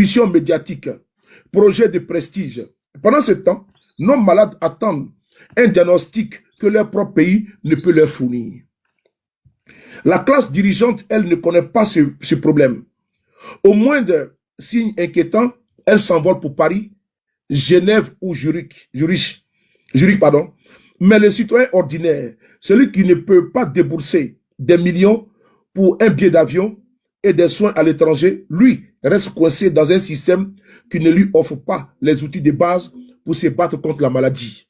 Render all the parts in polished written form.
Vision médiatique, projet de prestige. Pendant ce temps, nos malades attendent un diagnostic que leur propre pays ne peut leur fournir. La classe dirigeante, elle, ne connaît pas ce problème. Au moindre signe inquiétant, elle s'envole pour Paris, Genève ou Zurich, pardon. Mais le citoyen ordinaire, celui qui ne peut pas débourser des millions pour un billet d'avion et des soins à l'étranger, lui, reste coincé dans un système qui ne lui offre pas les outils de base pour se battre contre la maladie.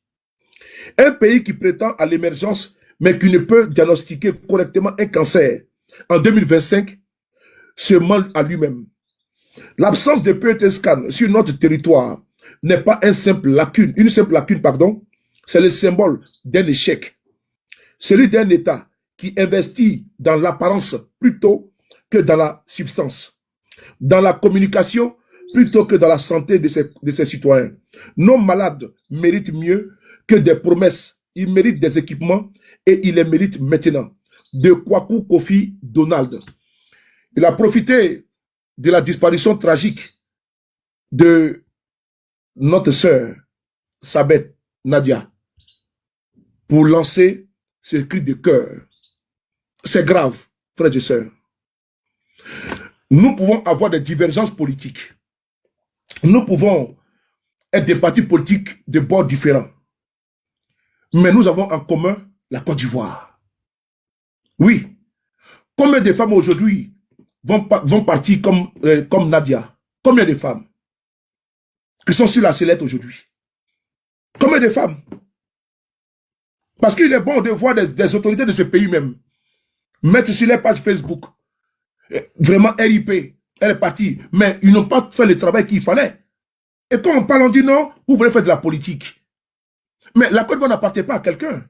Un pays qui prétend à l'émergence, mais qui ne peut diagnostiquer correctement un cancer en 2025, se ment à lui-même. L'absence de PET scan sur notre territoire n'est pas une simple lacune, c'est le symbole d'un échec. Celui d'un État qui investit dans l'apparence plutôt que dans la substance, dans la communication plutôt que dans la santé de ses citoyens. Nos malades méritent mieux que des promesses. Ils méritent des équipements et ils les méritent maintenant. De Kwaku Kofi Donald. Il a profité de la disparition tragique de notre sœur, Sabet Nadia, pour lancer ce cri de cœur. C'est grave, frères et sœurs. Nous pouvons avoir des divergences politiques. Nous pouvons être des partis politiques de bords différents. Mais nous avons en commun la Côte d'Ivoire. Oui. Combien de femmes aujourd'hui vont partir comme Nadia? Combien de femmes qui sont sur la sellette aujourd'hui? Combien de femmes? Parce qu'il est bon de voir des autorités de ce pays même mettre sur les pages Facebook. Vraiment, RIP, elle est partie. Mais ils n'ont pas fait le travail qu'il fallait. Et quand on parle, on dit non, vous voulez faire de la politique. Mais la Côte d'Ivoire n'appartient pas à quelqu'un.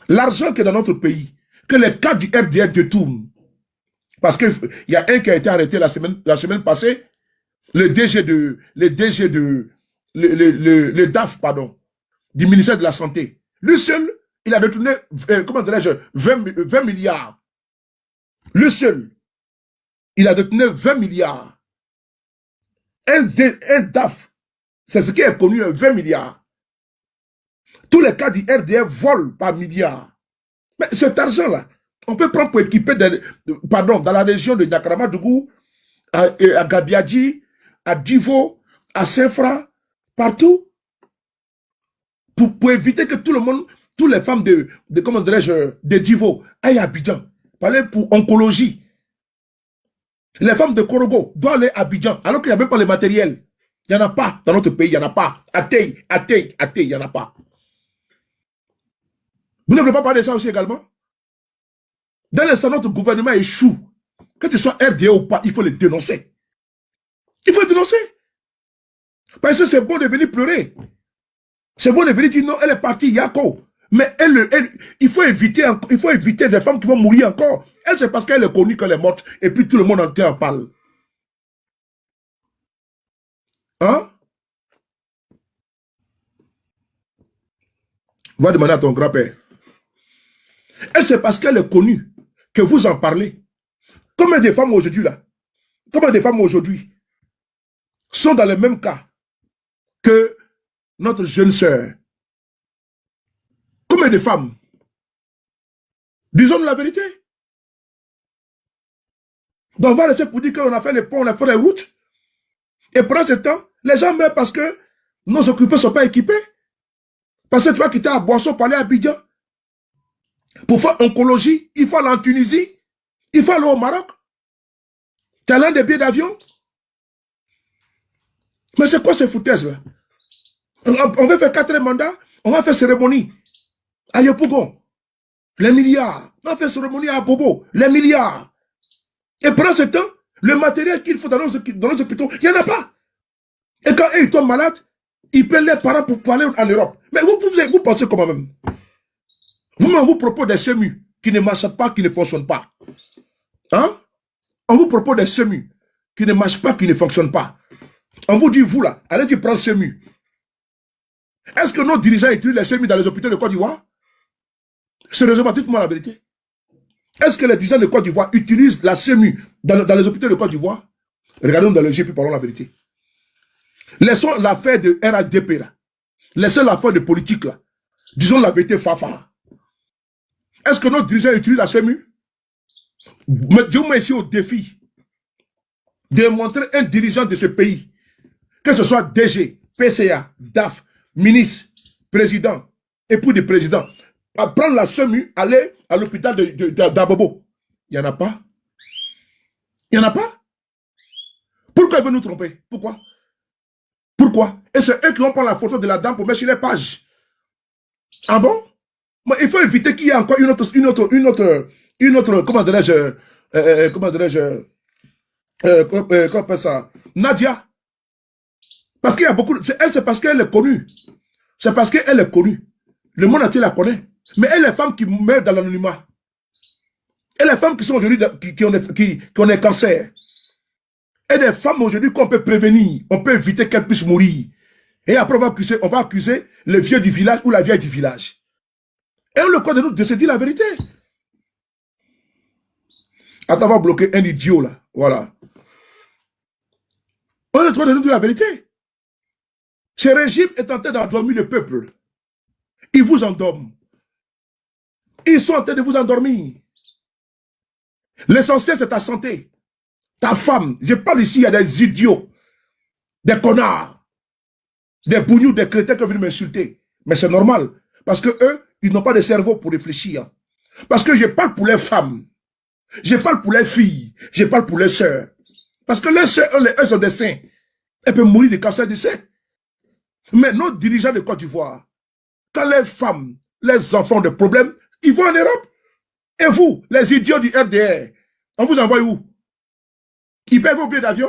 L'argent qui est dans notre pays, que les cas du RDF détournent. Parce qu'il y a un qui a été arrêté la semaine passée, le DAF, pardon, du ministère de la Santé. Lui seul, il a détourné, 20 milliards. Lui seul, il a détourné 20 milliards. Un DAF, c'est ce qui est connu, 20 milliards. Tous les cas du RDF volent par milliards. Mais cet argent-là, on peut prendre pour équiper, dans la région de Nyakaramadjougou, à Gabiadji, à Divo, à Saint-Fra, partout, pour éviter que tout le monde, toutes les femmes de Divo aillent à Abidjan, parler pour oncologie. Les femmes de Korogo doivent aller à Abidjan, alors qu'il n'y a même pas le matériel. Il n'y en a pas dans notre pays, il n'y en a pas. Atey, il n'y en a pas. Vous ne voulez pas parler de ça aussi également? Dans l'instant, notre gouvernement échoue. Que tu sois RDA ou pas, il faut le dénoncer. Il faut le dénoncer. Parce que c'est bon de venir pleurer. C'est bon de venir dire non, elle est partie, Yako. Mais il faut éviter des femmes qui vont mourir encore. Elle, c'est parce qu'elle est connue qu'elle est morte. Et puis tout le monde entier en parle. Hein? Va demander à ton grand-père. Et c'est parce qu'elle est connue que vous en parlez. Combien de femmes aujourd'hui là? Combien de femmes aujourd'hui sont dans le même cas que notre jeune sœur? Combien de femmes? Disons la vérité. Donc on va laisser pour dire qu'on a fait les ponts, on a fait les routes. Et pendant ce temps, les gens meurent parce que nos occupés ne sont pas équipés. Parce que tu vas quitter à Boisson pour aller à Abidjan. Pour faire oncologie, il faut aller en Tunisie. Il faut aller au Maroc. Tu as l'un des billets d'avion. Mais c'est quoi ces foutaises là? On va faire 4 mandats, on va faire cérémonie à Yopougon. Les milliards. On va faire cérémonie à Bobo. Les milliards. Et pendant ce temps, le matériel qu'il faut dans nos hôpitaux, il n'y en a pas. Et quand ils tombent malades, ils paient les parents pour aller en Europe. Mais vous pensez comment même? Vous-même, on vous propose des semis qui ne marchent pas, qui ne fonctionnent pas. Hein? On vous propose des semis qui ne marchent pas, qui ne fonctionnent pas. On vous dit, vous là, allez tu prends semis. Est-ce que nos dirigeants utilisent les semis dans les hôpitaux de Côte d'Ivoire? Sérieusement, dites-moi la vérité. Est-ce que les dirigeants de Côte d'Ivoire utilisent la semis dans les hôpitaux de Côte d'Ivoire? Regardons dans les yeux, puis parlons la vérité. Laissons l'affaire de RHDP là. Laissons l'affaire de politique là. Disons la vérité, Fafa. Est-ce que notre dirigeant utilise la CEMU? Dis-moi ici au défi de montrer un dirigeant de ce pays, que ce soit DG, PCA, DAF, ministre, président, époux du président, à prendre la CEMU, aller à l'hôpital d'Abobo. Il n'y en a pas. Il n'y en a pas. Pourquoi ils veulent nous tromper? Pourquoi? Pourquoi? Et c'est eux qui vont prendre la photo de la dame pour mettre sur les pages. Ah bon? Mais il faut éviter qu'il y ait encore une autre, comment dirais-je, comment appelle ça? Nadia. Parce qu'il y a beaucoup, c'est parce qu'elle est connue. C'est parce qu'elle est connue. Le monde entier la connaît. Mais elle est les femmes qui meurent dans l'anonymat. Et les femmes qui sont aujourd'hui, qui ont des cancers. Et des femmes aujourd'hui qu'on peut prévenir. On peut éviter qu'elles puissent mourir. Et après, on va accuser le vieux du village ou la vieille du village. Et on le croit de nous de se dire la vérité. À t'avoir bloqué un idiot là. Voilà. On le croit de nous dire la vérité. Ce régime est en train d'endormir le peuple. Ils vous endorment. Ils sont en train de vous endormir. L'essentiel, c'est ta santé. Ta femme. Je parle ici, il y a des idiots. Des connards. Des bougnous, des crétins qui viennent m'insulter. Mais c'est normal. Parce que eux, ils n'ont pas de cerveau pour réfléchir. Parce que je parle pour les femmes. Je parle pour les filles. Je parle pour les sœurs. Parce que les sœurs, eux sont des saints. Elles peuvent mourir de cancer du sein. Mais nos dirigeants de Côte d'Ivoire, quand les femmes, les enfants ont des problèmes, ils vont en Europe. Et vous, les idiots du RDR, on vous envoie où? Ils payent vos billets d'avion?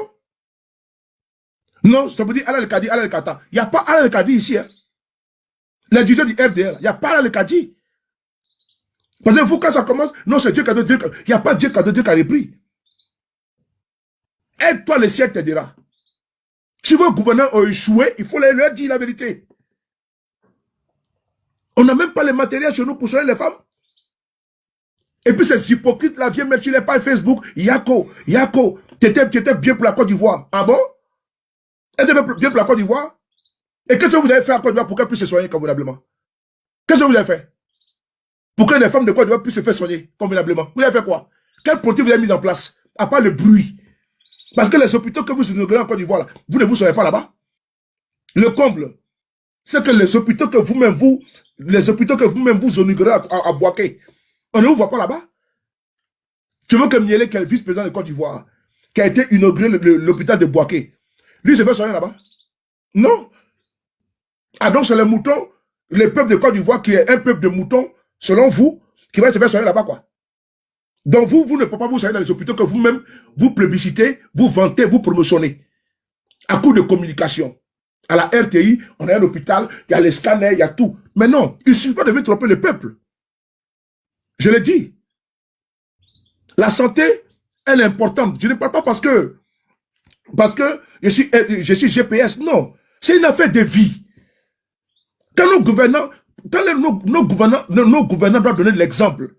Non, ça veut dire Alain El-Kadi, Alain El-Kata. Il n'y a pas Alain El-Kadi ici. Hein. Les idiots du RDR, il n'y a pas Alain El-Kadi. Parce que vous, quand ça commence, non, c'est Dieu qui a donné, il n'y a pas Dieu qui a donné, qui a repris. Aide-toi, le ciel t'aidera. Si vos gouverneurs ont échoué, il faut leur dire la vérité. On n'a même pas les matériels chez nous pour soigner les femmes. Et puis ces hypocrites-là viennent mettre sur les pages Facebook, Yako, t'étais bien pour la Côte d'Ivoire. Ah bon? T'étais bien pour la Côte d'Ivoire? Et qu'est-ce que vous avez fait à Côte d'Ivoire pour qu'elle puisse se soigner convenablement? Qu'est-ce que vous avez fait? Pour que les femmes de Côte d'Ivoire puissent se faire soigner convenablement. Vous avez fait quoi? Quelle politique vous avez mis en place? À part le bruit. Parce que les hôpitaux que vous inaugurez en Côte d'Ivoire, vous ne vous soignez pas là-bas. Le comble, c'est que les hôpitaux que vous-même vous inaugurez à Boaké, on ne vous voit pas là-bas. Tu veux que Miele, qui est le vice-président de Côte d'Ivoire, qui a été inauguré l'hôpital de Boaké, lui se fait soigner là-bas? Non. Ah donc c'est les moutons, le peuple de Côte d'Ivoire qui est un peuple de moutons, selon vous, qui va se faire soigner là-bas quoi. Donc vous ne pouvez pas vous soigner dans les hôpitaux que vous-même, vous plébiscitez, vous vantez, vous promotionnez. À coup de communication. À la RTI, on est à l'hôpital, il y a les scanners, il y a tout. Mais non, il ne suffit pas de venir tromper le peuple. Je l'ai dit. La santé, elle est importante. Je ne parle pas parce que je suis GPS. Non. C'est une affaire de vie. Quand nos gouvernants doivent donner l'exemple,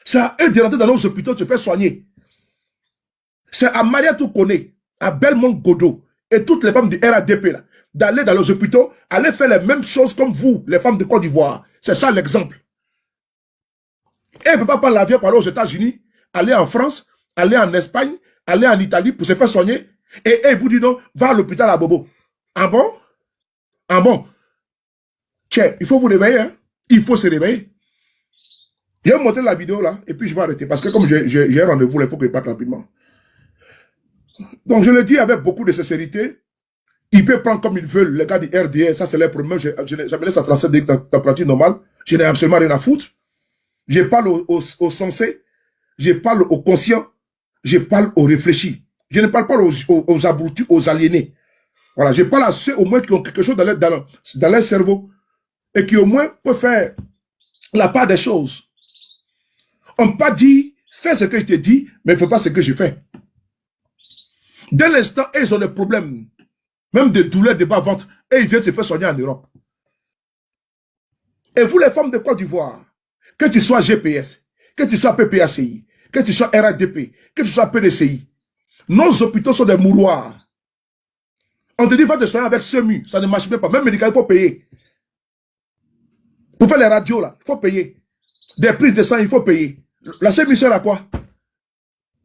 c'est à eux de rentrer dans nos hôpitaux de se faire soigner. C'est à Maria Toukone, à Belmont Godot et toutes les femmes du RADP là, d'aller dans les hôpitaux, aller faire les mêmes choses comme vous, les femmes de Côte d'Ivoire. C'est ça l'exemple. Et elle ne peut pas prendre l'avion pour aller aux États-Unis, aller en France, aller en Espagne, aller en Italie pour se faire soigner. Et elle vous dit non, va à l'hôpital à Bobo. Ah bon? Ah bon? Tiens, il faut vous réveiller. Hein? Il faut se réveiller. Je vais vous montrer la vidéo là, et puis je vais arrêter. Parce que comme j'ai un rendez-vous, il faut que je parte rapidement. Donc je le dis avec beaucoup de sincérité. Ils peuvent prendre comme ils veulent, les gars du RDR, ça c'est leur problème. Je me laisse à 37 degrés de température normale. Je n'ai absolument rien à foutre. Je parle au sensé, je parle au conscient, je parle au réfléchi. Je ne parle pas aux abrutis, aux aliénés. Voilà, je parle à ceux au moins qui ont quelque chose dans leur cerveau et qui au moins peuvent faire la part des choses. On ne peut pas dire, fais ce que je te dis, mais ne fais pas ce que je fais. Dès l'instant, ils ont des problèmes, même des douleurs de bas-ventre, et ils viennent se faire soigner en Europe. Et vous, les femmes de Côte d'Ivoire, que tu sois GPS, que tu sois PPACI, que tu sois RADP, que tu sois PDCI, Nos hôpitaux sont des mouroirs. On te dit, va te soigner avec SEMU. Ça ne marche même pas. Même médical, il faut payer. Pour faire les radios, là, il faut payer. Des prises de sang, il faut payer. La SEMU sert à quoi?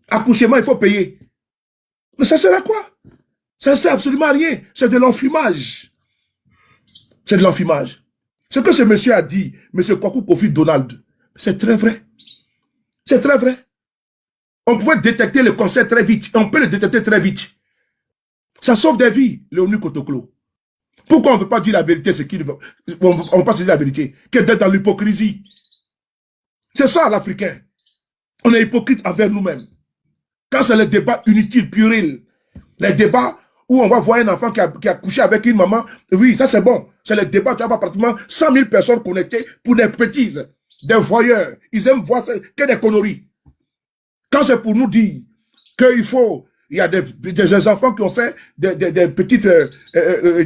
Accouchement, il faut payer. Mais ça sert à quoi? Ça sert absolument à rien. C'est de l'enfumage. C'est de l'enfumage. Ce que ce monsieur a dit, monsieur Kwaku Kofi Donald, c'est très vrai. C'est très vrai. On pouvait détecter le cancer très vite. On peut le détecter très vite. Ça sauve des vies, Léonie Kotoklo. Pourquoi on ne veut pas dire la vérité, c'est qu'il veut. On ne veut pas se dire la vérité, que d'être dans l'hypocrisie. C'est ça l'Africain. On est hypocrite envers nous-mêmes. Quand c'est les débats inutiles, purils, les débats où on va voir un enfant qui a couché avec une maman, oui, ça c'est bon. C'est les débats, tu vas voir pratiquement 100 000 personnes connectées pour des bêtises, des voyeurs. Ils aiment voir que des conneries. Quand c'est pour nous dire qu'il faut, il y a des enfants qui ont fait des petites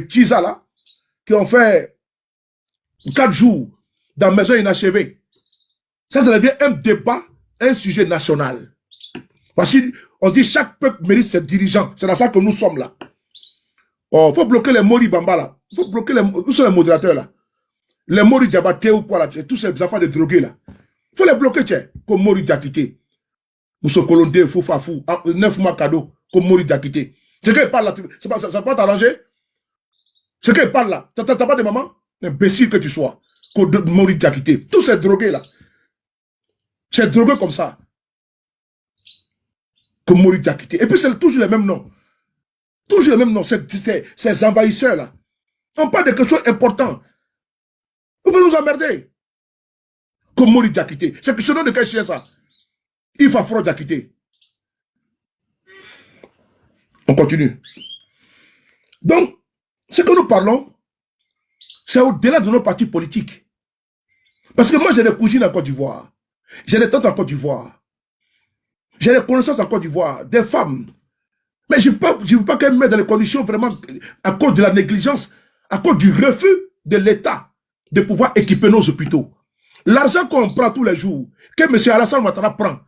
tisas là, qui ont fait 4 jours dans la maison inachevée. Ça devient un débat, un sujet national. Voici, on dit chaque peuple mérite ses dirigeants. C'est dans ça que nous sommes là. Oh, faut bloquer les Mori Bamba là. Faut bloquer où sont les modérateurs là? Les Mori Diabaté ou quoi là? Tous ces enfants de drogués là. Faut les bloquer, tiens. Comme Mori Diakité. Mousso Kolondé, Foufafou, 9 mois cadeau, comme Mori Diakité. Ce qu'il parle là, ça va pas t'arranger? Ce qu'il parle là, t'as pas de maman? Imbécile que tu sois. Comme Mori Diakité. Tous ces drogués là. Ces drogués comme ça. Comme Mori Diakité. Et puis c'est toujours les mêmes noms. Toujours les mêmes noms. Ces envahisseurs là. On parle de quelque chose d'important. Vous voulez nous emmerder? Comme Mori Diakité. C'est que ce nom de quel chien ça? Il va fraude Diakité. On continue. Donc, ce que nous parlons, c'est au-delà de nos partis politiques. Parce que moi, j'ai des cousines en Côte d'Ivoire. J'ai des tantes en Côte d'Ivoire. J'ai des connaissances en Côte d'Ivoire, des femmes. Mais je ne veux pas qu'elles me mettent dans les conditions vraiment à cause de la négligence, à cause du refus de l'État de pouvoir équiper nos hôpitaux. L'argent qu'on prend tous les jours, que M. Alassane Ouattara prend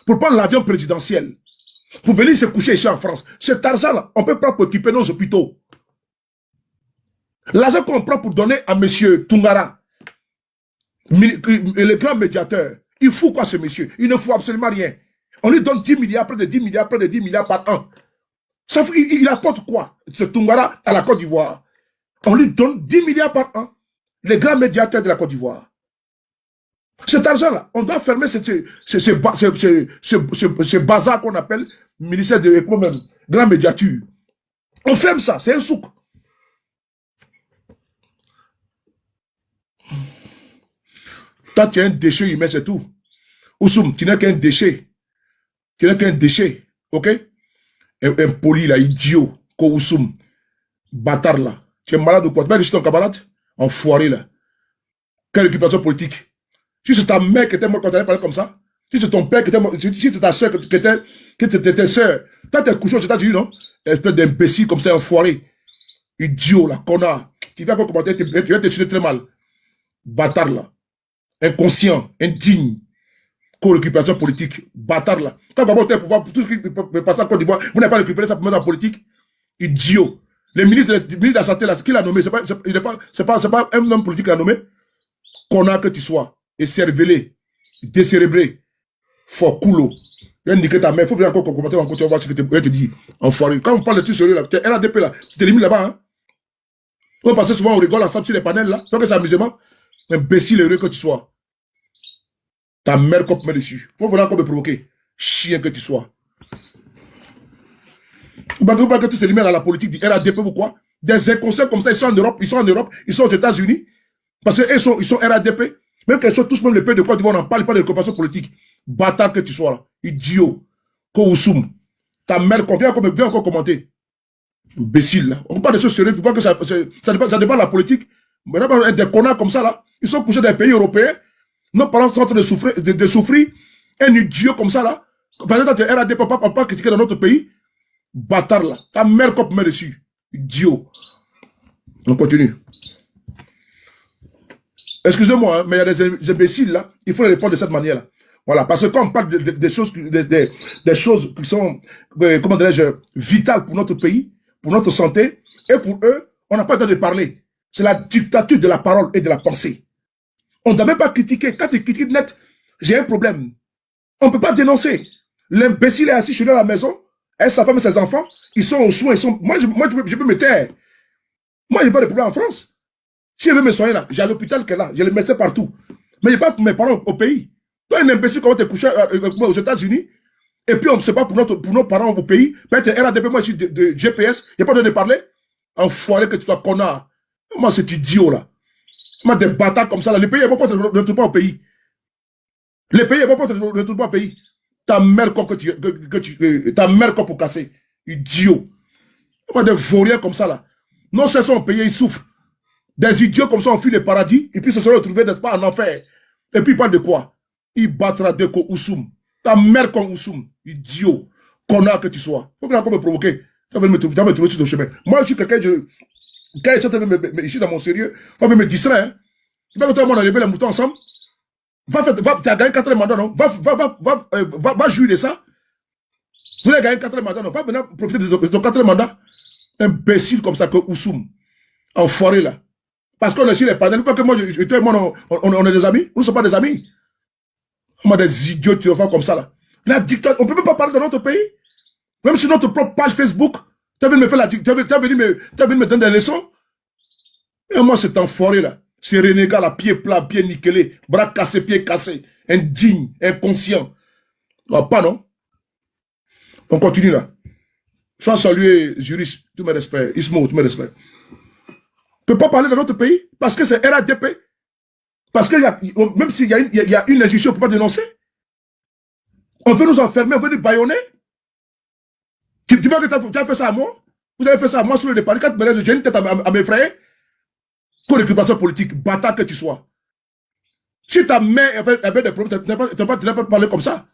pour prendre l'avion présidentiel, pour venir se coucher ici en France, cet argent-là, on peut prendre pour équiper nos hôpitaux. L'argent qu'on prend pour donner à M. Tungara, le grand médiateur, il fout quoi ce monsieur? Il ne fout absolument rien. On lui donne 10 milliards, près de 10 milliards, près de 10 milliards par an. Ça, il apporte quoi, ce Tungara, à la Côte d'Ivoire? On lui donne 10 milliards par an. Le grand médiateur de la Côte d'Ivoire. Cet argent-là, on doit fermer ce bazar qu'on appelle ministère de grand médiature. On ferme ça, c'est un souk. Toi, tu es un déchet humain, c'est tout. Oussoum, tu n'es qu'un déchet. Tu n'es qu'un déchet, ok? Un poli là, idiot, ko Oussoum, bâtard là. Tu es malade ou quoi? Tu vas que je suis ton camarade? Enfoiré là. Quelle récupération politique? Si c'est ta mère qui était morte quand tu allais parler comme ça, si c'est ton père qui était mort, si c'est ta soeur qui était ta soeur, toi t'es couché aux États-Unis, non? Espèce d'imbécile comme ça, enfoiré. Idiot là, connard. Tu vas commenter, tu vas te tuer très mal. Bâtard là. Inconscient, indigne. Co-récupération politique. Bâtard là. Quand vous avez pouvoir, tout ce qui peut passer en Côte d'Ivoire, vous n'avez pas récupéré ça pour mettre en politique. Idiot. Le ministre de la Santé là, ce qu'il a nommé, c'est pas un homme politique qui l'a nommé. Connard que tu sois. Et cervelé, décérébré, fort coulo. Il a niqué ta mère. Il faut venir encore commenter encore, tu vas voir ce que tu te dis. Enfoiré. Quand on parle de tout sérieux là, tu es RADP là, tu t'élimines là-bas. Hein? On passe souvent, on rigole ensemble sur les panels là. Donc c'est amusement. Imbécile heureux que tu sois. Ta mère qu'on met dessus. Il faut venir encore me provoquer. Chien que tu sois. Vous ne pas que tu t'élimines à la politique du RADP ou quoi? Des inconscients comme ça, ils sont en Europe, ils sont aux États-Unis. Parce qu'ils sont RADP. Même qu'ils sont tous même les pays de Côte d'Ivoire, on n'en parle pas de coopération politique. Bâtard que tu sois là. Idiot. Koussoum. Ta mère, viens encore commenter. Imbécile là. On parle de choses sérieuses. Tu vois que ça dépend de la politique. Mais là, des connards comme ça là, ils sont couchés dans les pays européens. Nos parents sont en train de souffrir. Un idiot comme ça là. Par exemple, tu es RAD, papa critiqué dans notre pays. Bâtard là. Ta mère qu'on met dessus. Idiot. On continue. Excusez-moi, hein, mais il y a des imbéciles là, il faut les répondre de cette manière-là. Voilà, parce que quand on parle des choses, des choses qui sont, comment dirais-je, vitales pour notre pays, pour notre santé, et pour eux, on n'a pas le temps de parler. C'est la dictature de la parole et de la pensée. On ne doit même pas critiquer. Quand tu critiques net, j'ai un problème. On ne peut pas dénoncer. L'imbécile est assis chez lui à la maison, et sa femme et ses enfants, ils sont aux soins, ils sont... Moi, je peux me taire. Moi, j'ai pas de problème en France. Si je veux me soigner là, j'ai l'hôpital qui est là, j'ai le médecin partout. Mais j'ai pas mes parents au pays. Toi, un imbécile, comment t'es couché aux États-Unis, et puis on ne sait pas pour nos parents au pays, peut-être RADP, moi, je suis de GPS, il n'y a pas de parler. Enfoiré que tu sois connard. Moi, c'est idiot là. Moi, des bâtards comme ça là, les pays, ils ne vont pas te retrouver pas au pays. Les pays, ils ne vont pas te retrouver pas au pays. Ta mère comme ta mère comme pour casser. Idiot. Moi, des vauriens comme ça là. Non cessons au pays, ils souffrent. Des idiots comme ça ont fui le paradis, et puis se sont retrouvés, n'est-ce pas, en enfer. Et puis ils parlent de quoi? Il battra Deko Oussoum. Ta mère comme Oussoum. Idiot. Connard que tu sois. Faut que tu me provoquer. Tu vas me trouver sur ton chemin. Moi, je suis quelqu'un, quand ils sont ici dans mon sérieux, on va me distraire. Hein. C'est pas que toi et moi on a levé les moutons ensemble. Tu as gagné 4 mandats, non? Va jouir de ça. Vous avez gagné 4 mandats, non? Va maintenant profiter de ton 4 mandats. Imbécile comme ça que Oussoum. Enfoiré là. Parce qu'on est sur les panels. Pas que moi, on est des amis. Nous ne sommes pas des amis. On a des idiots qui font comme ça là. La dictature, on ne peut même pas parler de notre pays. Même sur notre propre page Facebook. Tu as venu me faire la dictature. Tu as venu me donner des leçons. Et moi, cet enfoiré là. C'est renégat là, pied plat, pied nickelé, bras cassés, pieds cassés. Indigne, inconscient. Non, pas non. On continue là. Sois salué, juriste, tous mes respects. Ismo, tous mes respects. On ne peut pas parler de notre pays parce que c'est RADP. Parce que même s'il y a une injustice, on ne peut pas dénoncer. On veut nous enfermer, on veut nous bâillonner. Tu vois que tu as fait ça à moi? Vous avez fait ça à moi sur le départ. Quand j'ai une tête à m'effrayer. Co-récupération politique, bâtard que tu sois. Si ta mère avait des problèmes, tu n'as pas parlé comme ça.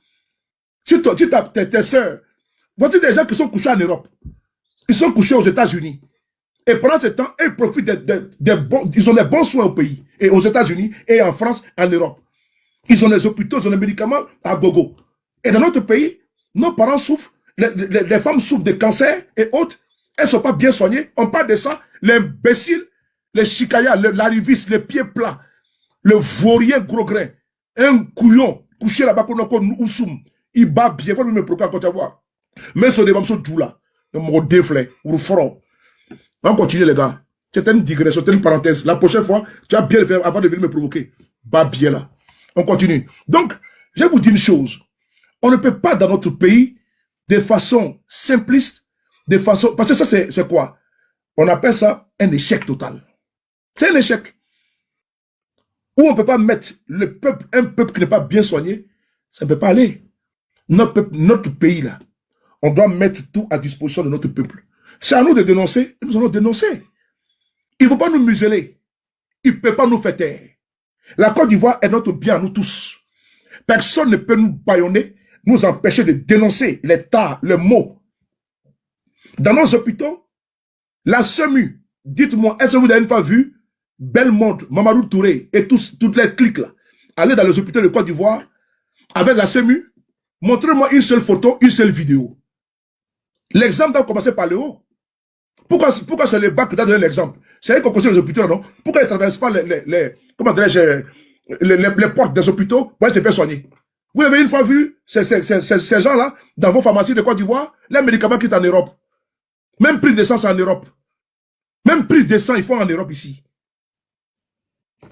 Si tes soeurs, voici des gens qui sont couchés en Europe. Ils sont couchés aux États-Unis. Et pendant ce temps, ils profitent ils ont des bons soins au pays. Et aux États-Unis, et en France, en Europe. Ils ont des hôpitaux, ils ont des médicaments à gogo. Et dans notre pays, nos parents souffrent, les femmes souffrent de cancer et autres. Elles ne sont pas bien soignées. On parle de ça. L'imbécile, les chicayas, l'arriviste, les pieds plats, le vaurien gros grain, un couillon, couché là-bas, qu'on a Oussoum, il bat bien, il faut me procurer à côté de voir. Mais ce débat, ce tout là, le mot déflé, ou le front. On va continuer, les gars. C'était une digression, c'était une parenthèse. La prochaine fois, tu as bien le faire avant de venir me provoquer. Bah bien là. On continue. Donc, je vais vous dire une chose. On ne peut pas dans notre pays, de façon simpliste, de façon... Parce que ça, c'est quoi? On appelle ça un échec total. C'est un échec. Où on ne peut pas mettre le peuple, un peuple qui n'est pas bien soigné, ça ne peut pas aller. Notre pays là, on doit mettre tout à disposition de notre peuple. C'est à nous de dénoncer, et nous allons dénoncer. Il ne faut pas nous museler. Il ne peut pas nous faire taire. La Côte d'Ivoire est notre bien à nous tous. Personne ne peut nous bâillonner, nous empêcher de dénoncer les tas, les mots. Dans nos hôpitaux, la SEMU, dites-moi, est-ce que vous avez une fois vu Belmonte, Mamadou Touré et toutes les cliques là, aller dans les hôpitaux de Côte d'Ivoire avec la SEMU, montrez-moi une seule photo, une seule vidéo. L'exemple doit commencer par le haut. Pourquoi c'est le bas qui doit donner l'exemple? C'est qu'on construit les hôpitaux, non? Pourquoi ils ne traversent pas comment dirais-je, les portes des hôpitaux pour aller se faire soigner? Vous avez une fois vu ces gens-là dans vos pharmacies de Côte d'Ivoire, les médicaments qui sont en Europe. Même prise de sang, c'est en Europe. Même prise de sang, ils font en Europe ici.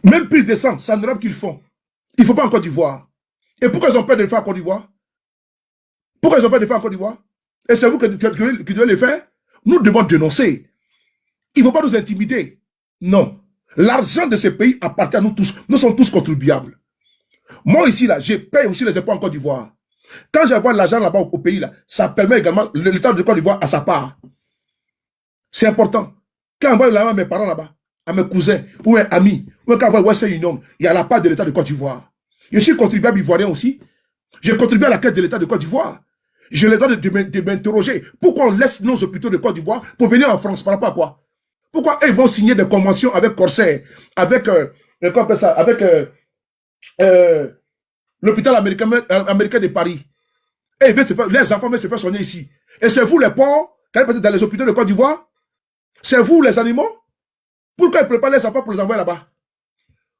Même prise de sang, c'est en Europe qu'ils font. Il ne faut pas en Côte d'Ivoire. Et pourquoi ils ont peur de le faire en Côte d'Ivoire? Pourquoi ils ont peur de le faire en Côte d'Ivoire? Et c'est vous qui devez le faire? Nous devons dénoncer. Il ne faut pas nous intimider. Non. L'argent de ce pays appartient à nous tous. Nous sommes tous contribuables. Moi ici, là, je paye aussi les impôts en Côte d'Ivoire. Quand j'envoie l'argent là-bas au pays, là, ça permet également l'État de Côte d'Ivoire à sa part. C'est important. Quand j'envoie l'argent à mes parents là-bas, à mes cousins, ou à mes amis, ou quand j'envoie Western Union, il y a la part de l'État de Côte d'Ivoire. Je suis contribuable ivoirien aussi. Je contribue à la caisse de l'État de Côte d'Ivoire. Je les dois de m'interroger. Pourquoi on laisse nos hôpitaux de Côte d'Ivoire pour venir en France? Par rapport à quoi? Pourquoi ils vont signer des conventions avec Corsair, avec, comment on appelle ça, avec, l'hôpital américain de Paris. Et les enfants veulent se faire soigner ici. Et c'est vous les pauvres qui allez peut-être dans les hôpitaux de Côte d'Ivoire. C'est vous les animaux. Pourquoi ils préparent les enfants pour les envoyer là-bas?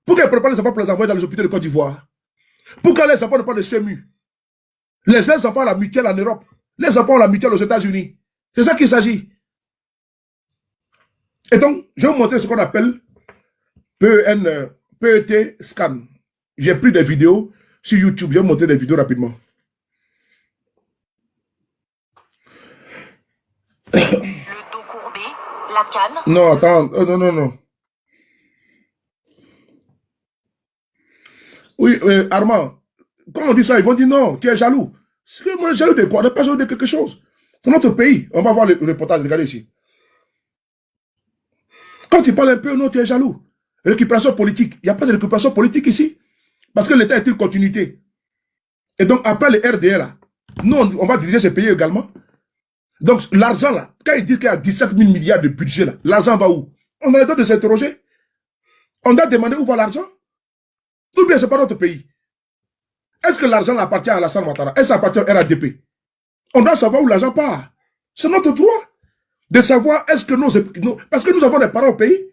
Pourquoi ils préparent les enfants pour les envoyer dans les hôpitaux de Côte d'Ivoire? Pourquoi les enfants ne parlent de SEMU? Les enfants ont la mutuelle en Europe. Les enfants ont la mutuelle aux États-Unis. C'est ça qu'il s'agit. Et donc, je vais vous montrer ce qu'on appelle PET scan. J'ai pris des vidéos sur YouTube. Je vais vous montrer des vidéos rapidement. Le dos courbé, la canne. Non, attends. Non. Oui, Armand. Quand on dit ça, ils vont dire non, tu es jaloux. C'est que moi, jaloux de quoi? On n'est pas jaloux de quelque chose. C'est notre pays. On va voir le reportage. Regardez ici. Quand tu parles un peu, non, tu es jaloux. Récupération politique. Il n'y a pas de récupération politique ici. Parce que l'État est une continuité. Et donc, après les RDA, là, nous, on va diriger ces pays également. Donc, l'argent, là, quand ils disent qu'il y a 17 000 milliards de budget, là, l'argent va où? On a le droit de s'interroger. On doit demander où va l'argent? Ou bien, ce n'est pas notre pays. Est-ce que l'argent appartient à Alassane Ouattara? Est-ce que ça appartient au RADP? On doit savoir où l'argent part. C'est notre droit de savoir est-ce que nous... Parce que nous avons des parents au pays.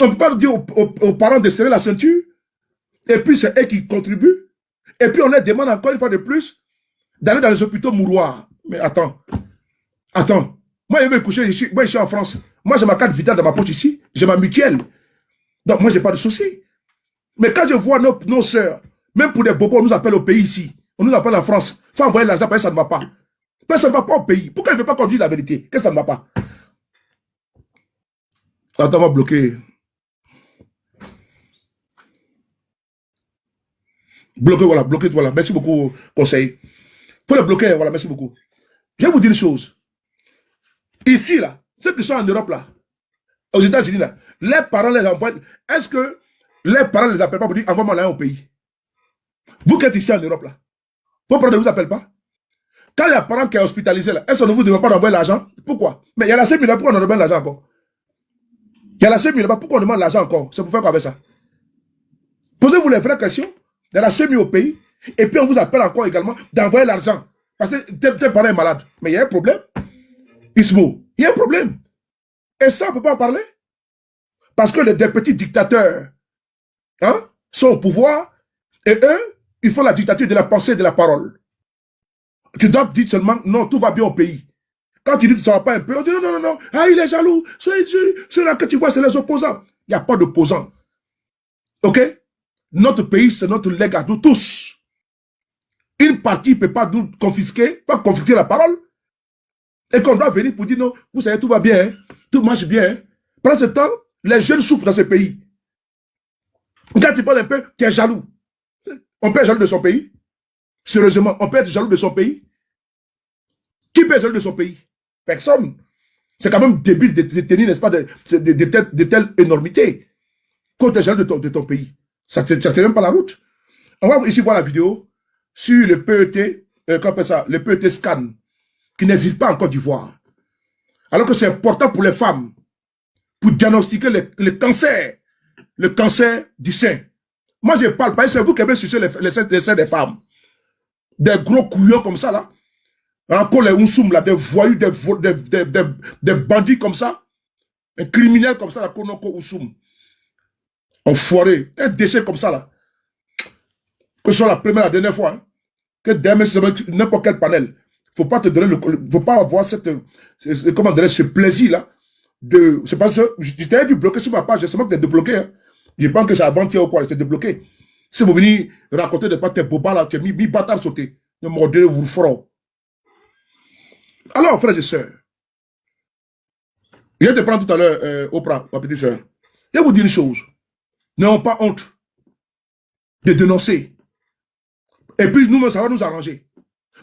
On ne peut pas dire aux parents de serrer la ceinture. Et puis, c'est eux qui contribuent. Et puis, on leur demande encore une fois de plus d'aller dans les hôpitaux mouroirs. Mais attends. Moi, je vais me coucher ici. Moi, je suis en France. Moi, j'ai ma carte vitale dans ma poche ici. J'ai ma mutuelle. Donc, moi, je n'ai pas de souci. Mais quand je vois nos sœurs, même pour des bobos, on nous appelle au pays ici. On nous appelle en France. Il faut envoyer l'argent, parce que ça ne va pas. Parce que ça ne va pas au pays. Pourquoi il ne veut pas qu'on dise la vérité? Qu'est-ce que ça ne va pas? Attends, on va bloquer. Bloquer, voilà. Merci beaucoup, conseil. Il faut le bloquer, voilà, merci beaucoup. Je vais vous dire une chose. Ici, là, ceux qui sont en Europe, là, aux États-Unis, là, les parents les envoient. Est-ce que les parents les appellent pas pour dire envoie-moi là au pays? Vous qui êtes ici en Europe, là, vos parents ne vous appellent pas? Quand il y a un parent qui est hospitalisé, là, est-ce qu'on ne vous demande pas d'envoyer l'argent? Pourquoi? Mais il y a la CMU là, pourquoi on demande l'argent encore? Il y a la CMU là, pourquoi on demande l'argent encore? C'est pour faire quoi avec ça? Posez-vous les vraies questions. Il y a la CMU au pays, et puis on vous appelle encore également d'envoyer l'argent. Parce que tes parents est malade. Mais il y a un problème. Ismo, il y a un problème. Et ça, on ne peut pas en parler. Parce que des petits dictateurs sont au pouvoir, et eux, ils font la dictature de la pensée et de la parole. Tu dois dire seulement, non, tout va bien au pays. Quand tu dis que ça ne va pas un peu, on dit non, ah, il est jaloux. Ceux-là que tu vois, c'est les opposants. Il n'y a pas d'opposants. OK? Notre pays, c'est notre legs à nous tous. Une partie ne peut pas nous confisquer la parole. Et qu'on doit venir pour dire non, vous savez, tout va bien, hein? Tout marche bien. Hein? Pendant ce temps, les jeunes souffrent dans ce pays. Quand tu parles un peu, tu es jaloux. On peut être jaloux de son pays. Sérieusement, on peut être jaloux de son pays. Qui peut être jaloux de son pays? Personne. C'est quand même débile de tenir, n'est-ce pas, de telle énormité. Quand tu es jaloux de ton pays, ça ne tient même pas la route. On va ici voir la vidéo sur le PET, comment on appelle ça, le PET scan, qui n'existe pas en Côte d'Ivoire. Alors que c'est important pour les femmes, pour diagnostiquer le cancer du sein. Moi, je parle pas, c'est vous qui avez sucé les seins des femmes. Des gros couillons comme ça, là. Encore les Oussoum, là, des voyous, des bandits comme ça. Un criminel comme ça, là, Konoko Oussoum. Enfoiré. Un déchet comme ça, là. Que ce soit la première, la dernière fois, hein. Que demain, c'est n'importe quel panel. Faut pas te donner faut pas avoir comment dire, ce plaisir-là. C'est pas ça. Je t'avais vu bloquer sur ma page, c'est moi qui t'ai débloqué, hein. Je pense que c'est avant-hier ou quoi, j'étais débloqué. Si vous venez raconter des pas tes bobas là, tu as mis bâtard sauté. Ne mordez vous feront. Alors, frères et sœurs, je vais te prendre tout à l'heure, Oprah, ma petite sœur. Je vais vous dire une chose. N'ayons pas honte de dénoncer. Et puis, nous, ça va nous arranger.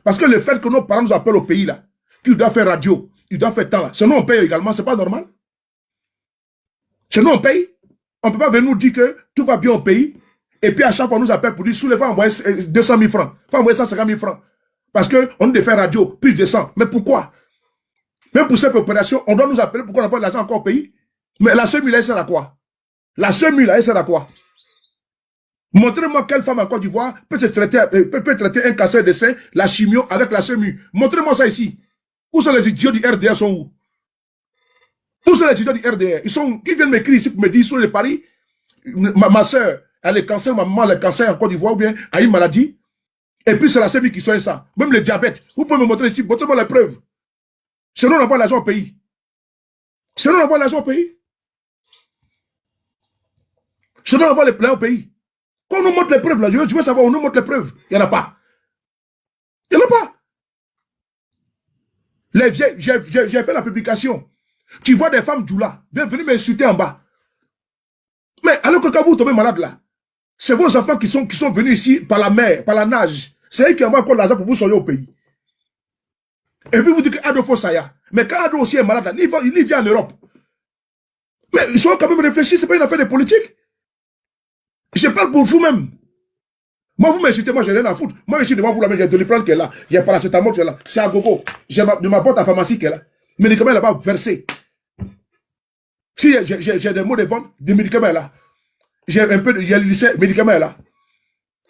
Parce que le fait que nos parents nous appellent au pays là, qu'ils doivent faire radio, ils doivent faire temps là, sinon on paye également, c'est pas normal. Sinon on paye. On ne peut pas venir nous dire que tout va bien au pays, et puis à chaque fois on nous appelle pour dire, sous les fois, envoyer 200 000 francs, il faut envoyer 150 000 francs. Parce qu'on nous fait radio, plus de 100. Mais pourquoi? Même pour cette opération, on doit nous appeler pour qu'on envoie de l'argent encore au pays. Mais la CEMU là, elle sert à quoi? La CEMU là, elle sert à quoi? Montrez-moi quelle femme en Côte d'Ivoire peut traiter un cancer de sein, la chimio avec la SEMU. Montrez-moi ça ici. Où sont les idiots du RDR sont où? Où sont les étudiants du RDR? Ils sont, qui viennent m'écrire ici pour me dire, ils sont de Paris. Ma soeur a le cancer, ma maman a le cancer en Côte d'Ivoire, ou bien a une maladie. Et puis c'est la SEMI qui soigne ça. Même le diabète. Vous pouvez me montrer ici, montrez-moi les preuves. Sinon on envoie l'argent au pays. Sinon on envoie l'argent au pays. Sinon on envoie les plans au pays. Quand on nous montre les preuves, là, je veux savoir, on nous montre les preuves. Il n'y en a pas. Il n'y en a pas. Les vieilles, j'ai fait la publication. Tu vois des femmes Djoula, viens venir m'insulter en bas. Mais alors que quand vous tombez malade là, c'est vos enfants qui sont venus ici par la mer, par la nage. C'est eux qui envoient encore l'argent pour vous soigner au pays. Et puis vous dites que Ado faut ça. Mais quand Ado aussi est malade là, il vient en Europe. Mais ils sont quand même réfléchis, c'est pas une affaire de politique. Je parle pour vous-même. Moi, vous m'insultez, moi, j'ai rien à foutre. Moi, je suis devant vous là, mais j'ai Doliprane qui est là. Il y a paracétamol qui est là. C'est à gogo. J'ai ma boîte à pharmacie qui est là. Médicaments là-bas versés. Si j'ai des mots de vente, des médicaments là. J'ai un peu de lycée, médicaments là.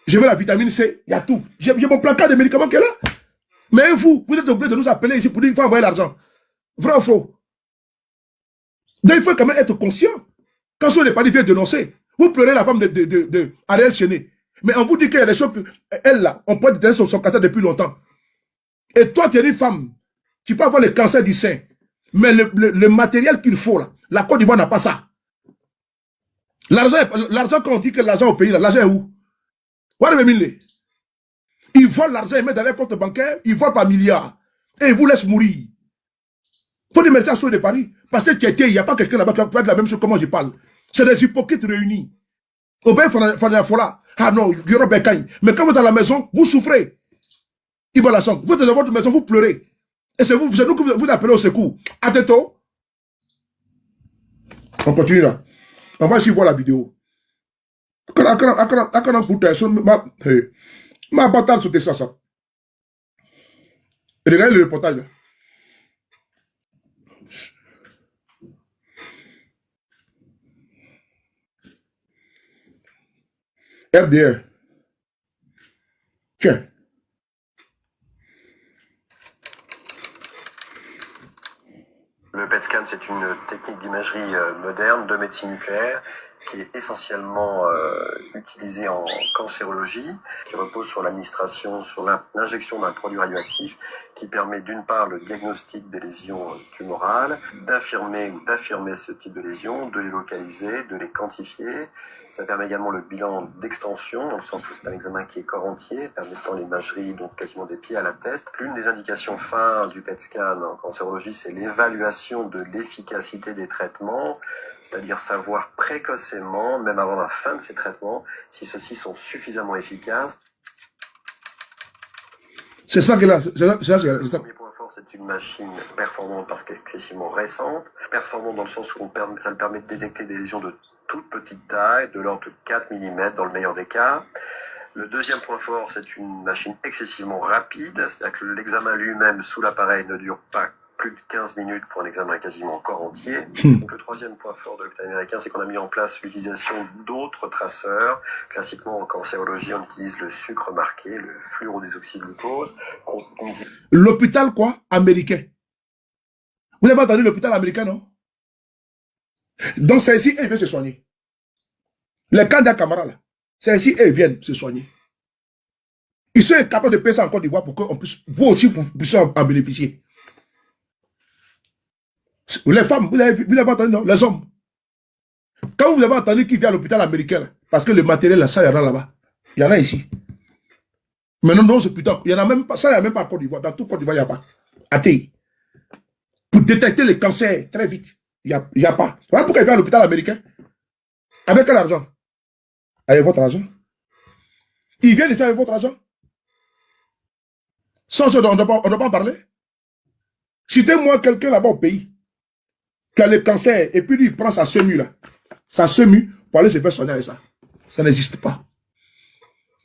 Je veux la vitamine C, il y a tout. J'ai mon placard de médicaments qui est là. Mais vous êtes obligé de nous appeler ici pour dire qu'il faut envoyer l'argent. Vrai ou faux? Donc il faut quand même être conscient. Quand on n'est pas dit, vient dénoncer. Vous pleurez la femme de Ariel Chéné. Mais on vous dit qu'il y a des choses que, elle là, on peut détester son cancer depuis longtemps. Et toi, tu es une femme. Tu peux avoir le cancer du sein. Mais le matériel qu'il faut là, la Côte d'Ivoire n'a pas ça. L'argent, quand on dit que l'argent au pays, l'argent est où? Ils volent l'argent, ils mettent dans les comptes bancaires, ils volent par milliards. Et ils vous laissent mourir. Il faut dire merci à ceux de Paris. Parce que il n'y a pas quelqu'un là-bas qui va faire de la même chose comment je parle. C'est des hypocrites réunis. Au bien, Fola. Ah non, Yoro Bekaï. Mais quand vous êtes à la maison, vous souffrez. Ibalasan. Vous êtes dans votre maison, vous pleurez. Et c'est nous que vous appelez au secours. Atteto. On continue là. On va suivre la vidéo. Ma bataille sur ça. Regardez le reportage là. RDR. Tiens. Le PET scan, c'est une technique d'imagerie moderne de médecine nucléaire qui est essentiellement utilisée en cancérologie, qui repose sur l'administration, sur l'injection d'un produit radioactif qui permet d'une part le diagnostic des lésions tumorales, d'infirmer ou d'affirmer ce type de lésions, de les localiser, de les quantifier. Ça permet également le bilan d'extension, dans le sens où c'est un examen qui est corps entier, permettant l'imagerie donc quasiment des pieds à la tête. L'une des indications phares du PET scan en cancérologie, c'est l'évaluation de l'efficacité des traitements, c'est-à-dire savoir précocement, même avant la fin de ces traitements, si ceux-ci sont suffisamment efficaces. C'est ça que là. Le premier point fort, c'est une machine performante parce qu'elle est excessivement récente. Performante dans le sens où ça le permet de détecter des lésions de toute petite taille, de l'ordre de 4 mm dans le meilleur des cas. Le deuxième point fort, c'est une machine excessivement rapide, c'est-à-dire que l'examen lui-même sous l'appareil ne dure pas plus de 15 minutes pour un examen quasiment corps entier. Donc le troisième point fort de l'hôpital américain, c'est qu'on a mis en place l'utilisation d'autres traceurs. Classiquement, en cancérologie, on utilise le sucre marqué, le fluorodésoxyglucose. L'hôpital quoi? Américain. Vous n'avez pas entendu l'hôpital américain, non? Donc, c'est ici, ils viennent se soigner. Les candidats camarades, là, c'est ici, ils viennent se soigner. Ils sont incapables de payer ça en Côte d'Ivoire pour que vous aussi puissiez en bénéficier. Les femmes, vous l'avez entendu, non? Les hommes. Quand vous avez entendu qu'il vient à l'hôpital américain, là, parce que le matériel, là, ça, il y en a là-bas. Il y en a ici. Mais non, non, c'est putain. Il y en a même pas, ça, il n'y a même pas en Côte d'Ivoire. Dans tout Côte d'Ivoire, il n'y a pas. Athée. Pour détecter les cancers très vite. Il n'y a pas. Voilà pourquoi il vient à l'hôpital américain. Avec quel argent? Avec votre argent. Ils viennent ici avec votre argent. Sans ça, on ne doit pas en parler. Citez-moi quelqu'un là-bas au pays qui a le cancer et puis lui, il prend sa semu là. Sa semu pour aller se faire soigner avec ça. Ça n'existe pas.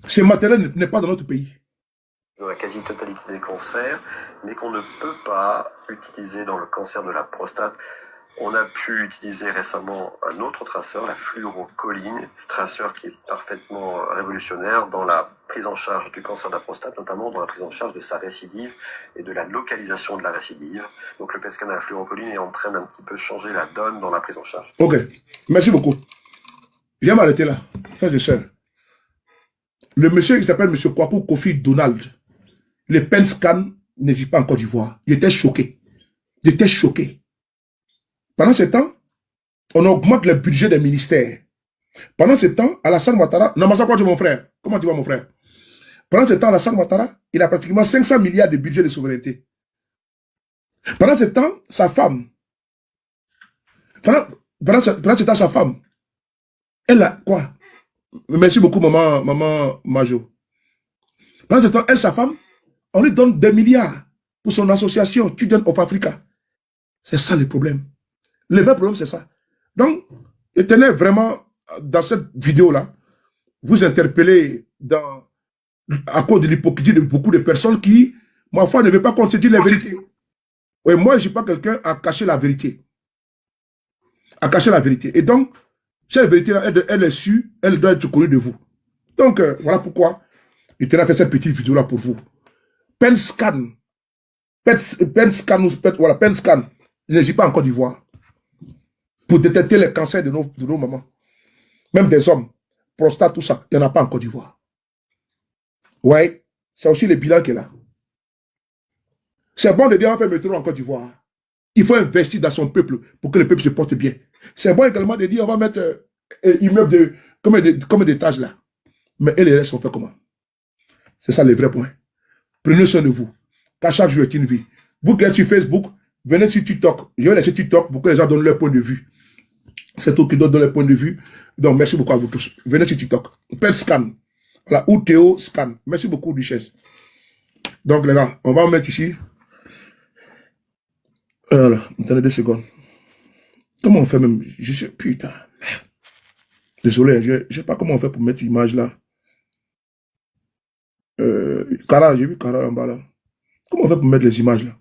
Ce matériel n'est pas dans notre pays. Dans la quasi-totalité des cancers, mais qu'on ne peut pas utiliser dans le cancer de la prostate. On a pu utiliser récemment un autre traceur, la fluorocholine, traceur qui est parfaitement révolutionnaire dans la prise en charge du cancer de la prostate, notamment dans la prise en charge de sa récidive et de la localisation de la récidive. Donc le PET scan à la fluorocholine est en train d'un petit peu changer la donne dans la prise en charge. Ok, merci beaucoup. Je vais m'arrêter là, frère et sœurs. Le monsieur qui s'appelle monsieur Kwaku Kofi Donald, le PET scan n'hésite pas en Côte d'Ivoire. Il était choqué. Il était choqué. Pendant ce temps, on augmente le budget des ministères. Pendant ce temps, Alassane Ouattara... Non, mais ça, quoi, mon frère? Comment tu vas, mon frère? Pendant ce temps, Alassane Ouattara, il a pratiquement 500 milliards de budget de souveraineté. Pendant ce temps, sa femme... Pendant ce temps, sa femme... Elle a... Quoi? Merci beaucoup, maman Majo. Pendant ce temps, elle, sa femme, on lui donne des milliards pour son association Student of Africa. C'est ça le problème. Le vrai problème, c'est ça. Donc, je tenais vraiment, dans cette vidéo-là, vous interpeller à cause de l'hypocrisie de beaucoup de personnes qui, ma foi, ne veulent pas qu'on se dise la vérité. Et moi, je ne suis pas quelqu'un à cacher la vérité. À cacher la vérité. Et donc, cette vérité-là, elle est sûre, elle doit être connue de vous. Donc, voilà pourquoi je tenais à faire cette petite vidéo-là pour vous. PET scan. Voilà, PET scan. Il n'agit pas en Côte d'Ivoire. Pour détecter les cancers de nos mamans. Même des hommes. Prostate, tout ça. Il n'y en a pas en Côte d'Ivoire. Ouais. C'est aussi le bilan qui est là. C'est bon de dire on fait métro en Côte d'Ivoire. Il faut investir dans son peuple pour que le peuple se porte bien. C'est bon également de dire on va mettre immeuble de comme des étages là. Mais et les restes, on fait comment? C'est ça le vrai point. Prenez soin de vous. Car chaque jour est une vie. Vous qui êtes sur Facebook, venez sur TikTok. Je vais laisser TikTok pour que les gens donnent leur point de vue. C'est tout qui donne leur point de vue. Donc, merci beaucoup à vous tous. Venez sur TikTok. PET scan. Voilà, ou Théo scan. Merci beaucoup, Duchesse. Donc, les gars, on va en mettre ici. Voilà, attendez 2 secondes. Comment on fait même? Je sais, putain. Désolé, je ne sais pas comment on fait pour mettre l'image là. Cara, j'ai vu Cara en bas là. Comment on fait pour mettre les images là?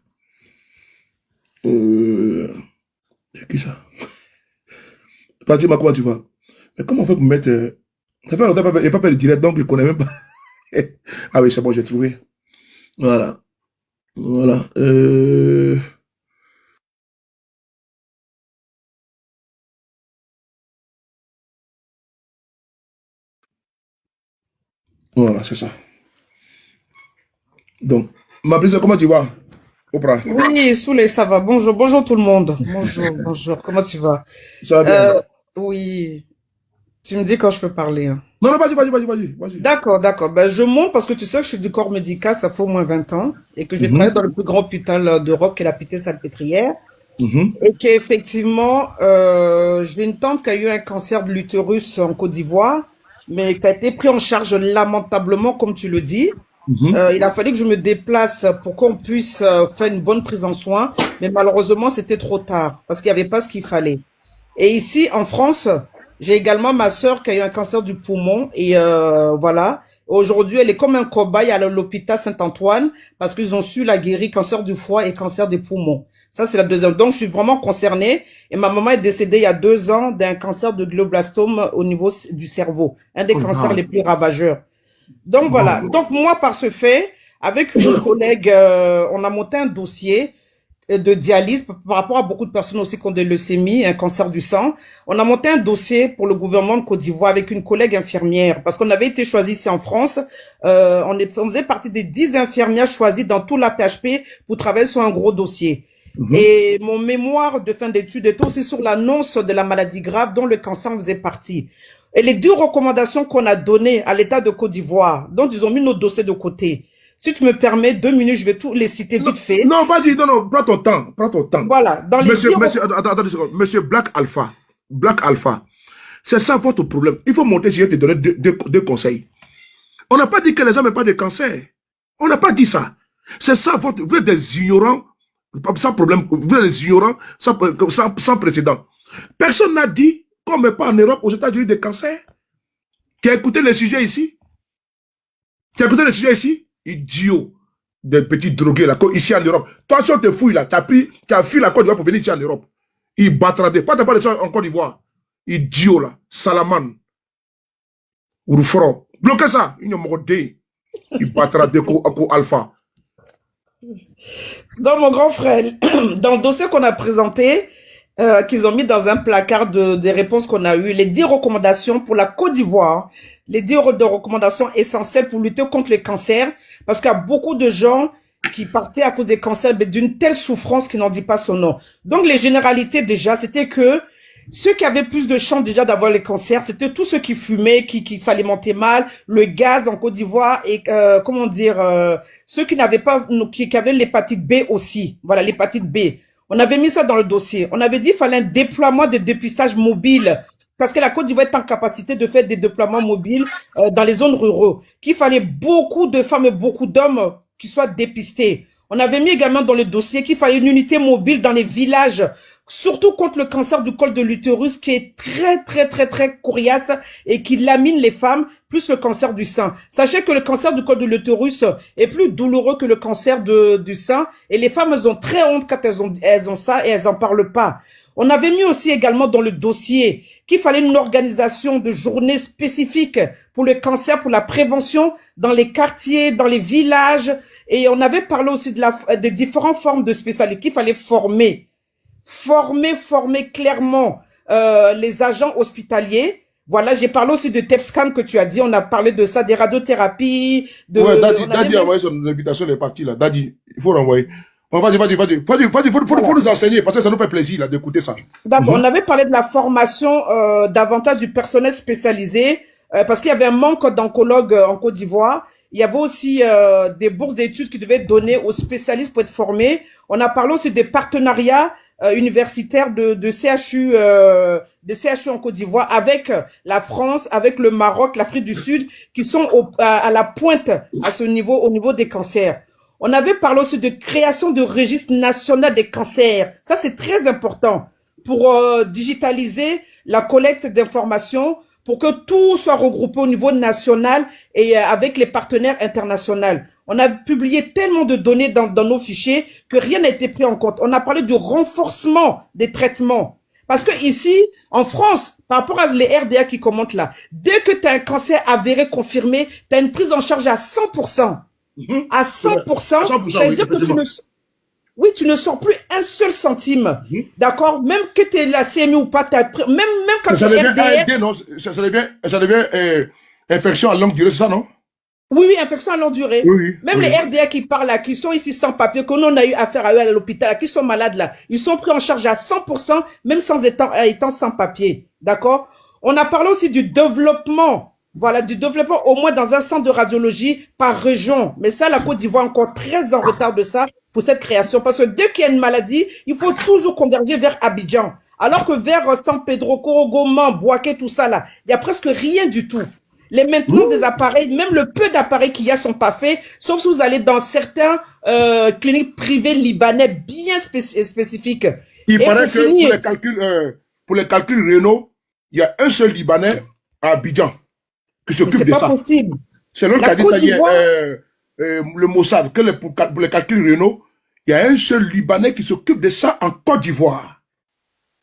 C'est qui ça? Pas dire comment tu vas. Mais comment on fait pour mettre... Ça fait longtemps qu'il n'y a pas fait de direct, donc je ne connais même pas. Ah oui, c'est bon, j'ai trouvé. Voilà. Voilà. Voilà, c'est ça. Donc, ma blessure, comment tu vas, Oprah? Oui, Souley, ça va. Bonjour, bonjour tout le monde. Bonjour, bonjour. Comment tu vas? Ça va bien. Oui. Tu me dis quand je peux parler. Hein. Non, vas-y. D'accord, d'accord. Ben, je monte parce que tu sais que je suis du corps médical, ça fait au moins 20 ans, et que j'ai travaillé dans le plus grand hôpital d'Europe, qui est la Pitié-Salpêtrière, et qu'effectivement, j'ai une tante qui a eu un cancer de l'utérus en Côte d'Ivoire, mais qui a été pris en charge lamentablement, comme tu le dis. Il a fallu que je me déplace pour qu'on puisse faire une bonne prise en soin, mais malheureusement, c'était trop tard, parce qu'il n'y avait pas ce qu'il fallait. Et ici, en France, j'ai également ma sœur qui a eu un cancer du poumon, et voilà. Aujourd'hui, elle est comme un cobaye à l'hôpital Saint-Antoine, parce qu'ils ont su la guérir, cancer du foie et cancer des poumons. Ça, c'est la deuxième. Donc, je suis vraiment concernée. Et ma maman est décédée il y a 2 ans d'un cancer de glioblastome au niveau du cerveau. Un des cancers les plus ravageurs. Donc, voilà. Donc, moi, par ce fait, avec une collègue, on a monté un dossier de dialyse par rapport à beaucoup de personnes aussi qui ont des leucémies, un cancer du sang. On a monté un dossier pour le gouvernement de Côte d'Ivoire avec une collègue infirmière parce qu'on avait été choisi ici en France. On faisait partie des 10 infirmières choisies dans tout l'AP-HP pour travailler sur un gros dossier. Et mon mémoire de fin d'études était aussi sur l'annonce de la maladie grave dont le cancer en faisait partie. Et les 2 recommandations qu'on a données à l'État de Côte d'Ivoire, dont ils ont mis nos dossiers de côté. Si tu me permets 2 minutes, je vais tous les citer vite fait. Non, vas-y, non, prends ton temps. Voilà, dans les attends 2 secondes. Monsieur Black Alpha, c'est ça votre problème. Il faut monter, je vais te donner 2 conseils. On n'a pas dit que les hommes n'ont pas de cancer. On n'a pas dit ça. C'est ça votre... Vous êtes des ignorants, sans problème. Vous êtes des ignorants sans précédent. Personne n'a dit qu'on ne met pas en Europe, aux États-Unis, des cancers. Tu as écouté le sujet ici? Idiot. Des petits drogués là, ici en Europe. Toi, si on te fouille là, tu as fui la Côte d'Ivoire pour venir ici en Europe. Il battra des... Pas de ça en Côte d'Ivoire. Idiot là. Salaman. Ourfro. Bloquez ça. Il y a mon dé. Il battra des alpha. Donc, mon grand frère, dans le dossier qu'on a présenté, qu'ils ont mis dans un placard des réponses qu'on a eues, les 10 recommandations pour la Côte d'Ivoire, les 10 recommandations essentielles pour lutter contre les cancers, parce qu'il y a beaucoup de gens qui partaient à cause des cancers, mais d'une telle souffrance qu'ils n'en dit pas son nom. Donc, les généralités, déjà, c'était que ceux qui avaient plus de chances déjà d'avoir les cancers, c'était tous ceux qui fumaient, qui s'alimentaient mal, le gaz en Côte d'Ivoire et comment dire, ceux qui n'avaient pas, qui avaient l'hépatite B aussi. Voilà, l'hépatite B. On avait mis ça dans le dossier. On avait dit qu'il fallait un déploiement de dépistage mobile parce que la Côte d'Ivoire est en capacité de faire des déploiements mobiles dans les zones rurales. Qu'il fallait beaucoup de femmes et beaucoup d'hommes qui soient dépistés. On avait mis également dans le dossier qu'il fallait une unité mobile dans les villages, surtout contre le cancer du col de l'utérus qui est très coriace et qui lamine les femmes, plus le cancer du sein. Sachez que le cancer du col de l'utérus est plus douloureux que le cancer du sein et les femmes elles ont très honte quand elles ont ça et elles en parlent pas. On avait mis aussi également dans le dossier qu'il fallait une organisation de journée spécifique pour le cancer, pour la prévention dans les quartiers, dans les villages. Et on avait parlé aussi des différentes formes de spécialistes qu'il fallait former clairement les agents hospitaliers. Voilà, j'ai parlé aussi de TEPSCAN que tu as dit. On a parlé de ça, des radiothérapies. Ouais, Dadi a envoyé son invitation, elle est partie là. Dadi, il faut renvoyer. Oh, vas-y, faut nous enseigner, parce que ça nous fait plaisir, là, d'écouter ça. D'accord, on avait parlé de la formation, davantage du personnel spécialisé, parce qu'il y avait un manque d'oncologues en Côte d'Ivoire. Il y avait aussi des bourses d'études qui devaient être données aux spécialistes pour être formés. On a parlé aussi des partenariats universitaires de CHU en Côte d'Ivoire avec la France, avec le Maroc, l'Afrique du Sud, qui sont à la pointe à ce niveau, au niveau des cancers. On avait parlé aussi de création de registre national des cancers. Ça, c'est très important pour digitaliser la collecte d'informations, pour que tout soit regroupé au niveau national et avec les partenaires internationaux. On a publié tellement de données dans nos fichiers que rien n'a été pris en compte. On a parlé du renforcement des traitements. Parce que ici, en France, par rapport à les RDA qui commentent là, dès que tu as un cancer avéré, confirmé, tu as une prise en charge à 100%. À 100%, ça veut dire que tu ne sors plus un seul centime. D'accord? Même que tu es la CMU ou pas, même quand tu es RDA. Non, ça devient infection à longue durée, c'est ça, non? Oui, infection à longue durée. Oui, même les RDA qui parlent là, qui sont ici sans papier, qu'on a eu affaire à eux à l'hôpital, qui sont malades là, ils sont pris en charge à 100%, même sans étant sans papier. D'accord? On a parlé aussi du développement. Voilà, du développement au moins dans un centre de radiologie par région. Mais ça, la Côte d'Ivoire est encore très en retard de ça pour cette création. Parce que dès qu'il y a une maladie, il faut toujours converger vers Abidjan. Alors que vers San Pedro, Korogoman, Boaké, tout ça là, il y a presque rien du tout. Les maintenances des appareils, même le peu d'appareils qu'il y a sont pas faits, sauf si vous allez dans certains cliniques privées libanais bien spécifiques. Il paraît que pour les calculs rénaux, il y a un seul Libanais à Abidjan qui s'occupe de ça. C'est pas possible. C'est l'autre qui a dit ça hier, le Mossad, que pour les calculs rénaux, il y a un seul Libanais qui s'occupe de ça en Côte d'Ivoire.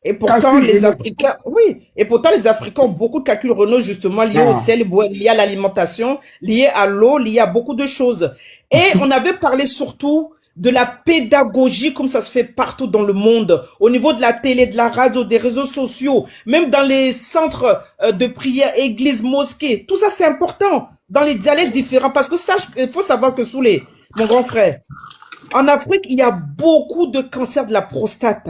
Et pourtant, les Africains, les Africains ont beaucoup de calculs rénaux, justement, liés au sel, liés à l'alimentation, liés à l'eau, liés à beaucoup de choses. Et on avait parlé surtout de la pédagogie, comme ça se fait partout dans le monde, au niveau de la télé, de la radio, des réseaux sociaux, même dans les centres de prière, églises, mosquées. Tout ça, c'est important dans les dialectes différents, parce que ça, il faut savoir que mon grand frère, en Afrique, il y a beaucoup de cancers de la prostate.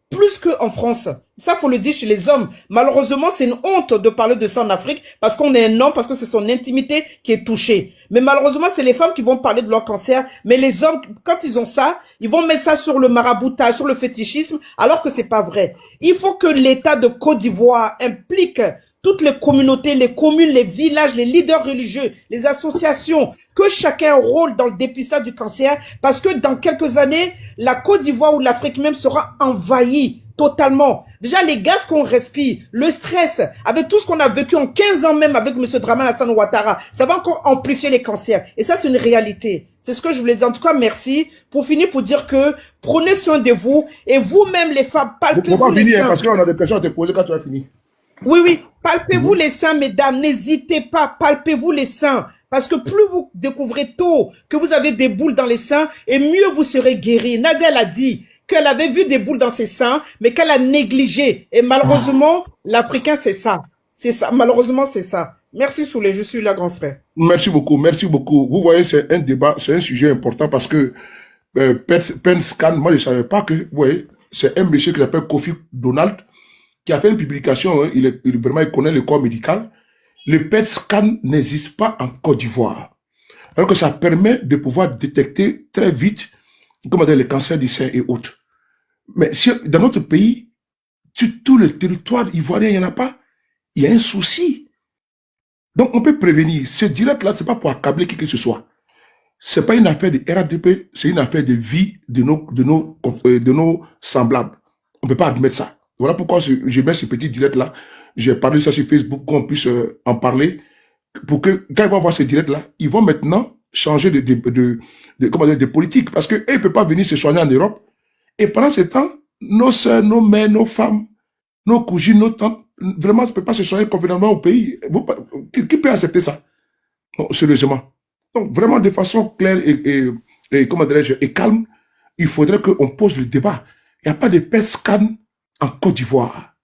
Plus qu'en France. Ça, faut le dire chez les hommes. Malheureusement, c'est une honte de parler de ça en Afrique parce qu'on est un homme, parce que c'est son intimité qui est touchée. Mais malheureusement, c'est les femmes qui vont parler de leur cancer. Mais les hommes, quand ils ont ça, ils vont mettre ça sur le maraboutage, sur le fétichisme, alors que c'est pas vrai. Il faut que l'État de Côte d'Ivoire implique toutes les communautés, les communes, les villages, les leaders religieux, les associations, que chacun ait un rôle dans le dépistage du cancer, parce que dans quelques années, la Côte d'Ivoire ou l'Afrique même sera envahie totalement. Déjà, les gaz qu'on respire, le stress, avec tout ce qu'on a vécu en 15 ans même avec M. Dramane Alassane Ouattara, ça va encore amplifier les cancers. Et ça, c'est une réalité. C'est ce que je voulais dire. En tout cas, merci. Pour finir, pour dire que prenez soin de vous et vous-même, les femmes, Faut palpez-vous pas les finir, seins. parce qu'on a des questions à te poser quand tu as fini. Oui, oui. Palpez-vous les seins, mesdames. N'hésitez pas. Palpez-vous les seins. Parce que plus vous découvrez tôt que vous avez des boules dans les seins, et mieux vous serez guéri. Nadia, elle a dit qu'elle avait vu des boules dans ses seins, mais qu'elle a négligé. Et malheureusement, l'Africain, c'est ça. C'est ça. Malheureusement, c'est ça. Merci, Soulé. Je suis là, grand frère. Merci beaucoup, merci beaucoup. Vous voyez, c'est un débat, c'est un sujet important parce que PET scan, moi je ne savais pas que, vous voyez, c'est un monsieur qui s'appelle Kofi Donald qui a fait une publication, hein, vraiment il connaît le corps médical. Le PET scan n'existe pas en Côte d'Ivoire. Alors que ça permet de pouvoir détecter très vite, comment dire, les cancers du sein et autres. Mais si, dans notre pays, sur tout le territoire ivoirien, il n'y en a pas. Il y a un souci. Donc, on peut prévenir. Ce direct-là, ce n'est pas pour accabler qui que ce soit. Ce n'est pas une affaire de RADP, c'est une affaire de vie de nos semblables. On ne peut pas admettre ça. Voilà pourquoi je mets ce petit direct-là. J'ai parlé de ça sur Facebook, qu'on puisse en parler. Pour que, quand ils vont voir ce direct-là, ils vont maintenant changer comment dire, de politique. Parce qu'eux, ils ne peuvent pas venir se soigner en Europe. Et pendant ce temps, nos soeurs, nos mères, nos femmes, nos cousines, nos tantes, vraiment, ne peuvent pas se soigner convenablement au pays. Qui peut accepter ça? Non, sérieusement. Donc, vraiment, de façon claire et comment dirais-je, et calme, il faudrait qu'on pose le débat. Il n'y a pas de PET scan en Côte d'Ivoire.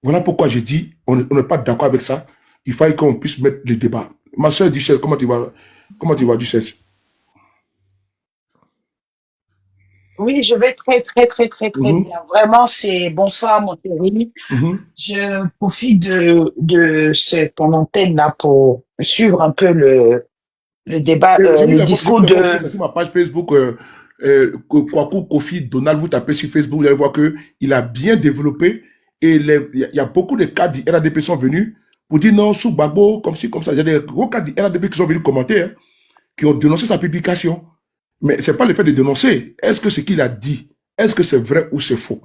Voilà pourquoi j'ai dit, on n'est pas d'accord avec ça. Il fallait qu'on puisse mettre le débat. Ma soeur Duchesse, comment tu vas, Duchesse? Oui, je vais très bien. Vraiment, c'est bonsoir, mon chéri. Je profite de ton antenne-là pour suivre un peu le débat, le discours de... C'est sur ma page Facebook, Kwaku Kofi Donald, vous tapez sur Facebook, vous allez voir qu'il a bien développé et il y a beaucoup de cas du RADP sont venus pour dire non, sous Gbagbo, comme ci, comme ça. Il y a des gros cas du RADP qui sont venus commenter, hein, qui ont dénoncé sa publication. Mais ce n'est pas le fait de dénoncer. Est-ce que ce qu'il a dit, est-ce que c'est vrai ou c'est faux?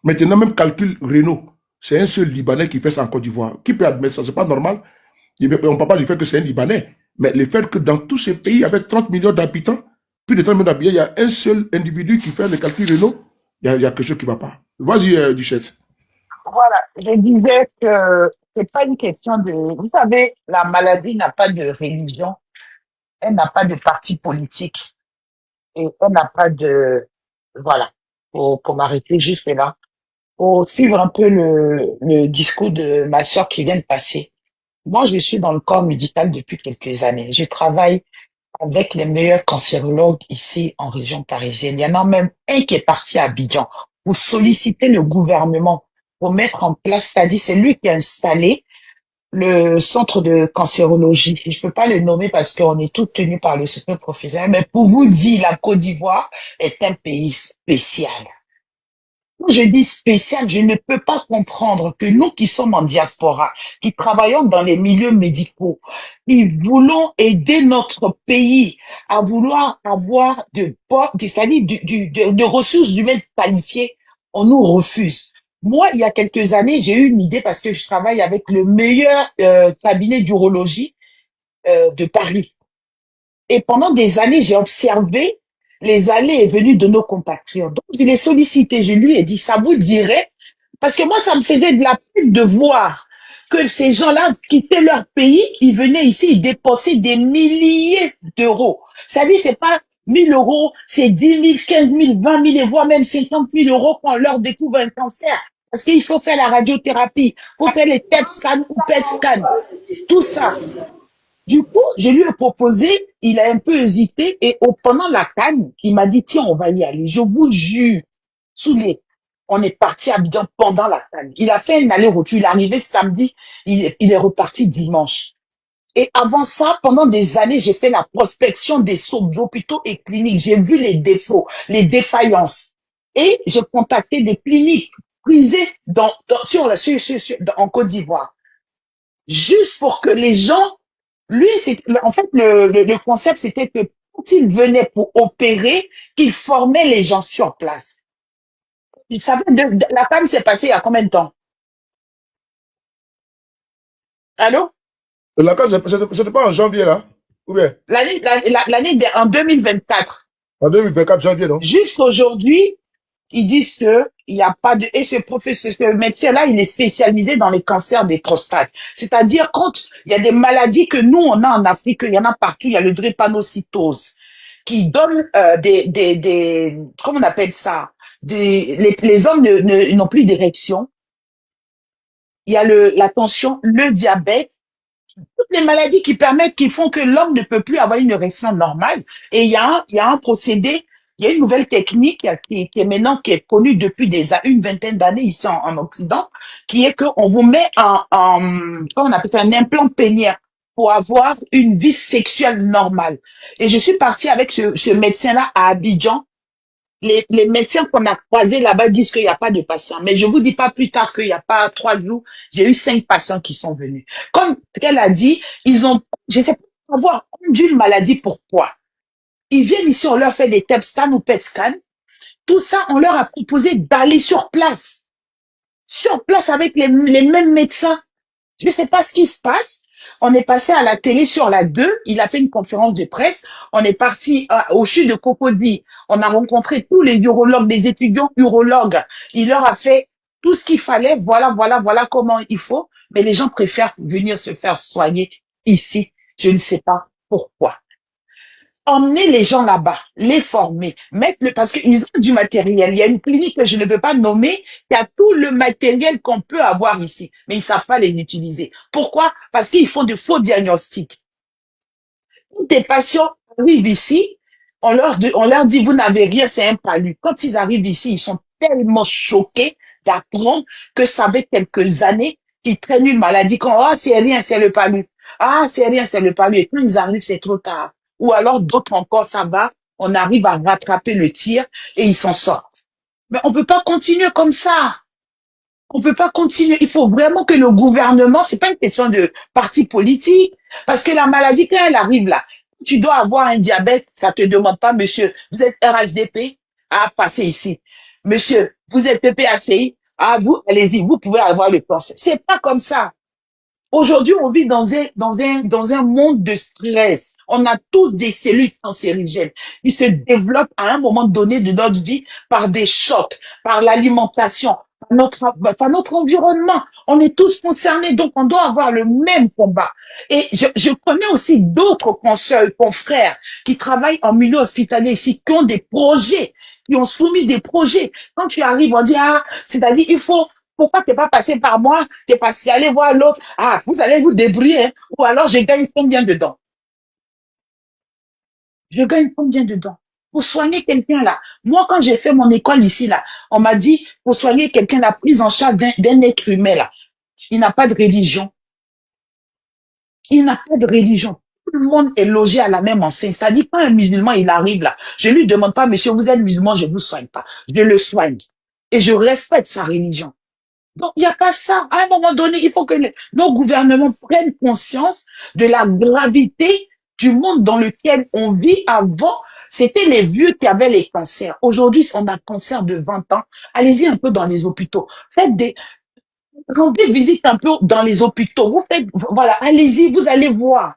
Maintenant, même calcul Renault, c'est un seul Libanais qui fait ça en Côte d'Ivoire. Qui peut admettre ça? C'est pas normal. On ne parle pas du fait que c'est un Libanais. Mais le fait que dans tous ces pays avec 30 millions d'habitants, plus de 30 millions d'habitants, il y a un seul individu qui fait le calcul Renault, il y a quelque chose qui ne va pas. Vas-y, Duchesse. Voilà, je disais que c'est pas une question de... Vous savez, la maladie n'a pas de religion, elle n'a pas de parti politique et elle n'a pas de... Voilà, pour m'arrêter juste là. Pour suivre un peu le discours de ma soeur qui vient de passer. Moi, je suis dans le corps médical depuis quelques années. Je travaille avec les meilleurs cancérologues ici en région parisienne. Il y en a même un qui est parti à Abidjan pour solliciter le gouvernement pour mettre en place, c'est-à-dire c'est lui qui a installé le centre de cancérologie. Je ne peux pas le nommer parce qu'on est tous tenus par le secret professionnel, mais pour vous dire, la Côte d'Ivoire est un pays spécial. Quand je dis spécial, je ne peux pas comprendre que nous qui sommes en diaspora, qui travaillons dans les milieux médicaux, qui voulons aider notre pays à vouloir avoir de ressources humaines qualifiées, on nous refuse. Moi, il y a quelques années, j'ai eu une idée parce que je travaille avec le meilleur cabinet d'urologie de Paris. Et pendant des années, j'ai observé les allées et venues de nos compatriotes. Donc, je l'ai sollicité, je lui ai dit, ça vous dirait, parce que moi, ça me faisait de la peine de voir que ces gens-là quittaient leur pays, ils venaient ici, ils dépensaient des milliers d'euros. Ça dit, c'est pas 1000 euros, c'est 10 000, 15 000, 20 000 et voire même 50 000 euros quand on leur découvre un cancer. Parce qu'il faut faire la radiothérapie, il faut faire les TET scans ou PET scans, tout ça. Du coup, je lui ai proposé, il a un peu hésité et pendant la CAN, il m'a dit, tiens, on va y aller. Je vous jure, Soulé, on est parti à Abidjan pendant la CAN. Il a fait un aller-retour, il est arrivé samedi, il est reparti dimanche. Et avant ça, pendant des années, j'ai fait la prospection des hôpitaux et cliniques. J'ai vu les défauts, les défaillances. Et j'ai contacté des cliniques prisées en Côte d'Ivoire. Juste pour que les gens... Lui, en fait, le concept, c'était que quand il venait pour opérer, qu'il formait les gens sur place. Il savait la femme s'est passée il y a combien de temps? Allô? La case, c'était pas en janvier, là? Ou bien, En 2024. en 2024 janvier, non? Jusqu'aujourd'hui, ils disent que il n'y a pas de, et ce médecin-là, il est spécialisé dans les cancers des prostates. C'est-à-dire, quand il y a des maladies que nous, on a en Afrique, il y en a partout, il y a le drépanocytose, qui donne, comment on appelle ça? Les hommes n'ont plus d'érection. Il y a la tension, le diabète, toutes les maladies qui font que l'homme ne peut plus avoir une érection normale. Et il y a un procédé, il y a une nouvelle technique qui est connue depuis une vingtaine d'années ici en Occident, qui est qu'on vous met comment on appelle ça, un implant pénienne pour avoir une vie sexuelle normale. Et je suis partie avec ce médecin-là à Abidjan. Les médecins qu'on a croisés là-bas disent qu'il n'y a pas de patients. Mais je vous dis pas plus tard qu'il n'y a pas 3 jours, j'ai eu 5 patients qui sont venus. Comme elle a dit, je sais pas, avoir une maladie, pourquoi? Ils viennent ici, on leur fait des TEP scan ou PET scan. Tout ça, on leur a proposé d'aller sur place. Sur place avec les mêmes médecins. Je ne sais pas ce qui se passe. On est passé à la télé sur la 2. Il a fait une conférence de presse. On est parti au CHU de Cocody. On a rencontré tous les urologues, des étudiants urologues. Il leur a fait tout ce qu'il fallait. Voilà comment il faut. Mais les gens préfèrent venir se faire soigner ici. Je ne sais pas pourquoi. Emmener les gens là-bas, les former, parce qu'ils ont du matériel. Il y a une clinique que je ne peux pas nommer, qui a tout le matériel qu'on peut avoir ici, mais ils savent pas les utiliser. Pourquoi? Parce qu'ils font de faux diagnostics. Quand des patients arrivent ici, on leur dit, vous n'avez rien, c'est un palu. Quand ils arrivent ici, ils sont tellement choqués d'apprendre que ça fait quelques années qu'ils traînent une maladie. Ah, c'est rien, c'est le palu. Ah, c'est rien, c'est le palu. Et quand ils arrivent, c'est trop tard. Ou alors d'autres encore, ça va, on arrive à rattraper le tir et ils s'en sortent. Mais on peut pas continuer comme ça. On peut pas continuer. Il faut vraiment que le gouvernement, c'est pas une question de parti politique, parce que la maladie, quand elle arrive là, tu dois avoir un diabète, ça te demande pas, monsieur, vous êtes RHDP, ah, passez ici. Monsieur, vous êtes PPACI, ah, vous, allez-y, vous pouvez avoir le cancer. C'est pas comme ça. Aujourd'hui, on vit dans un monde de stress. On a tous des cellules cancérigènes qui se développent à un moment donné de notre vie par des chocs, par l'alimentation, par notre environnement. On est tous concernés, donc on doit avoir le même combat. Et je connais aussi d'autres confrères qui travaillent en milieu hospitalier ici, qui ont des projets, qui ont soumis des projets. Quand tu arrives, on dit, ah, c'est-à-dire, pourquoi t'es pas passé par moi? T'es passé, allez voir l'autre. Ah, vous allez vous débrouiller, hein? Ou alors je gagne combien dedans? Je gagne combien dedans? Pour soigner quelqu'un là. Moi, quand j'ai fait mon école ici là, on m'a dit, pour soigner quelqu'un, la prise en charge d'un être humain là, il n'a pas de religion. Il n'a pas de religion. Tout le monde est logé à la même enseigne. C'est-à-dire, quand un musulman, il arrive là, je lui demande pas, monsieur, vous êtes musulman, je vous soigne pas. Je le soigne. Et je respecte sa religion. Donc, il n'y a pas ça. À un moment donné, il faut que nos gouvernements prennent conscience de la gravité du monde dans lequel on vit. Avant, c'était les vieux qui avaient les cancers. Aujourd'hui, on a cancer de 20 ans. Allez-y un peu dans les hôpitaux. Rendez visite un peu dans les hôpitaux. Voilà, allez-y, vous allez voir.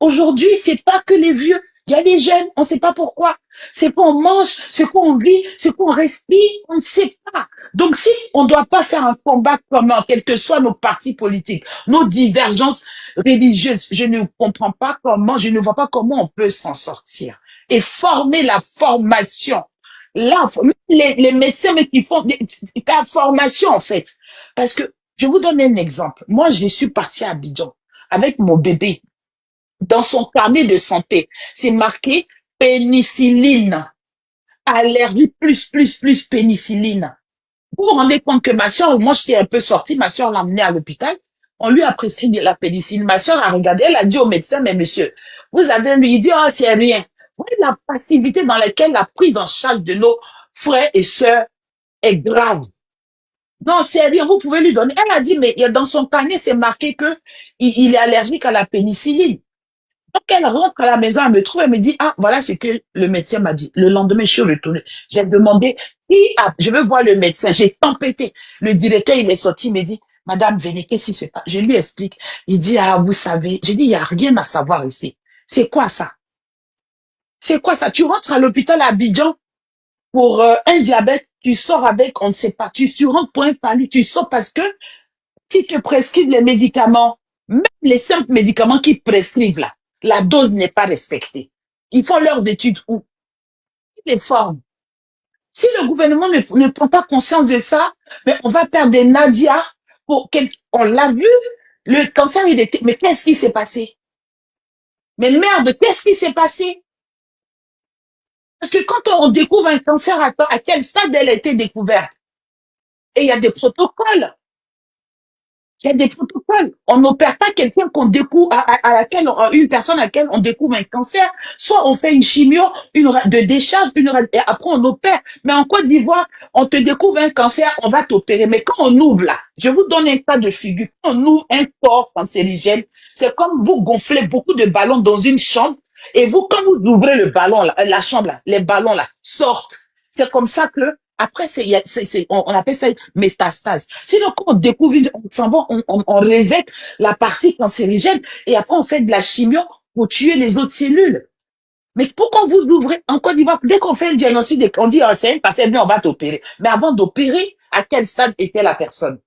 Aujourd'hui, c'est pas que les vieux. Il y a des jeunes, on ne sait pas pourquoi. C'est qu'on mange, c'est qu'on vit, c'est qu'on respire, on ne sait pas. Donc, si on ne doit pas faire un combat commun, quels que soient nos partis politiques, nos divergences religieuses, je ne comprends pas comment, je ne vois pas comment on peut s'en sortir. Et former la formation. Là, les médecins mais qui font la formation, en fait. Parce que, je vous donne un exemple. Moi, je suis partie à Abidjan avec mon bébé. Dans son carnet de santé, c'est marqué pénicilline. Allergie plus pénicilline. Vous vous rendez compte que ma soeur, moi j'étais un peu sortie, ma soeur l'a emmenée à l'hôpital, on lui a prescrit de la pénicilline. Ma soeur a regardé, elle a dit au médecin, mais monsieur, vous avez lui, il dit, ah, c'est rien. Vous voyez la passivité dans laquelle la prise en charge de nos frères et sœurs est grave. Non, c'est rien, vous pouvez lui donner. Elle a dit, mais dans son carnet, c'est marqué que il est allergique à la pénicilline. Donc, elle rentre à la maison, elle me trouve, elle me dit, ah, voilà ce que le médecin m'a dit. Le lendemain, je suis retournée. J'ai demandé, je veux voir le médecin. J'ai tempêté. Le directeur, il est sorti, il me dit, madame, venez, qu'est-ce qui se passe? Je lui explique. Il dit, ah, vous savez, j'ai dit, il n'y a rien à savoir ici. C'est quoi ça? C'est quoi ça? Tu rentres à l'hôpital à Abidjan pour un diabète, tu sors avec, on ne sait pas. Tu rentres pour un palu, tu sors parce que si tu prescrivent les médicaments, même les simples médicaments qu'ils prescrivent là, la dose n'est pas respectée. Ils font leurs études où? Les formes. Si le gouvernement ne prend pas conscience de ça, mais on va perdre des Nadia on l'a vu, le cancer, mais qu'est-ce qui s'est passé? Mais merde, qu'est-ce qui s'est passé? Parce que quand on découvre un cancer, à quel stade elle a été découverte? Et il y a des protocoles. Il y a des protocoles. On n'opère pas quelqu'un qu'on découvre, une personne à laquelle on découvre un cancer. Soit on fait une chimio, de décharge, et après on opère. Mais en Côte d'Ivoire, on te découvre un cancer, on va t'opérer. Mais quand on ouvre là, je vous donne un cas de figure. Quand on ouvre un corps cancérigène, c'est comme vous gonflez beaucoup de ballons dans une chambre. Et vous, quand vous ouvrez le ballon, là, la chambre là, les ballons là sortent. C'est comme ça que après, on appelle ça métastase. Sinon, quand on découvre, on reset la partie cancérigène et après, on fait de la chimio pour tuer les autres cellules. Mais pourquoi vous ouvrez en Côte d'Ivoire, dès qu'on fait un diagnostic, on dit, oh, c'est un cancer, bien, on va t'opérer. Mais avant d'opérer, à quel stade était la personne?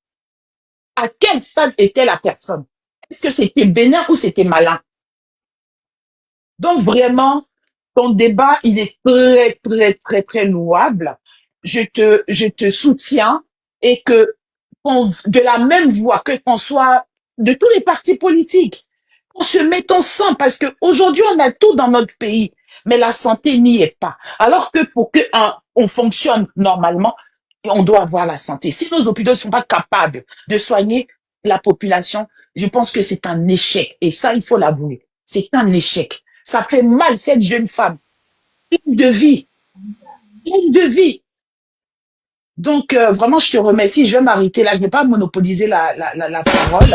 À quel stade était la personne? Est-ce que c'était bénin ou c'était malin? Donc, vraiment, ton débat, il est très, très, très, très louable. Je te soutiens et de la même voix que qu'on soit de tous les partis politiques, qu'on se mette ensemble parce qu'aujourd'hui, on a tout dans notre pays, mais la santé n'y est pas. Alors que pour que on fonctionne normalement, on doit avoir la santé. Si nos hôpitaux ne sont pas capables de soigner la population, je pense que c'est un échec. Et ça, il faut l'avouer. C'est un échec. Ça fait mal, cette jeune femme. Pleine de vie. Pleine de vie. Donc, vraiment, je te remercie. Je vais m'arrêter là. Je ne vais pas monopoliser la parole.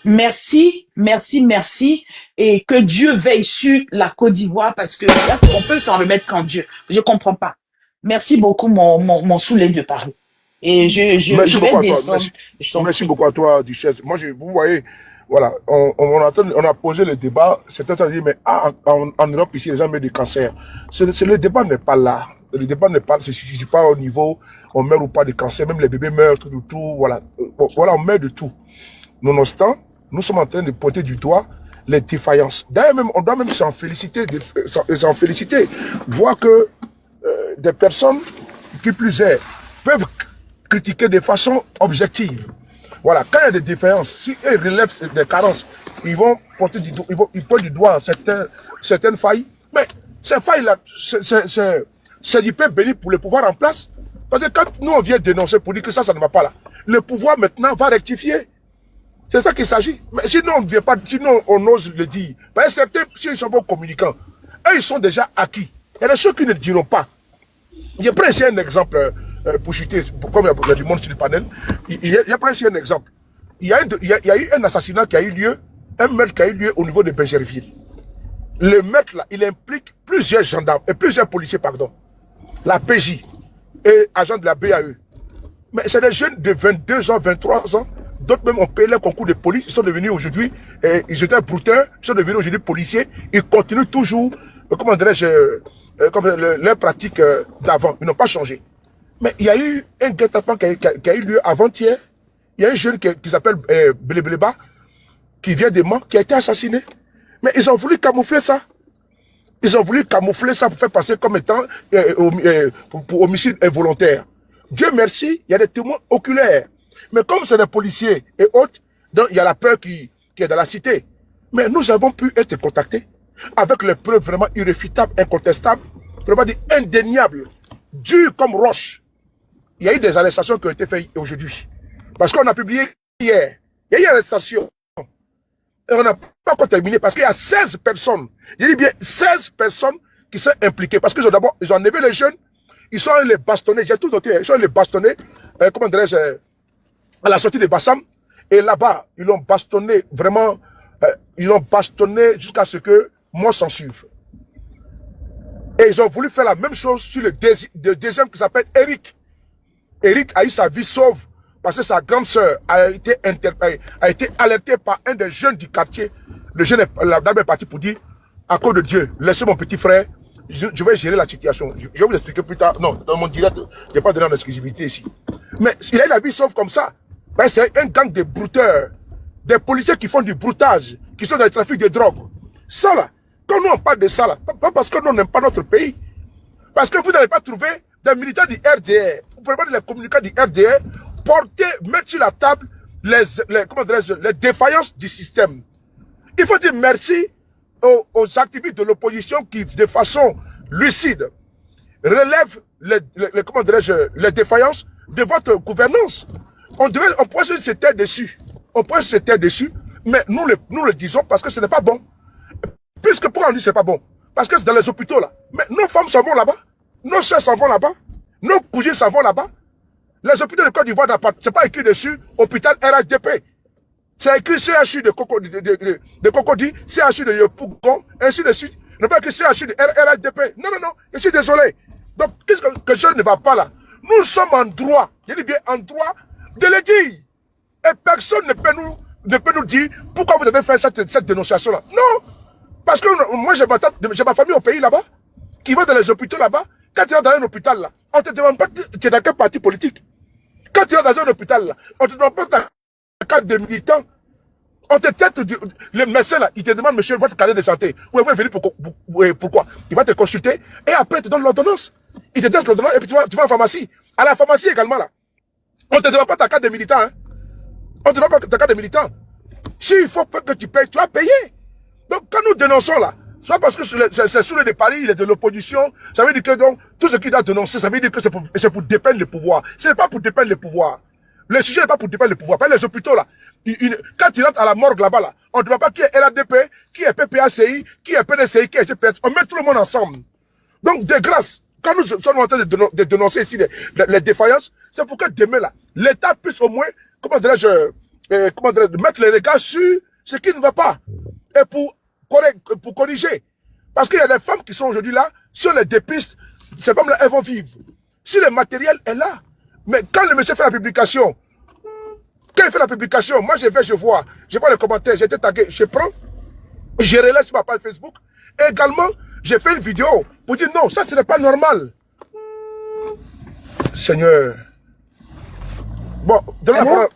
Merci, merci, merci. Et que Dieu veille sur la Côte d'Ivoire parce que on peut s'en remettre qu'en Dieu. Je ne comprends pas. Merci beaucoup, mon soulet de Paris. Et je vais descendre. Merci beaucoup à toi, Duchesse. Moi, vous voyez, voilà, on a posé le débat. Certains ont dit, mais en Europe, ici, les gens meurent de cancer. Le débat n'est pas là. Le débat n'est pas, je suis pas au niveau, on meurt ou pas de cancer, même les bébés meurent, tout, voilà. Voilà, on meurt de tout. Nonobstant, nous sommes en train de pointer du doigt les défaillances. D'ailleurs, même, on doit même s'en féliciter, voir que des personnes qui plus est peuvent critiquer de façon objective. Voilà, quand il y a des défaillances, si ils relèvent des carences, ils vont porter ils pointent du doigt certaines failles. Mais ces failles-là, c'est du pain béni pour le pouvoir en place. Parce que quand nous on vient dénoncer pour dire que ça ne va pas là, le pouvoir maintenant va rectifier. C'est ça qu'il s'agit. Mais sinon on ne vient pas, sinon on ose le dire. Parce que certains, s'ils sont bons communicants, eux ils sont déjà acquis. Il y a des choses qu'ils ne diront pas. Je prends ici un exemple pour chuter, comme il y a du monde sur le panel. Je prends ici un exemple. Il y a eu un assassinat qui a eu lieu, un meurtre qui a eu lieu au niveau de Bergerville. Le meurtre là, il implique plusieurs gendarmes et plusieurs policiers, pardon. La PJ et agents de la BAE. Mais c'est des jeunes de 22 ans, 23 ans. D'autres même ont payé leur concours de police. Ils sont devenus aujourd'hui, ils étaient brouteurs, ils sont devenus aujourd'hui policiers. Ils continuent toujours, comment dirais-je, comme leur pratique d'avant. Ils n'ont pas changé. Mais il y a eu un guet-apens qui a eu lieu avant-hier. Il y a un jeune qui s'appelle Béléba, qui vient de Mans, qui a été assassiné. Mais ils ont voulu camoufler ça. Ils ont voulu camoufler ça pour faire passer comme étant pour homicide involontaire. Dieu merci, il y a des témoins oculaires. Mais comme c'est des policiers et autres, donc il y a la peur qui est dans la cité. Mais nous avons pu être contactés avec les preuves vraiment irréfutables, incontestables, vraiment indéniables, dures comme roche. Il y a eu des arrestations qui ont été faites aujourd'hui. Parce qu'on a publié hier. Il y a eu une arrestation. Et on n'a pas encore terminé parce qu'il y a 16 personnes. Je dis bien 16 personnes qui sont impliquées. Parce que d'abord, ils ont enlevé les jeunes. Ils sont allés les bastonner. J'ai tout noté. Ils sont allés les bastonner. Comment dirais-je, à la sortie de Bassam. Et là-bas, ils l'ont bastonné vraiment. Ils l'ont bastonné jusqu'à ce que moi s'en suive. Et ils ont voulu faire la même chose sur le deuxième qui s'appelle Eric. Eric a eu sa vie sauve parce que sa grande sœur a été alertée par un des jeunes du quartier. Le jeune, la dame est partie pour dire, à cause de Dieu, laissez mon petit frère, je vais gérer la situation. Je vais vous expliquer plus tard. Non, dans mon direct, je n'ai pas donné en exclusivité ici. Mais il a la vie sauve comme ça. Ben, c'est un gang de brouteurs, des policiers qui font du broutage, qui sont dans le trafic de drogue. Ça là, quand nous on parle de ça là, pas parce que nous n'aimons pas notre pays, parce que vous n'allez pas trouver des militants du RDR, vous pouvez pas les communicants du RDR, mettre sur la table les défaillances du système. Il faut dire merci aux activistes de l'opposition qui, de façon lucide, relèvent les défaillances de votre gouvernance. On pourrait se taire dessus. On pourrait se taire dessus, mais nous le disons parce que ce n'est pas bon. Puisque pourquoi on dit que ce n'est pas bon? Parce que c'est dans les hôpitaux là. Mais nos femmes s'en vont là-bas. Nos soeurs s'en vont là-bas. Nos cousines s'en vont là-bas. Les hôpitaux de Côte d'Ivoire, ce n'est pas écrit dessus hôpital RHDP. C'est écrit CHU de Cocody, CHU de Yopougon, ainsi de suite. Ne pas écrit CHU de RHDP. Non, non, non, je suis désolé. Donc, qu'est-ce que quelque chose ne va pas là? Nous sommes en droit, je dis bien en droit, de le dire. Et personne ne peut nous dire pourquoi vous avez fait cette dénonciation-là. Non. Parce que moi, j'ai ma famille au pays là-bas, qui va dans les hôpitaux là-bas. Quand tu es dans un hôpital là, on ne te demande pas tu es dans quel parti politique. Quand tu es dans un hôpital là, on ne te demande pas ta carte de militant. On te tête, le médecin là, il te demande, monsieur, votre carnet de santé. Où est-vous venu pourquoi? Il va te consulter et après il te donne l'ordonnance. Il te donne l'ordonnance et puis tu vas en pharmacie. À la pharmacie également là. On ne te demande pas ta carte de militant. Hein. On ne te demande pas ta carte de militant. S'il faut que tu payes, tu vas payer. Donc quand nous dénonçons là, soit parce que c'est sous le Paris, il est de l'opposition, ça veut dire que donc, tout ce qu'il a dénoncé, ça veut dire que c'est pour dépeindre le pouvoir. Ce n'est pas pour dépeindre le pouvoir. Le sujet n'est pas pour dépeindre le pouvoir. Pas les hôpitaux là. Quand il rentre à la morgue là-bas là, on ne demande pas qui est RADP, qui est PPACI, qui est PDCI, qui est GPS. On met tout le monde ensemble. Donc de grâce, quand nous sommes en train de dénoncer ici les défaillances, c'est pour que demain là, l'État puisse au moins, mettre les regards sur ce qui ne va pas. Et pour corriger. Parce qu'il y a des femmes qui sont aujourd'hui là, si on les dépiste, ces femmes-là, elles vont vivre. Si le matériel est là. Mais quand le monsieur fait la publication, quand il fait la publication, moi je vois les commentaires, j'ai été tagué, je prends, je relève sur ma page Facebook. Et également, j'ai fait une vidéo pour dire non, ça ce n'est pas normal. Seigneur. Bon, de la parole.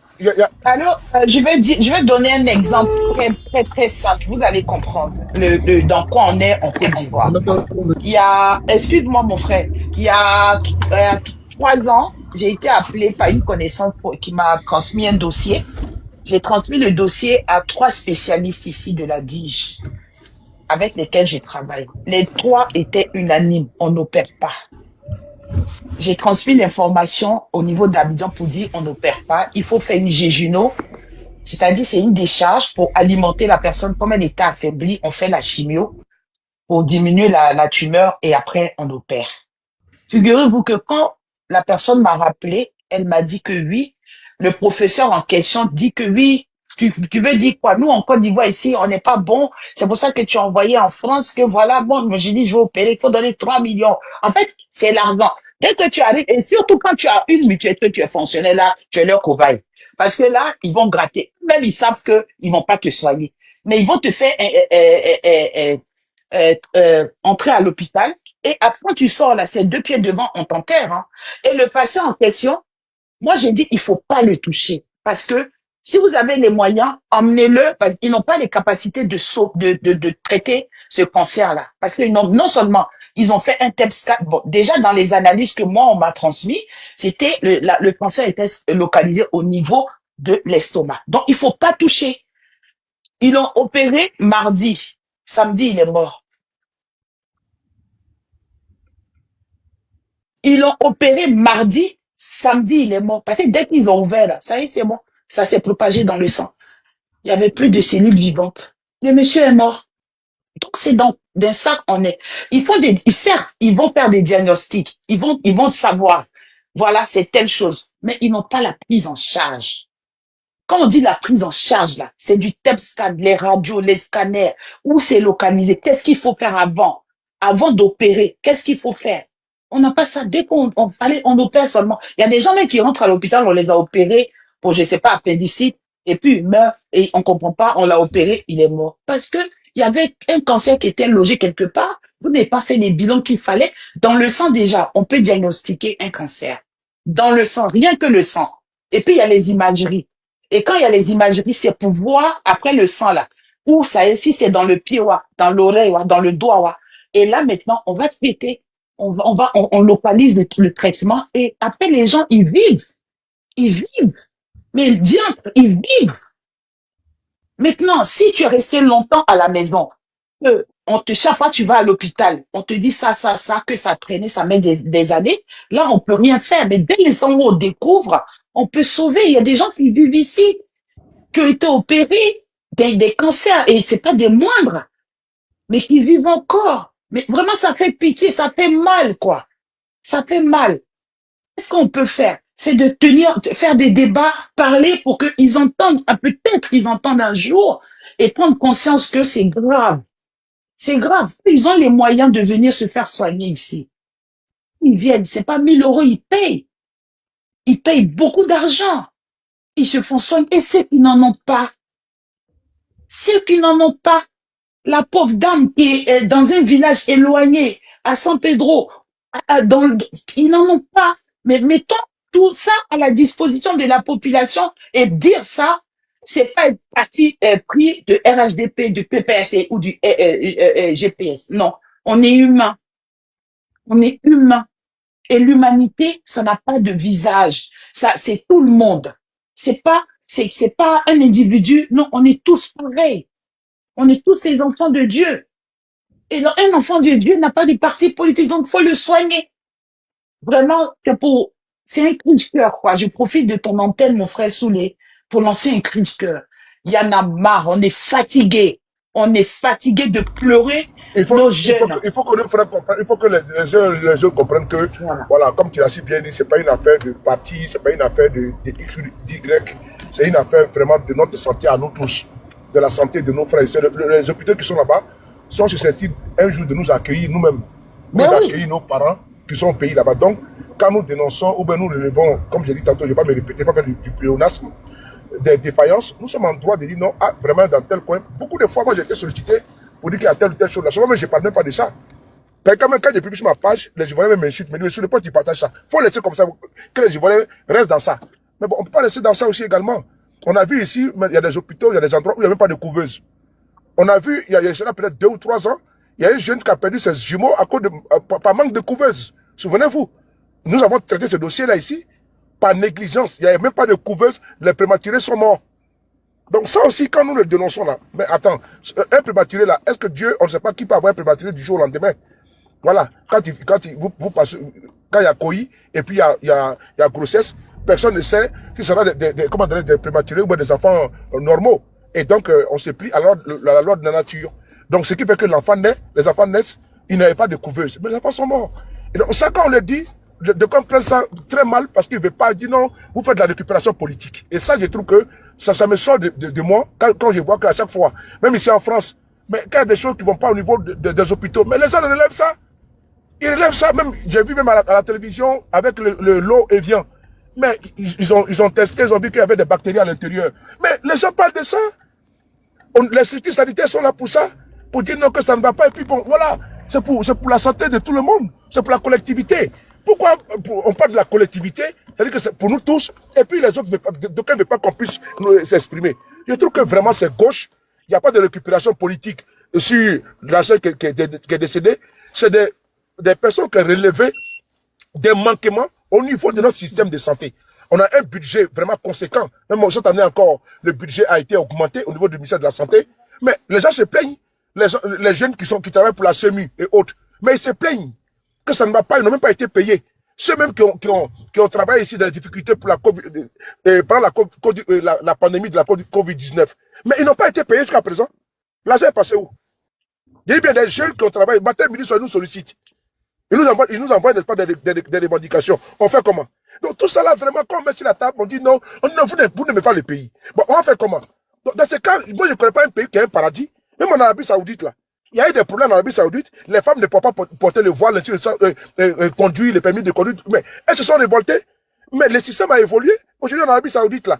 Alors, je vais donner un exemple très simple. Vous allez comprendre dans quoi on est en Côte d'Ivoire. Excuse-moi mon frère, il y a 3 ans, j'ai été appelé par une connaissance qui m'a transmis un dossier. J'ai transmis le dossier à 3 spécialistes ici de la DIGE avec lesquels je travaille. Les 3 étaient unanimes, on n'opère pas. J'ai transmis l'information au niveau d'Abidjan pour dire on n'opère pas. Il faut faire une jéjuno, c'est-à-dire c'est une décharge pour alimenter la personne. Comme elle était affaiblie, on fait la chimio pour diminuer la tumeur et après on opère. Figurez-vous que quand la personne m'a rappelé, elle m'a dit que oui, le professeur en question dit que oui. Tu veux dire quoi? Nous, en Côte d'Ivoire, ici, on n'est pas bon. C'est pour ça que tu as envoyé en France que voilà, bon, j'ai dit, je vais opérer, il faut donner 3 millions. En fait, c'est l'argent. Dès que tu arrives, et surtout quand tu as une mutuelle, que tu es fonctionnaire là, tu es leur cobaye. Parce que là, ils vont gratter. Même ils savent que ils vont pas te soigner. Mais ils vont te faire entrer à l'hôpital. Et après, quand tu sors là, c'est 2 pieds devant, on t'enterre. Hein. Et le patient en question, moi, j'ai dit, il faut pas le toucher. Parce que si vous avez les moyens, emmenez-le, parce qu'ils n'ont pas les capacités de traiter ce cancer-là. Parce que non seulement ils ont fait un TEP scan, bon, déjà dans les analyses que moi, on m'a transmis, c'était le cancer était localisé au niveau de l'estomac. Donc, il faut pas toucher. Ils l'ont opéré mardi. Samedi, il est mort. Ils l'ont opéré mardi. Samedi, il est mort. Parce que dès qu'ils ont ouvert, là, ça y est, c'est bon. Ça s'est propagé dans le sang. Il n'y avait plus de cellules vivantes. Le monsieur est mort. Donc, c'est dans ça qu'on est. Certes, ils vont faire des diagnostics. Ils vont savoir. Voilà, c'est telle chose. Mais ils n'ont pas la prise en charge. Quand on dit la prise en charge, là, c'est du TEP scan, les radios, les scanners. Où c'est localisé? Qu'est-ce qu'il faut faire avant? Avant d'opérer, qu'est-ce qu'il faut faire? On n'a pas ça. Dès qu'on opère seulement. Il y a des gens même qui rentrent à l'hôpital, on les a opérés pour, je sais pas, appendicite, et puis il meurt, et on comprend pas, on l'a opéré, il est mort. Parce que Il y avait un cancer qui était logé quelque part. Vous n'avez pas fait les bilans qu'il fallait. Dans le sang, déjà, on peut diagnostiquer un cancer. Dans le sang, rien que le sang. Et puis, il y a les imageries. Et quand il y a les imageries, c'est pour voir, après le sang, là, où ça est, si c'est dans le pied, dans l'oreille, dans le doigt. Et là, maintenant, on va traiter. On localise le traitement. Et après, les gens, ils vivent. Ils vivent. Mais diantre, ils vivent. Maintenant, si tu es resté longtemps à la maison, chaque fois que tu vas à l'hôpital, on te dit ça, que ça traînait, ça met des années, là, on peut rien faire. Mais dès les où on découvre, on peut sauver. Il y a des gens qui vivent ici, qui ont été opérés des cancers, et c'est pas des moindres, mais qui vivent encore. Mais vraiment, ça fait pitié, ça fait mal, quoi. Ça fait mal. Qu'est-ce qu'on peut faire? C'est de faire des débats, parler pour qu'ils entendent, peut-être ils entendent un jour et prendre conscience que c'est grave. C'est grave. Ils ont les moyens de venir se faire soigner ici. Ils viennent, c'est pas 1000 euros, ils payent. Ils payent beaucoup d'argent. Ils se font soigner. Et ceux qui n'en ont pas, la pauvre dame qui est dans un village éloigné, à San Pedro, ils n'en ont pas. Mais mettons tout ça à la disposition de la population et dire ça, c'est pas une partie pris de RHDP, du PPS ou du GPS. Non, on est humain. On est humain. Et l'humanité, ça n'a pas de visage. Ça, c'est tout le monde. C'est pas un individu. Non, on est tous pareils. On est tous les enfants de Dieu. Et un enfant de Dieu n'a pas de parti politique, donc il faut le soigner. Vraiment, c'est un cri de cœur, quoi. Je profite de ton antenne, mon frère Soulé, pour lancer un cri de cœur. Il y en a marre, on est fatigué. On est fatigué de pleurer nos jeunes. Il faut que les jeunes comprennent que, voilà, comme tu l'as si bien dit, c'est pas une affaire de parti, c'est pas une affaire de X ou d'Y, c'est une affaire vraiment de notre santé à nous tous, de la santé de nos frères et sœurs. Les hôpitaux qui sont là-bas sont susceptibles un jour de nous accueillir nous-mêmes, d'accueillir nos parents qui sont au pays là-bas. Donc, quand nous dénonçons ou bien nous relevons, comme j'ai dit tantôt, je ne vais pas me répéter, pas faire du pléonasme, des défaillances, nous sommes en droit de dire non, vraiment dans tel coin. Beaucoup de fois, moi j'ai été sollicité pour dire qu'il y a telle ou telle chose là. Souvent, mais je ne parle même pas de ça. Quand j'ai publié sur ma page, les Ivoiriens m'insultent, me disent, sur le point, tu partages ça. Il faut laisser comme ça, que les Ivoiriens restent dans ça. Mais bon, on ne peut pas rester dans ça aussi également. On a vu ici, il y a des hôpitaux, il y a des endroits où il n'y a même pas de couveuse. On a vu, il y a peut-être 2 ou 3 ans, il y a un jeune qui a perdu ses jumeaux à cause de, par manque de couveuse. Souvenez-vous, nous avons traité ce dossier-là ici par négligence. Il n'y avait même pas de couveuse, les prématurés sont morts. Donc ça aussi, quand nous le dénonçons là, mais attends, un prématuré là, est-ce que Dieu, on ne sait pas qui peut avoir un prématuré du jour au lendemain? Voilà, quand il y a coï, et puis il y a grossesse, personne ne sait si ce sera des prématurés ou des enfants normaux. Et donc, on s'est pris à la loi de la nature. Donc, ce qui fait que les enfants naissent, ils n'avaient pas de couveuse. Mais les enfants sont morts. Et donc, ça, quand on le dit, de comprendre ça très mal, parce qu'il ne veut pas dire non, vous faites de la récupération politique. Et ça, je trouve que ça me sort de moi, quand je vois qu'à chaque fois, même ici en France, mais quand il y a des choses qui ne vont pas au niveau des hôpitaux, mais les gens relèvent ça. Ils relèvent ça, même, j'ai vu même à la télévision, avec le lot Evian. Mais ils ont testé, ils ont vu qu'il y avait des bactéries à l'intérieur. Mais les gens parlent de ça. Les structures sanitaires sont là pour ça, pour dire non que ça ne va pas. Et puis bon, voilà, c'est pour la santé de tout le monde, c'est pour la collectivité. Pourquoi on parle de la collectivité? C'est-à-dire que c'est pour nous tous, et puis les autres, d'aucuns ne veulent pas qu'on puisse s'exprimer. Je trouve que vraiment c'est gauche, il n'y a pas de récupération politique sur la seule qui est décédée. C'est des personnes qui ont relevé des manquements au niveau de notre système de santé. On a un budget vraiment conséquent. Même cette année encore, le budget a été augmenté au niveau du ministère de la Santé. Mais les gens se plaignent. Les jeunes qui travaillent pour la SEMU et autres. Mais ils se plaignent que ça ne va pas, ils n'ont même pas été payés. Ceux même qui ont travaillé ici dans les difficultés pour pendant la pandémie de la Covid-19. Mais ils n'ont pas été payés jusqu'à présent. L'argent est passé où? Il y a bien des jeunes qui ont travaillé. Matin, midi, soir, ils nous sollicitent. Ils nous envoient, n'est-ce pas, des revendications. On fait comment? Donc tout ça là, vraiment, quand on met sur la table, on dit non, vous n'aimez pas le pays. Bon, on va faire comment? Donc, dans ce cas, moi je ne connais pas un pays qui a un paradis. Même en Arabie Saoudite là, il y a eu des problèmes en Arabie Saoudite. Les femmes ne peuvent pas porter le voile, conduire, les permis de conduire. Mais elles se sont révoltées. Mais le système a évolué. Aujourd'hui en Arabie Saoudite là,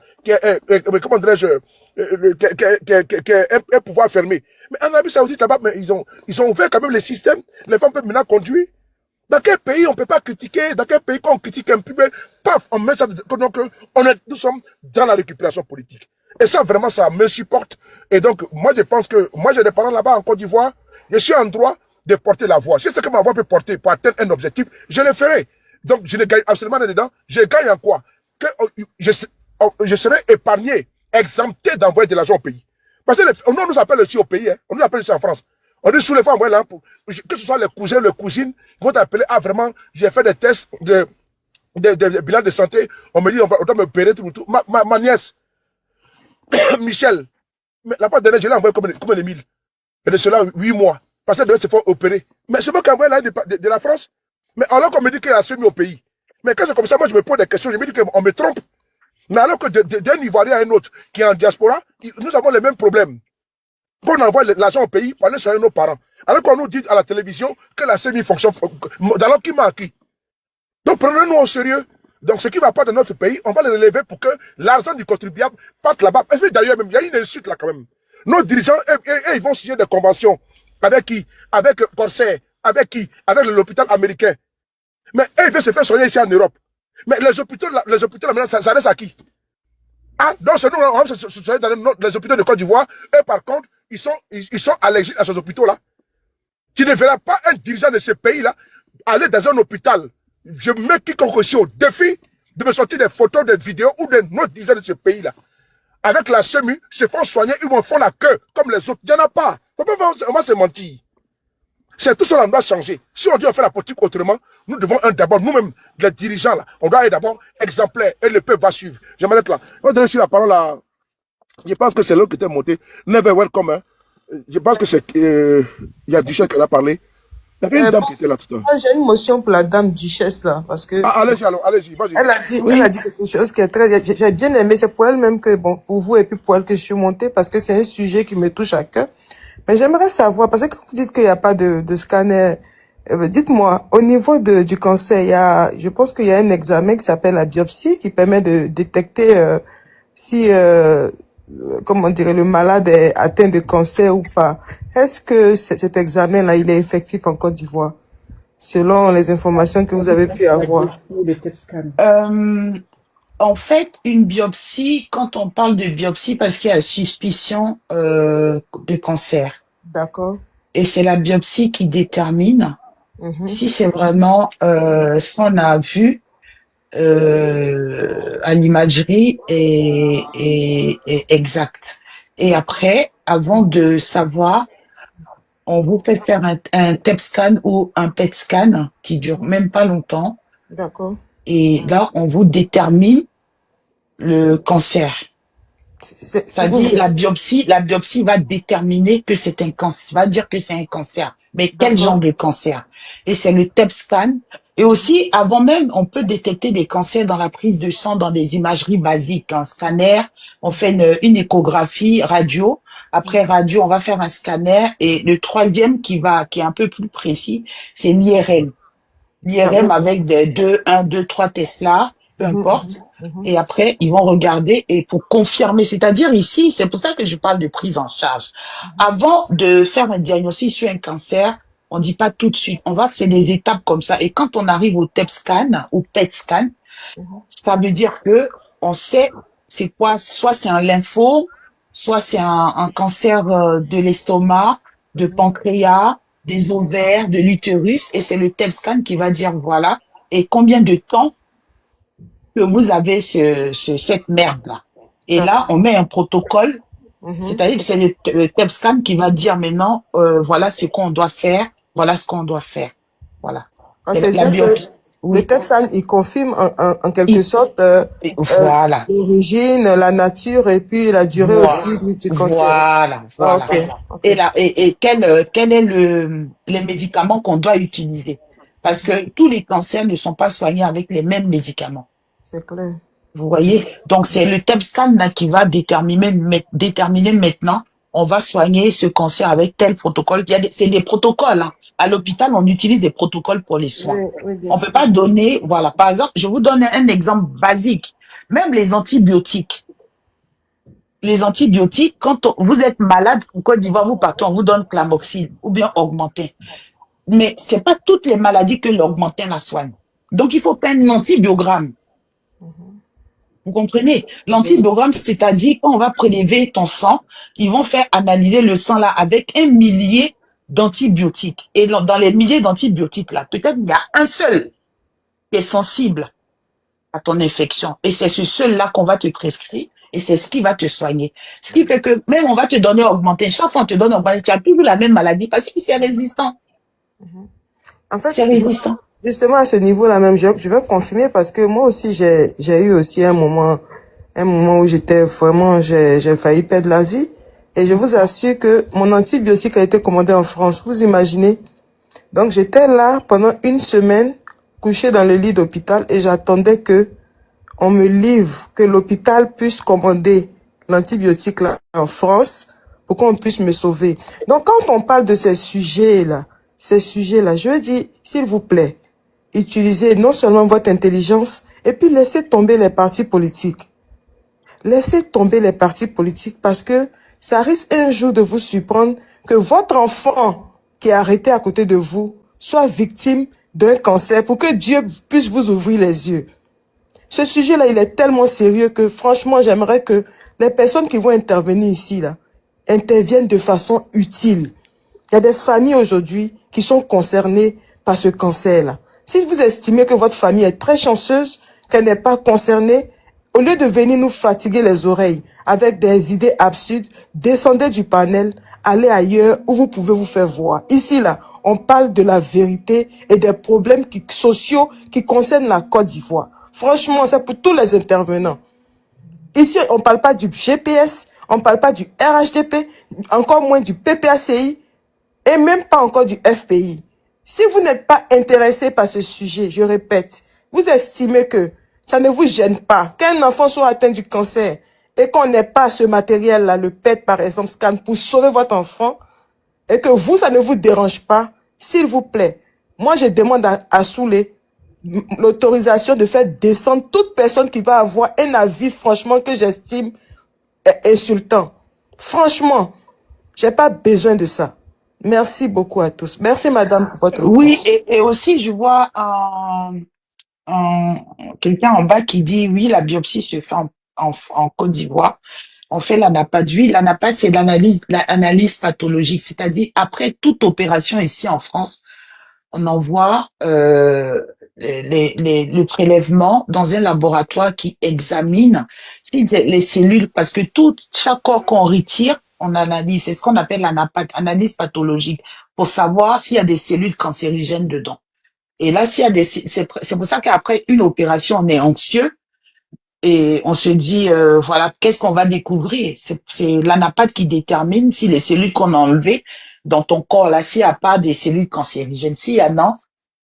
comment dirais-je, qui est un pouvoir fermé. Mais en Arabie Saoudite, là-bas, mais ils ont ouvert quand même les systèmes. Les femmes peuvent maintenant conduire. Dans quel pays on ne peut pas critiquer? Dans quel pays quand on critique un peu, paf, on met ça. Donc, nous sommes dans la récupération politique. Et ça, vraiment, ça me supporte. Et donc, moi, je pense que, moi, j'ai des parents là-bas en Côte d'Ivoire. Je suis en droit de porter la voix. Si c'est ce que ma voix peut porter pour atteindre un objectif, je le ferai. Donc, je ne gagne absolument rien dedans. Je gagne en quoi? Que je serai épargné, exempté d'envoyer de l'argent au pays. Parce que on nous appelle aussi au pays, hein. On nous appelle aussi en France. On dit sous les femmes, là, que ce soit les cousins, les cousines, ils vont t'appeler, ah vraiment, j'ai fait des tests de bilan de santé, on me dit, on doit me opérer tout. Ma nièce, Michel, la fois dernière, je l'ai envoyé comme un Émile. Et de cela, 8 mois. Parce qu'elle devait se faire opérer. Mais c'est moi qui ai envoyé là de la France. Mais alors qu'on me dit qu'elle a semi au pays. Mais quand c'est comme ça, moi je me pose des questions, je me dis qu'on me trompe. Mais alors que d'un Ivoirien à un autre qui est en diaspora, nous avons les mêmes problèmes. Qu'on envoie l'argent au pays pour aller soigner nos parents. Alors qu'on nous dit à la télévision que la semi fonctionne, alors qui m'a acquis. Donc prenons-nous au sérieux. Donc ce qui ne va pas dans notre pays, on va le relever pour que l'argent du contribuable parte là-bas. Et d'ailleurs, même, il y a une insulte là quand même. Nos dirigeants, ils vont signer des conventions. Avec qui? Avec Corsair. Avec qui? Avec l'hôpital américain. Mais ils veulent se faire soigner ici en Europe. Mais les hôpitaux là, ça reste à qui? Ah, donc c'est nous, on va se soigner dans les hôpitaux de Côte d'Ivoire. Et par contre, ils sont allergiques à ces hôpitaux-là. Tu ne verras pas un dirigeant de ce pays-là aller dans un hôpital. Je mets quiconque aussi au défi de me sortir des photos, des vidéos ou des autres dirigeants de ce pays-là. Avec la SEMU, se font soigner, ils vont faire la queue comme les autres. Il n'y en a pas. On va se mentir. C'est tout ça qu'on doit changer. Si on dit on fait la politique autrement, nous devons d'abord, nous-mêmes, les dirigeants, là, on doit être d'abord exemplaires et le peuple va suivre. J'aimerais être là. On va donner ici la parole à... Je pense que c'est l'autre qui était monté. Never welcome. Hein. Je pense que c'est... il y a Duchesse qui a parlé. Il y avait une dame qui était là tout à l'heure. Moi, j'ai une motion pour la dame Duchesse là, parce que allez-y, allez-y. elle a dit quelque chose qui est très, j'ai bien aimé, c'est pour elle même que, bon, pour vous et puis pour elle que je suis montée, parce que c'est un sujet qui me touche à cœur. Mais j'aimerais savoir, parce que quand vous dites qu'il n'y a pas de scanner, dites-moi, au niveau du cancer, je pense qu'il y a un examen qui s'appelle la biopsie qui permet de détecter si, comment on dirait, le malade est atteint de cancer ou pas. Est-ce que cet examen-là, il est effectif en Côte d'Ivoire, selon les informations que vous avez pu avoir? En fait, une biopsie, quand on parle de biopsie, parce qu'il y a suspicion de cancer. D'accord. Et c'est la biopsie qui détermine si c'est vraiment ce qu'on a vu à l'imagerie est exact. Et après, avant de savoir, on vous fait faire un TEP scan ou un PET scan qui dure même pas longtemps. D'accord. Et là, on vous détermine le cancer. C'est-à-dire la biopsie va déterminer que c'est un cancer, va dire que c'est un cancer. Mais quel genre de cancer? Et c'est le TEP scan. Et aussi, avant même, on peut détecter des cancers dans la prise de sang, dans des imageries basiques. Un scanner, on fait une échographie radio. Après radio, on va faire un scanner. Et le troisième qui est un peu plus précis, c'est l'IRM. L'IRM avec des 1, 2, 3 Tesla, peu importe. Et après, ils vont regarder et pour confirmer. C'est-à-dire ici, c'est pour ça que je parle de prise en charge. Avant de faire un diagnostic sur un cancer, on dit pas tout de suite. On voit que c'est des étapes comme ça. Et quand on arrive au TEP scan ou PET scan, ça veut dire que on sait c'est quoi. Soit c'est un lymphome, soit c'est un cancer de l'estomac, de pancréas, des ovaires, de l'utérus. Et c'est le TEP scan qui va dire voilà. Et combien de temps que vous avez cette merde-là. Et là, on met un protocole, c'est-à-dire que c'est le TEP scan qui va dire maintenant, voilà ce qu'on doit faire, voilà ce qu'on doit faire. Voilà. C'est-à-dire que le TEP scan, il confirme en quelque sorte voilà. l'origine, la nature et puis la durée aussi du cancer. Voilà. Okay. Et quel est les médicaments qu'on doit utiliser. Parce que tous les cancers ne sont pas soignés avec les mêmes médicaments. C'est clair. Vous voyez? Donc, c'est le TEP scan là qui va déterminer maintenant, on va soigner ce cancer avec tel protocole. C'est des protocoles. Hein. À l'hôpital, on utilise des protocoles pour les soins. Oui, on peut pas donner, voilà. Par exemple, je vous donne un exemple basique. Même les antibiotiques. les antibiotiques, quand vous êtes malade en Côte d'Ivoire, vous partez, on vous donne Clamoxyl ou bien Augmentin. Mais c'est pas toutes les maladies que l'Augmentin la soigne. Donc, il faut faire un antibiogramme. Vous comprenez? L'antibiogramme, c'est-à-dire quand on va prélever ton sang, ils vont faire analyser le sang là avec 1 millier d'antibiotiques. Et dans les milliers d'antibiotiques là, peut-être il y a un seul qui est sensible à ton infection. Et c'est ce seul-là qu'on va te prescrire et c'est ce qui va te soigner. Ce qui fait que même on va te donner Augmentin. Chaque fois on te donne Augmentin, tu as toujours la même maladie parce que c'est résistant. En fait, C'est résistant. justement à ce niveau-là même, je veux confirmer parce que moi aussi j'ai eu aussi un moment où j'étais vraiment, j'ai failli perdre la vie. Et je vous assure que mon antibiotique a été commandé en France. Vous imaginez? Donc j'étais là pendant 1 semaine, couché dans le lit d'hôpital et j'attendais que on me livre, que l'hôpital puisse commander l'antibiotique là en France pour qu'on puisse me sauver. Donc quand on parle de ces sujets-là, je veux dire, s'il vous plaît, utilisez non seulement votre intelligence et puis laissez tomber les partis politiques. Laissez tomber les partis politiques parce que ça risque un jour de vous surprendre que votre enfant qui est arrêté à côté de vous soit victime d'un cancer pour que Dieu puisse vous ouvrir les yeux. Ce sujet-là, il est tellement sérieux que franchement, j'aimerais que les personnes qui vont intervenir ici, là, interviennent de façon utile. Il y a des familles aujourd'hui qui sont concernées par ce cancer-là. Si vous estimez que votre famille est très chanceuse, qu'elle n'est pas concernée, au lieu de venir nous fatiguer les oreilles avec des idées absurdes, descendez du panel, allez ailleurs où vous pouvez vous faire voir. Ici, là, on parle de la vérité et des problèmes sociaux qui concernent la Côte d'Ivoire. Franchement, c'est pour tous les intervenants. Ici, on ne parle pas du GPS, on ne parle pas du RHDP, encore moins du PPACI et même pas encore du FPI. Si vous n'êtes pas intéressé par ce sujet, je répète, vous estimez que ça ne vous gêne pas qu'un enfant soit atteint du cancer et qu'on n'ait pas ce matériel-là, le PET par exemple, scan, pour sauver votre enfant, et que vous, ça ne vous dérange pas, s'il vous plaît, moi je demande à Soulé l'autorisation de faire descendre toute personne qui va avoir un avis, franchement, que j'estime insultant. Franchement, j'ai pas besoin de ça. Merci beaucoup à tous. Merci, madame, pour votre réponse. Oui, et aussi, je vois quelqu'un en bas qui dit, oui, la biopsie se fait en Côte d'Ivoire. On fait l'ANAPAD. Oui, l'ANAPAD, c'est l'analyse pathologique. C'est-à-dire, après toute opération ici en France, on envoie le prélèvement dans un laboratoire qui examine si les cellules, parce que chaque corps qu'on retire, on analyse. C'est ce qu'on appelle l'ANAPAD, analyse pathologique, pour savoir s'il y a des cellules cancérigènes dedans. Et là, c'est pour ça qu'après une opération, on est anxieux et on se dit, voilà, qu'est-ce qu'on va découvrir? C'est l'ANAPAD qui détermine si les cellules qu'on a enlevées dans ton corps, là, s'il n'y a pas des cellules cancérigènes. S'il y en a,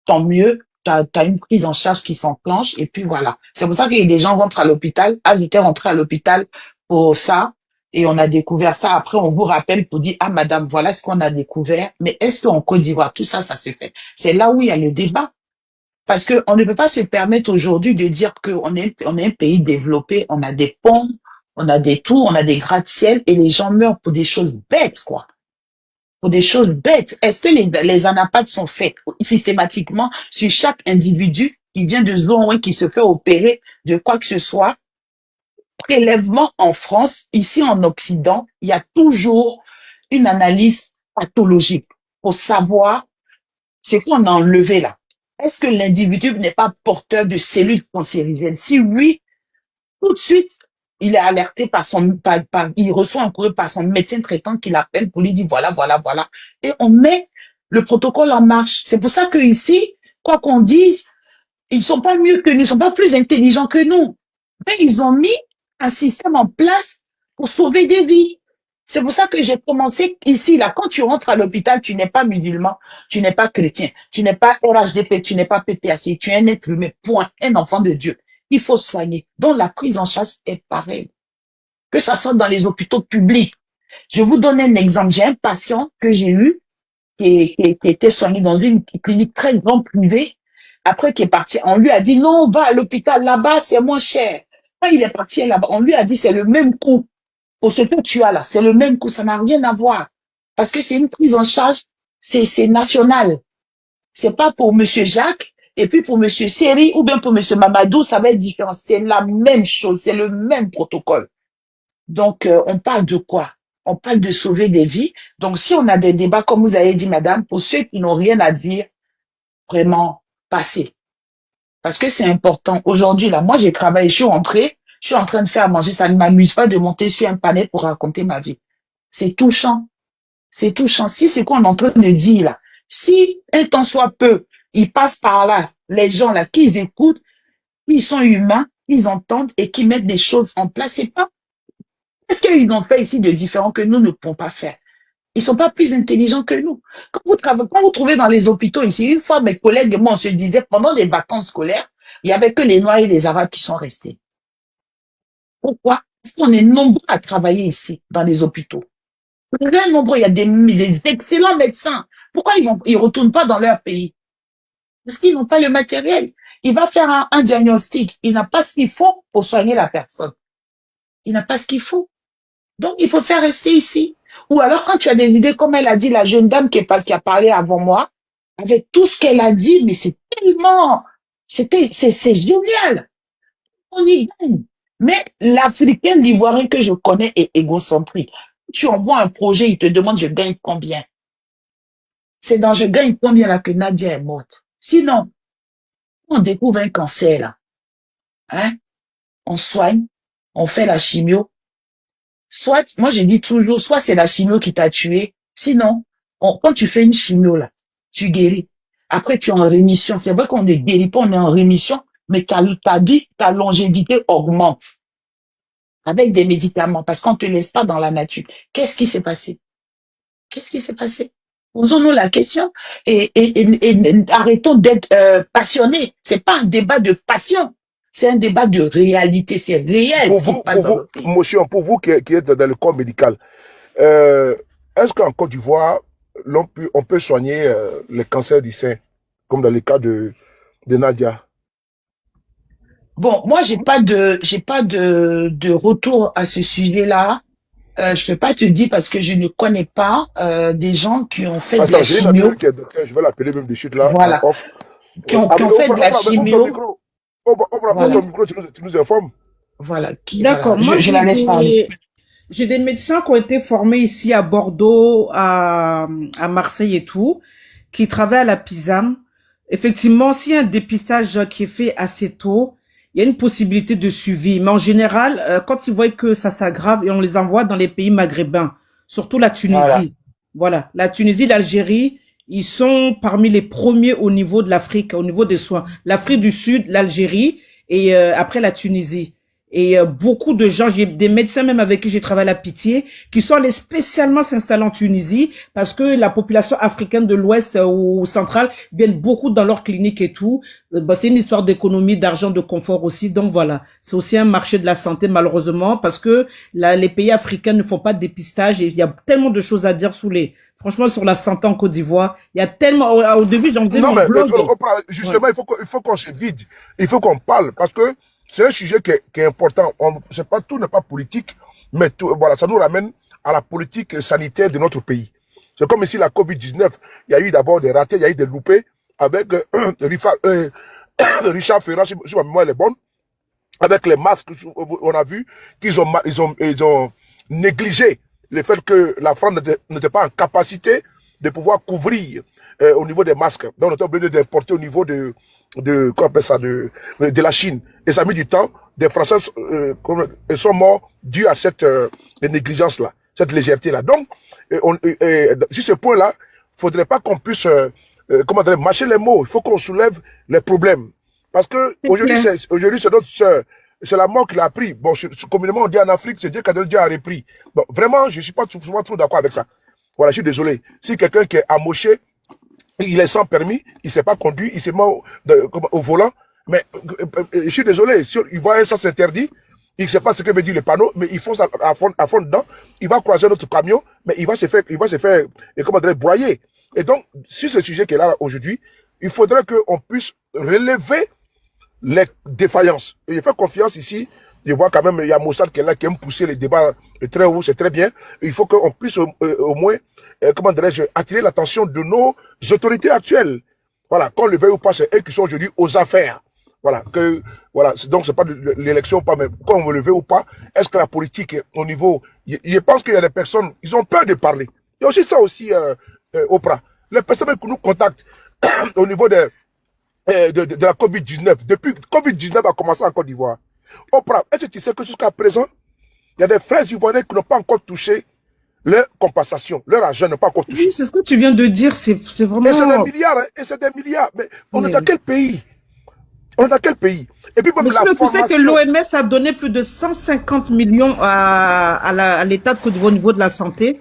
tant mieux, t'as une prise en charge qui s'enclenche et puis voilà. C'est pour ça que des gens rentrent à l'hôpital. Ah, j'étais rentré à l'hôpital pour ça et on a découvert ça. Après, on vous rappelle pour dire, ah, madame, voilà ce qu'on a découvert. Mais est-ce qu'en Côte d'Ivoire, tout ça, ça se fait? C'est là où il y a le débat. Parce que on ne peut pas se permettre aujourd'hui de dire qu'on est un pays développé, on a des ponts, on a des tours, on a des gratte-ciel et les gens meurent pour des choses bêtes, quoi. Pour des choses bêtes. Est-ce que les ANAPAD sont faits systématiquement sur chaque individu qui vient de zone 1, qui se fait opérer de quoi que ce soit? Prélèvement en France, ici en Occident, il y a toujours une analyse pathologique pour savoir c'est quoi on a enlevé là. Est-ce que l'individu n'est pas porteur de cellules cancérigènes? Si oui, tout de suite, il est alerté il reçoit un courrier par son médecin traitant qui l'appelle pour lui dire voilà, voilà, voilà. Et on met le protocole en marche. C'est pour ça que ici, quoi qu'on dise, ils sont pas mieux que nous, ils sont pas plus intelligents que nous. Mais ils ont mis un système en place pour sauver des vies. C'est pour ça que j'ai commencé ici, là. Quand tu rentres à l'hôpital, tu n'es pas musulman, tu n'es pas chrétien, tu n'es pas RHDP, tu n'es pas PPAC, tu es un être humain, point, un enfant de Dieu. Il faut soigner. Donc la prise en charge est pareille. Que ça soit dans les hôpitaux publics. Je vous donne un exemple. J'ai un patient que j'ai eu qui était soigné dans une clinique très grande privée. Après qui est parti, on lui a dit non, va à l'hôpital là-bas, c'est moins cher. Quand il est parti là-bas, on lui a dit c'est le même coût. pour ce que tu as là. C'est le même coût, ça n'a rien à voir. Parce que c'est une prise en charge, c'est national. C'est pas pour Monsieur Jacques, et puis pour Monsieur Seri, ou bien pour Monsieur Mamadou, ça va être différent. C'est la même chose, c'est le même protocole. Donc, on parle de quoi? On parle de sauver des vies. Donc, si on a des débats, comme vous avez dit, madame, pour ceux qui n'ont rien à dire, vraiment, passez. Parce que c'est important. Aujourd'hui, là, moi, j'ai travaillé, je suis rentrée, je suis en train de faire à manger. Ça ne m'amuse pas de monter sur un panel pour raconter ma vie. C'est touchant. C'est touchant. Si c'est quoi on est en train de dire, là, si un temps soit peu, ils passent par là, les gens, là, qu'ils écoutent, ils sont humains, ils entendent et qui mettent des choses en place, c'est pas. Qu'est-ce qu'ils ont fait ici de différent que nous ne pouvons pas faire? Ils sont pas plus intelligents que nous. Quand vous trouvez dans les hôpitaux ici, une fois mes collègues et moi, on se disait, pendant les vacances scolaires, il y avait que les Noirs et les Arabes qui sont restés. Pourquoi? Parce qu'on est nombreux à travailler ici, dans les hôpitaux. Très nombreux, il y a des excellents médecins. Pourquoi ils retournent pas dans leur pays? Parce qu'ils n'ont pas le matériel. Il va faire un diagnostic. Il n'a pas ce qu'il faut pour soigner la personne. Il n'a pas ce qu'il faut. Donc, il faut faire rester ici. Ou alors, quand tu as des idées, comme elle a dit, la jeune dame qui a parlé avant moi, avec tout ce qu'elle a dit, mais c'est tellement, c'est génial. On y gagne. Mais l'Africain, l'Ivoirien que je connais est égocentrique. Tu envoies un projet, il te demande je gagne combien. C'est dans je gagne combien là que Nadia est morte. Sinon, on découvre un cancer là. Hein? On soigne, on fait la chimio. Soit, moi je dis toujours, soit c'est la chimio qui t'a tué. Sinon, quand tu fais une chimio là, tu guéris. Après tu es en rémission. C'est vrai qu'on ne guérit pas, on est en rémission, mais ta vie, ta longévité augmente. Avec des médicaments, parce qu'on ne te laisse pas dans la nature. Qu'est-ce qui s'est passé? Qu'est-ce qui s'est passé? Posons-nous la question et arrêtons d'être passionnés. C'est pas un débat de passion, c'est un débat de réalité. C'est réel Pour ce qui se vous, passe dans le pays. monsieur, pour vous qui êtes dans le corps médical, est-ce qu'en Côte d'Ivoire, on peut soigner les cancers du sein, comme dans le cas de Nadia? Bon, moi j'ai pas de retour à ce sujet-là. Je peux pas te dire parce que je ne connais pas des gens qui ont fait de la Attends, j'ai une amie chimio. qui est docteur, je vais l'appeler même de suite là, en Voilà. off. Qui ont fait de la chimio. Ouvre Voilà. ton micro, tu nous informes. Voilà. D'accord. Voilà. Moi, Je la laisse parler. j'ai des médecins qui ont été formés ici à Bordeaux, à Marseille et tout, qui travaillent à la PISAM. Effectivement, s'il y a un dépistage qui est fait assez tôt, il y a une possibilité de suivi. Mais en général, quand ils voient que ça s'aggrave, et on les envoie dans les pays maghrébins, surtout la Tunisie. Voilà. La Tunisie, l'Algérie, ils sont parmi les premiers au niveau de l'Afrique, au niveau des soins. L'Afrique du Sud, l'Algérie et après la Tunisie. Et beaucoup de gens, j'ai des médecins même avec qui j'ai travaillé à la Pitié, qui sont allés spécialement s'installer en Tunisie parce que la population africaine de l'Ouest ou centrale viennent beaucoup dans leurs cliniques et tout. C'est une histoire d'économie, d'argent, de confort aussi. Donc voilà, c'est aussi un marché de la santé malheureusement parce que les pays africains ne font pas de dépistage et il y a tellement de choses à dire franchement sur la santé en Côte d'Ivoire. Il y a tellement au début j'en disais non mais justement ouais. Il faut qu'on se vide, il faut qu'on parle parce que c'est un sujet qui est important. Tout n'est pas politique, mais tout, voilà, ça nous ramène à la politique sanitaire de notre pays. C'est comme ici la Covid-19. Il y a eu d'abord des ratés, il y a eu des loupés avec Richard Ferrand, si ma mémoire est bonne, avec les masques. On a vu qu'ils ont négligé le fait que la France n'était pas en capacité de pouvoir couvrir au niveau des masques. Donc on était obligé d'importer au niveau de la Chine. Et ça a mis du temps. Des Français sont morts dû à cette négligence-là, cette légèreté-là. Donc, sur ce point-là, faudrait pas qu'on puisse mâcher les mots. Il faut qu'on soulève les problèmes. Parce que aujourd'hui, c'est notre sœur. C'est la mort qui l'a pris. Bon, communément, on dit en Afrique, c'est Dieu qui a repris. Bon, vraiment, je suis pas souvent trop d'accord avec ça. Voilà, je suis désolé. Si quelqu'un qui est amoché, il est sans permis, il s'est pas conduit, il s'est mort au volant, mais je suis désolé, si il voit un sens interdit, il ne sait pas ce que veut dire le panneau, mais il fonce à fond dedans, il va croiser notre camion, mais il va se faire broyer. Et donc, sur ce sujet qui est là aujourd'hui, il faudrait qu'on puisse relever les défaillances. Et je fais confiance ici, je vois quand même, il y a Mossad qui est là, qui aime pousser les débats très haut, c'est très bien. Il faut qu'on puisse au moins, comment dirais-je, attirer l'attention de nos autorités actuelles. Voilà, qu'on le veuille ou pas, c'est eux qui sont aujourd'hui aux affaires. Voilà, donc c'est pas l'élection ou pas, mais qu'on le veut ou pas, est-ce que la politique au niveau, je pense qu'il y a des personnes, ils ont peur de parler. Il y a aussi ça aussi, Oprah. Les personnes qui nous contactent au niveau de la COVID-19, depuis que COVID-19 a commencé en Côte d'Ivoire. Oprah, est-ce que tu sais que jusqu'à présent, il y a des frères ivoiriens qui n'ont pas encore touché leur compensation, leur argent n'a pas encore touché. Oui, c'est ce que tu viens de dire, c'est vraiment... Et c'est des milliards, hein, et c'est des milliards. Mais on est dans quel pays? On est dans quel pays? Et puis même Monsieur, la tu sais formation... que l'OMS a donné plus de 150 millions à l'État de Côte d'Ivoire au niveau de la santé.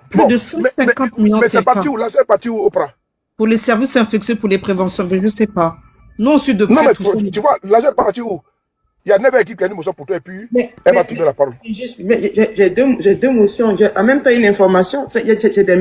Plus de 150 millions. Mais c'est parti où? Là, c'est parti où, Oprah? Pour les services infectieux, pour les préventions, mais je ne sais pas. Non, je suis de Non, mais tu vois, l'argent est parti où? Il y a 9 équipes qui ont une motion pour toi et puis elle va te donner la parole. J'ai deux motions. En même temps, une information. C'est des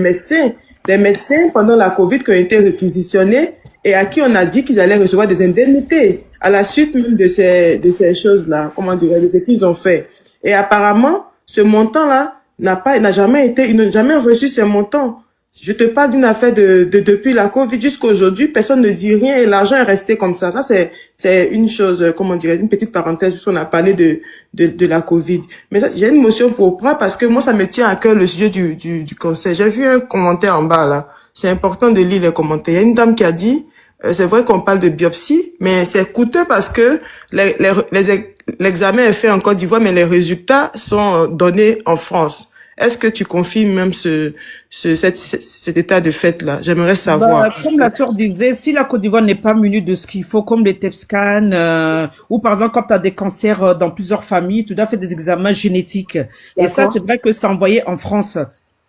médecins pendant la Covid qui ont été réquisitionnés et à qui on a dit qu'ils allaient recevoir des indemnités à la suite même de ces choses-là. Comment dire, de ce qu'ils ont fait. Et apparemment, ce montant-là n'a jamais été, ils n'ont jamais reçu ces montants. Je te parle d'une affaire depuis la Covid jusqu'à aujourd'hui, personne ne dit rien et l'argent est resté comme ça. Ça, c'est une chose, comment dire, une petite parenthèse puisqu'on a parlé de la Covid. Mais j'ai une motion pour Oprah parce que moi, ça me tient à cœur le sujet du cancer. J'ai vu un commentaire en bas, là. C'est important de lire les commentaires. Il y a une dame qui a dit, c'est vrai qu'on parle de biopsie, mais c'est coûteux parce que l'examen est fait en Côte d'Ivoire, mais les résultats sont donnés en France. Est-ce que tu confirmes même cet état de fait-là? J'aimerais savoir. Comme la sœur disait, si la Côte d'Ivoire n'est pas munie de ce qu'il faut, comme les TEP scans, ou par exemple quand tu as des cancers dans plusieurs familles, tu dois faire des examens génétiques. Et ça, c'est vrai que c'est envoyé en France.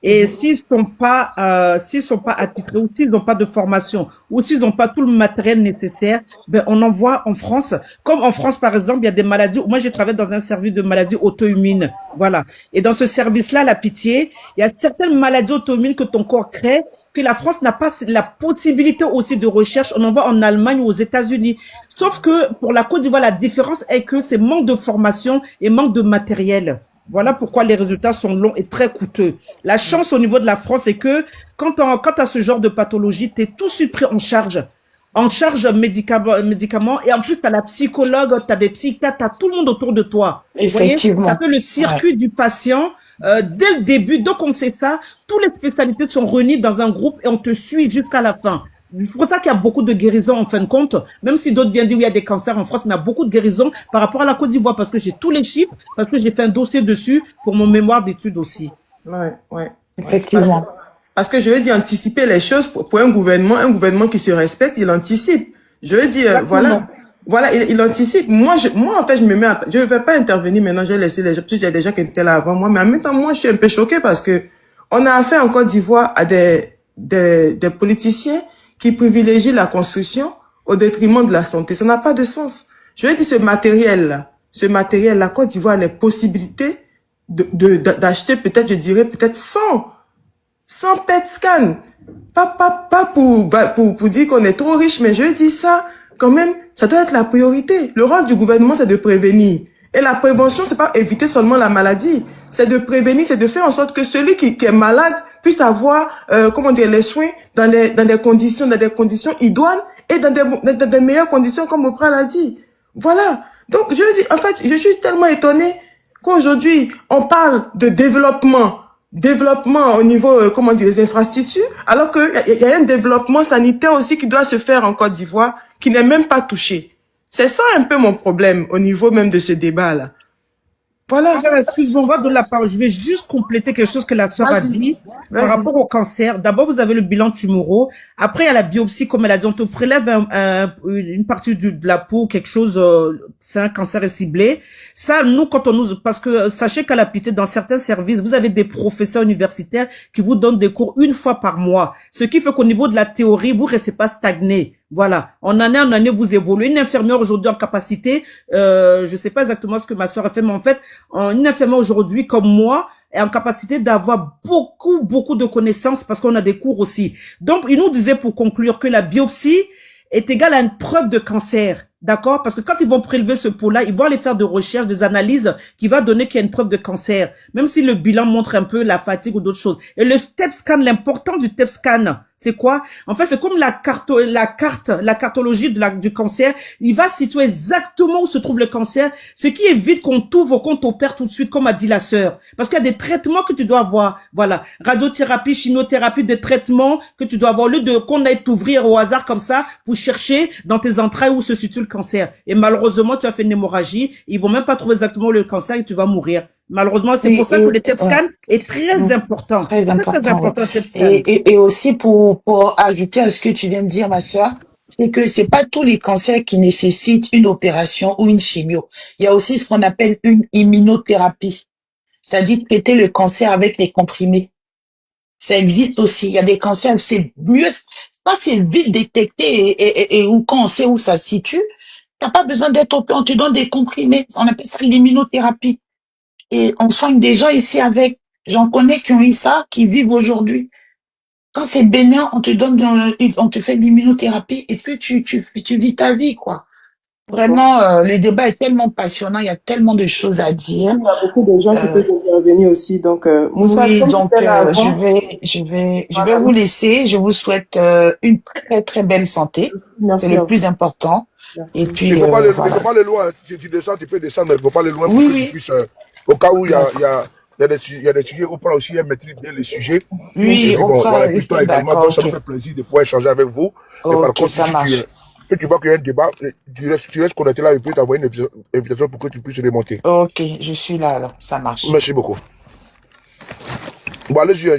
Et s'ils sont pas attitrés, ou s'ils n'ont pas de formation, ou s'ils n'ont pas tout le matériel nécessaire, ben on envoie en France. Comme en France, par exemple, il y a des maladies. Moi, j'ai travaillé dans un service de maladies auto-immunes, voilà. Et dans ce service-là, la pitié, il y a certaines maladies auto-immunes que ton corps crée, que la France n'a pas la possibilité aussi de recherche. On envoie en Allemagne ou aux États-Unis. Sauf que pour la Côte d'Ivoire, la différence est que c'est manque de formation et manque de matériel. Voilà pourquoi les résultats sont longs et très coûteux. La chance au niveau de la France, c'est que quand tu as ce genre de pathologie, tu es tout de suite pris en charge. En charge médicaments, et en plus, tu as la psychologue, tu as des psychiatres, tu as tout le monde autour de toi. Effectivement. Ça fait le circuit du patient dès le début. Donc, on sait ça. Toutes les spécialités sont réunies dans un groupe et on te suit jusqu'à la fin. C'est pour ça qu'il y a beaucoup de guérisons en fin de compte, même si d'autres viennent dire oui, il y a des cancers en France, mais il y a beaucoup de guérisons par rapport à la Côte d'Ivoire parce que j'ai tous les chiffres, parce que j'ai fait un dossier dessus pour mon mémoire d'études aussi. Ouais. Effectivement. Parce que je veux dire, anticiper les choses pour un gouvernement qui se respecte, il anticipe. Je veux dire, voilà, il anticipe. Moi, en fait, je ne vais pas intervenir maintenant, j'ai laissé les gens, parce qu'il y a des gens qui étaient là avant moi, mais en même temps, moi, je suis un peu choquée parce que on a affaire en Côte d'Ivoire à des politiciens qui privilégie la construction au détriment de la santé. Ça n'a pas de sens. Je veux dire, ce matériel, la Côte d'Ivoire a les possibilités d'acheter peut-être, je dirais, peut-être 100 PET scan. Pas pour dire qu'on est trop riche, mais je dis ça, quand même, ça doit être la priorité. Le rôle du gouvernement, c'est de prévenir. Et la prévention, c'est pas éviter seulement la maladie. C'est de prévenir, c'est de faire en sorte que celui qui est malade puisse avoir, les soins dans des conditions idoines et dans des meilleures conditions, comme Oprah l'a dit. Voilà. Donc, je dis, en fait, je suis tellement étonnée qu'aujourd'hui, on parle de développement au niveau, des infrastructures, alors qu'il y a un développement sanitaire aussi qui doit se faire en Côte d'Ivoire, qui n'est même pas touché. C'est ça un peu mon problème au niveau même de ce débat-là. Voilà. Excuse-moi, on va donner la parole. Je vais juste compléter quelque chose que la sœur a dit par rapport au cancer. D'abord, vous avez le bilan tumoraux. Après, il y a la biopsie, comme elle a dit, on te prélève une partie de la peau, quelque chose, c'est un cancer est ciblé. Ça, nous, parce que sachez qu'à la Pitié, dans certains services, vous avez des professeurs universitaires qui vous donnent des cours une fois par mois. Ce qui fait qu'au niveau de la théorie, vous restez pas stagné. Voilà. En année, vous évoluez. Une infirmière aujourd'hui en capacité, je sais pas exactement ce que ma sœur a fait, mais en fait, une infirmière aujourd'hui comme moi est en capacité d'avoir beaucoup de connaissances parce qu'on a des cours aussi. Donc, il nous disait pour conclure que la biopsie est égale à une preuve de cancer. D'accord? Parce que quand ils vont prélever ce pot-là, ils vont aller faire des recherches, des analyses qui va donner qu'il y a une preuve de cancer. Même si le bilan montre un peu la fatigue ou d'autres choses. Et le TEP scan, l'important du TEP scan, c'est quoi? En fait, c'est comme la cartologie du cancer. Il va situer exactement où se trouve le cancer, ce qui évite qu'on t'ouvre, qu'on t'opère tout de suite, comme a dit la sœur. Parce qu'il y a des traitements que tu dois avoir. Voilà. Radiothérapie, chimiothérapie, des traitements que tu dois avoir. Au lieu de qu'on aille t'ouvrir au hasard comme ça pour chercher dans tes entrailles où se situe le cancer. Et malheureusement, tu as fait une hémorragie. Ils vont même pas trouver exactement le cancer et tu vas mourir. Malheureusement, c'est pour ça que le TEP scan est très important. Très important. Très important, le TEP scan. Et aussi pour ajouter à ce que tu viens de dire, ma soeur, c'est que c'est pas tous les cancers qui nécessitent une opération ou une chimio. Il y a aussi ce qu'on appelle une immunothérapie. C'est-à-dire traiter le cancer avec des comprimés. Ça existe aussi. Il y a des cancers, c'est mieux, quand c'est vite détecté et quand on sait où ça se situe, t'as pas besoin d'être opéré, on te donne des comprimés. On appelle ça l'immunothérapie. Et on soigne des gens ici avec. J'en connais qui ont eu ça, qui vivent aujourd'hui. Quand c'est bénin, on te fait l'immunothérapie et puis tu vis ta vie, quoi. Vraiment, le débat est tellement passionnant, il y a tellement de choses à dire. Il y a beaucoup de gens qui peuvent intervenir aussi. Donc, Moussa, oui, comme donc tu étais là avant, je vais vous laisser. Je vous souhaite une très très belle santé. merci C'est à le vous. plus important. Merci. Et puis Il ne faut pas aller voilà. loin. Tu descends, tu peux descendre, mais il ne faut pas aller loin pour Oui, que oui. tu puisses, au cas où il y a des sujets, on prend aussi, elle maîtrise bien les sujets. Oui, Et puis on bon, fera. voilà, et puis toi également, D'accord, donc ça ok. me fait plaisir de pouvoir échanger avec vous. Mais par Ok, contre, ça marche. si tu vois qu'il y a un débat, tu restes connecté là, et puis t'envoyer une invitation pour que tu puisses remonter. Ok, je suis là alors, ça marche. Merci beaucoup. Bon, allez-y,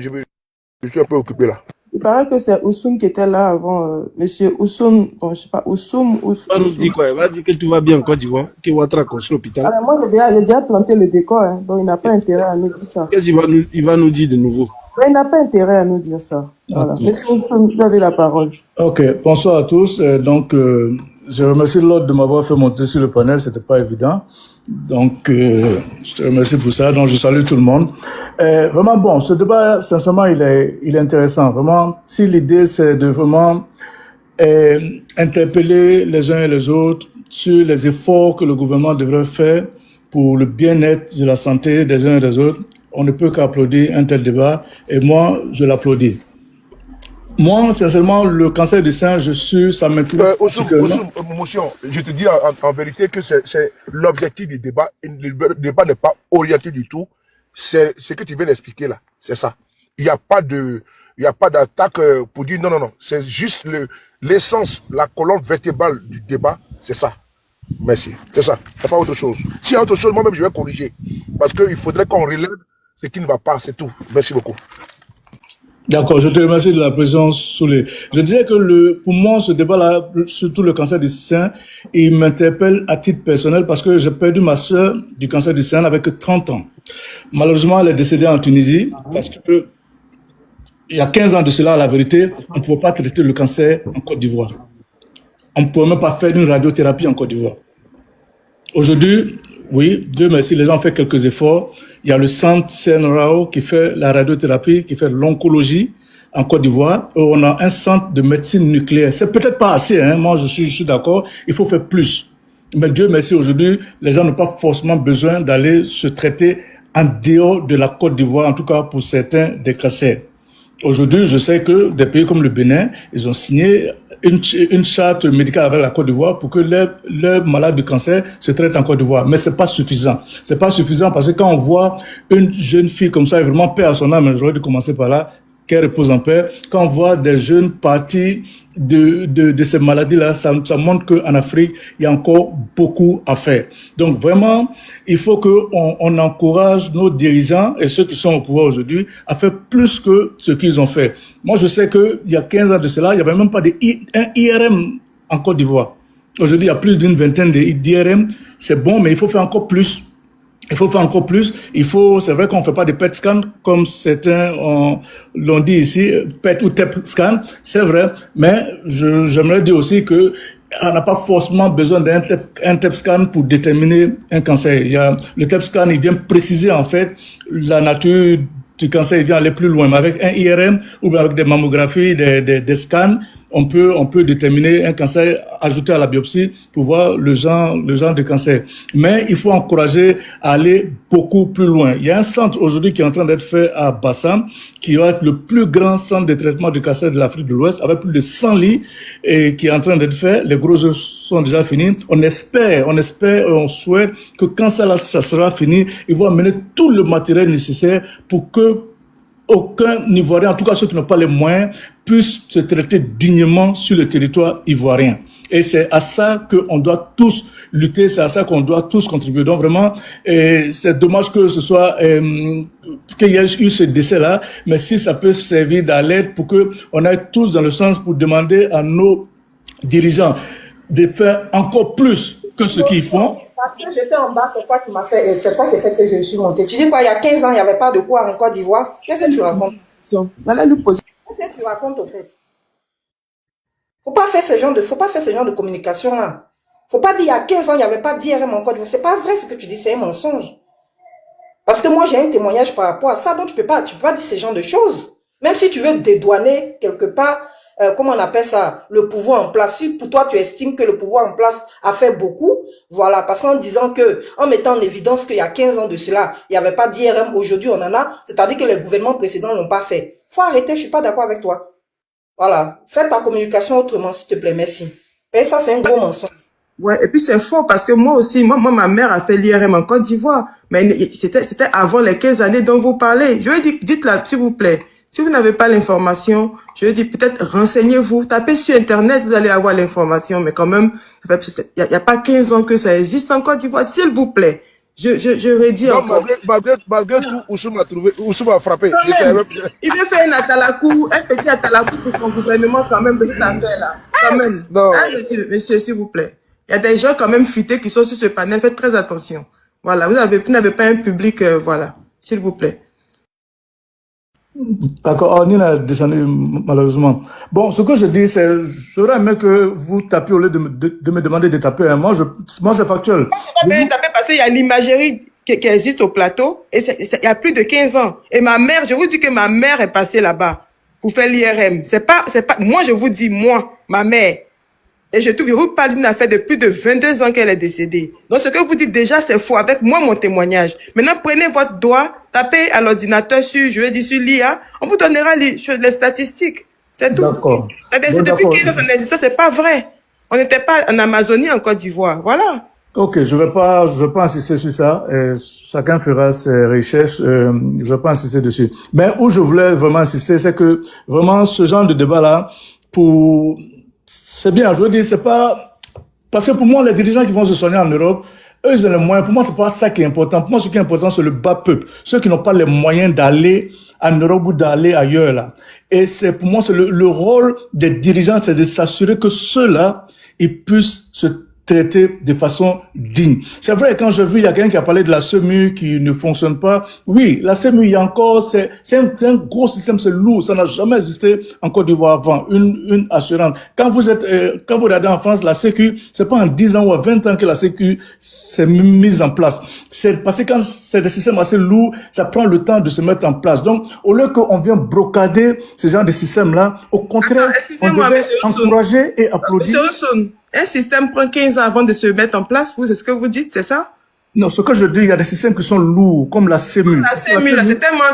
je suis un peu occupé là. Il paraît que c'est Oussoum qui était là avant. Monsieur Oussoum, bon, je sais pas, Oussoum. Va nous dire quoi? Il va dire que tout va bien en Côte d'Ivoire, que Ouattara construit l'hôpital. Alors, moi, j'ai déjà planté le décor, hein, donc il n'a pas intérêt à nous dire ça. Qu'est-ce qu'il va nous dire de nouveau? Mais il n'a pas intérêt à nous dire ça. Voilà. Ok. Monsieur Oussoum, vous avez la parole. Ok, bonsoir à tous. Je remercie l'autre de m'avoir fait monter sur le panel, c'était pas évident. Donc, je te remercie pour ça. Donc, je salue tout le monde. Vraiment, bon, ce débat, sincèrement, il est intéressant. Vraiment, si l'idée, c'est de vraiment interpeller les uns et les autres sur les efforts que le gouvernement devrait faire pour le bien-être de la santé des uns et des autres, on ne peut qu'applaudir un tel débat. Et moi, je l'applaudis. Moi, sincèrement, le cancer du sein, je suis, ça m'intéresse. Motion, je te dis en vérité que c'est l'objectif du débat. Le débat n'est pas orienté du tout. C'est ce que tu viens d'expliquer là. C'est ça. Il n'y a pas d'attaque pour dire non. C'est juste l'essence, la colonne vertébrale du débat. C'est ça. Merci. C'est ça. C'est pas autre chose. S'il y a autre chose, moi-même, je vais corriger. Parce qu'il faudrait qu'on relève ce qui ne va pas. C'est tout. Merci beaucoup. D'accord, je te remercie de la présence. Je disais que pour moi, ce débat-là, surtout le cancer du sein, il m'interpelle à titre personnel parce que j'ai perdu ma sœur du cancer du sein, elle avait que 30 ans. Malheureusement, elle est décédée en Tunisie parce que il y a 15 ans de cela, à la vérité, on ne pouvait pas traiter le cancer en Côte d'Ivoire. On ne pouvait même pas faire une radiothérapie en Côte d'Ivoire. Aujourd'hui, oui, Dieu merci, les gens ont fait quelques efforts. Il y a le centre CNRAO qui fait la radiothérapie, qui fait l'oncologie en Côte d'Ivoire. On a un centre de médecine nucléaire. C'est peut-être pas assez, hein. Moi, je suis d'accord. Il faut faire plus. Mais Dieu merci, aujourd'hui, les gens n'ont pas forcément besoin d'aller se traiter en dehors de la Côte d'Ivoire, en tout cas pour certains des cancers. Aujourd'hui, je sais que des pays comme le Bénin, ils ont signé une charte médicale avec la Côte d'Ivoire pour que les malades de cancer se traitent en Côte d'Ivoire. Mais c'est pas suffisant. C'est pas suffisant parce que quand on voit une jeune fille comme ça, vraiment paix à son âme, j'aurais dû commencer par là, qu'elle repose en paix. Quand on voit des jeunes partis de ces maladies-là, ça montre qu'en Afrique, il y a encore beaucoup à faire. Donc vraiment, il faut qu'on encourage nos dirigeants et ceux qui sont au pouvoir aujourd'hui à faire plus que ce qu'ils ont fait. Moi, je sais qu'il y a 15 ans de cela, il n'y avait même pas un IRM en Côte d'Ivoire. Aujourd'hui, il y a plus d'une vingtaine d'IRM. C'est bon, mais il faut faire encore plus. Il faut faire encore plus. C'est vrai qu'on ne fait pas de PET scan comme certains l'ont dit ici, PET ou TEP scan, c'est vrai, mais j'aimerais dire aussi que on n'a pas forcément besoin d'un TEP scan pour déterminer un cancer. Le TEP scan, il vient préciser en fait la nature du cancer, il vient aller plus loin. Mais avec un IRM ou bien avec des mammographies, des scans, on peut déterminer un cancer, ajouter à la biopsie pour voir le genre de cancer. Mais il faut encourager à aller beaucoup plus loin. Il y a un centre aujourd'hui qui est en train d'être fait à Bassam, qui va être le plus grand centre de traitement du cancer de l'Afrique de l'Ouest, avec plus de 100 lits, et qui est en train d'être fait. Les gros œuvres sont déjà finis. On espère, on souhaite que quand ça sera fini, ils vont amener tout le matériel nécessaire pour que aucun Ivoirien, en tout cas ceux qui n'ont pas les moyens, puissent se traiter dignement sur le territoire ivoirien. Et c'est à ça qu'on doit tous lutter, c'est à ça qu'on doit tous contribuer. Donc vraiment, c'est dommage que ce soit qu'il y ait eu ce décès-là, mais si ça peut servir d'aide pour que on aille tous dans le sens pour demander à nos dirigeants de faire encore plus que ce qu'ils font. Parce que j'étais en bas, c'est toi qui m'as fait, c'est toi qui fait que je suis montée. Tu dis quoi, il y a 15 ans, il n'y avait pas de quoi en Côte d'Ivoire? Qu'est-ce que tu racontes? Qu'est-ce que tu racontes au fait? Faut pas faire ce genre de communication là. Faut pas dire il y a 15 ans, il n'y avait pas d'IRM en Côte d'Ivoire. C'est pas vrai ce que tu dis, c'est un mensonge. Parce que moi, j'ai un témoignage par rapport à ça, donc tu peux pas dire ce genre de choses. Même si tu veux dédouaner quelque part, comment on appelle ça, le pouvoir en place. Si pour toi, tu estimes que le pouvoir en place a fait beaucoup, voilà, parce qu'en disant que, en mettant en évidence qu'il y a 15 ans de cela, il n'y avait pas d'IRM, aujourd'hui on en a, c'est-à-dire que les gouvernements précédents l'ont pas fait. Faut arrêter, je suis pas d'accord avec toi. Voilà, fais ta communication autrement, s'il te plaît, merci. Et ça, c'est un gros mensonge. Ouais, et puis c'est faux parce que moi aussi, ma mère a fait l'IRM en Côte d'Ivoire, mais c'était avant les 15 années dont vous parlez. Je lui ai dit, dites-la, s'il vous plaît. Si vous n'avez pas l'information, je lui dis peut-être renseignez-vous, tapez sur Internet, vous allez avoir l'information, mais quand même, il y a pas 15 ans que ça existe en Côte d'Ivoire, s'il vous plaît. Je redis encore. Malgré tout, Oussou m'a frappé. Il veut faire un petit atalakou pour son gouvernement quand même, de cette affaire-là. Quand même. Non. Ah, monsieur, s'il vous plaît. Il y a des gens quand même futés qui sont sur ce panel, faites très attention. Voilà, vous n'avez pas un public, voilà, s'il vous plaît. D'accord, on a descendu malheureusement. Bon, ce que je dis, c'est, j'aurais aimé que vous tapiez au lieu de me demander de taper. Moi, c'est factuel. Je vais taper parce qu'il y a l'imagerie qui existe au plateau et il y a plus de 15 ans. Et ma mère, je vous dis que ma mère est passée là-bas pour faire l'IRM. C'est pas, moi je vous dis, moi, ma mère. Et je vous parle d'une affaire de plus de 22 ans qu'elle est décédée. Donc, ce que vous dites déjà, c'est faux avec moi, mon témoignage. Maintenant, prenez votre doigt, tapez à l'ordinateur sur l'IA, on vous donnera les statistiques. C'est tout. D'accord. C'est depuis 15 ans, ça n'existe, c'est pas vrai. On n'était pas en Amazonie, en Côte d'Ivoire. Voilà. Ok, je vais pas insister sur ça. Chacun fera ses recherches. Je vais pas insister dessus. Mais où je voulais vraiment insister, c'est que vraiment ce genre de débat-là, c'est bien, je veux dire, c'est pas, parce que pour moi, les dirigeants qui vont se soigner en Europe, eux, ils ont les moyens. Pour moi, c'est pas ça qui est important. Pour moi, ce qui est important, c'est le bas peuple. Ceux qui n'ont pas les moyens d'aller en Europe ou d'aller ailleurs, là. Et pour moi, c'est le rôle des dirigeants, c'est de s'assurer que ceux-là, ils puissent se traiter de façon digne. C'est vrai, quand j'ai vu, il y a quelqu'un qui a parlé de la SEMU qui ne fonctionne pas. Oui, la SEMU, il y a encore, c'est un gros système, c'est lourd. Ça n'a jamais existé en Côte d'Ivoire avant. Une assurance. Quand vous regardez en France, la Sécu, c'est pas en 10 ans ou en 20 ans que la Sécu s'est mise en place. C'est parce que quand c'est des systèmes assez lourds, ça prend le temps de se mettre en place. Donc, au lieu qu'on vienne brocader ce genre de système-là, au contraire, on devait encourager et applaudir. Un système prend 15 ans avant de se mettre en place, c'est ce que vous dites, c'est ça? Non, ce que je dis, il y a des systèmes qui sont lourds, comme la SEMU. La SEMU, là,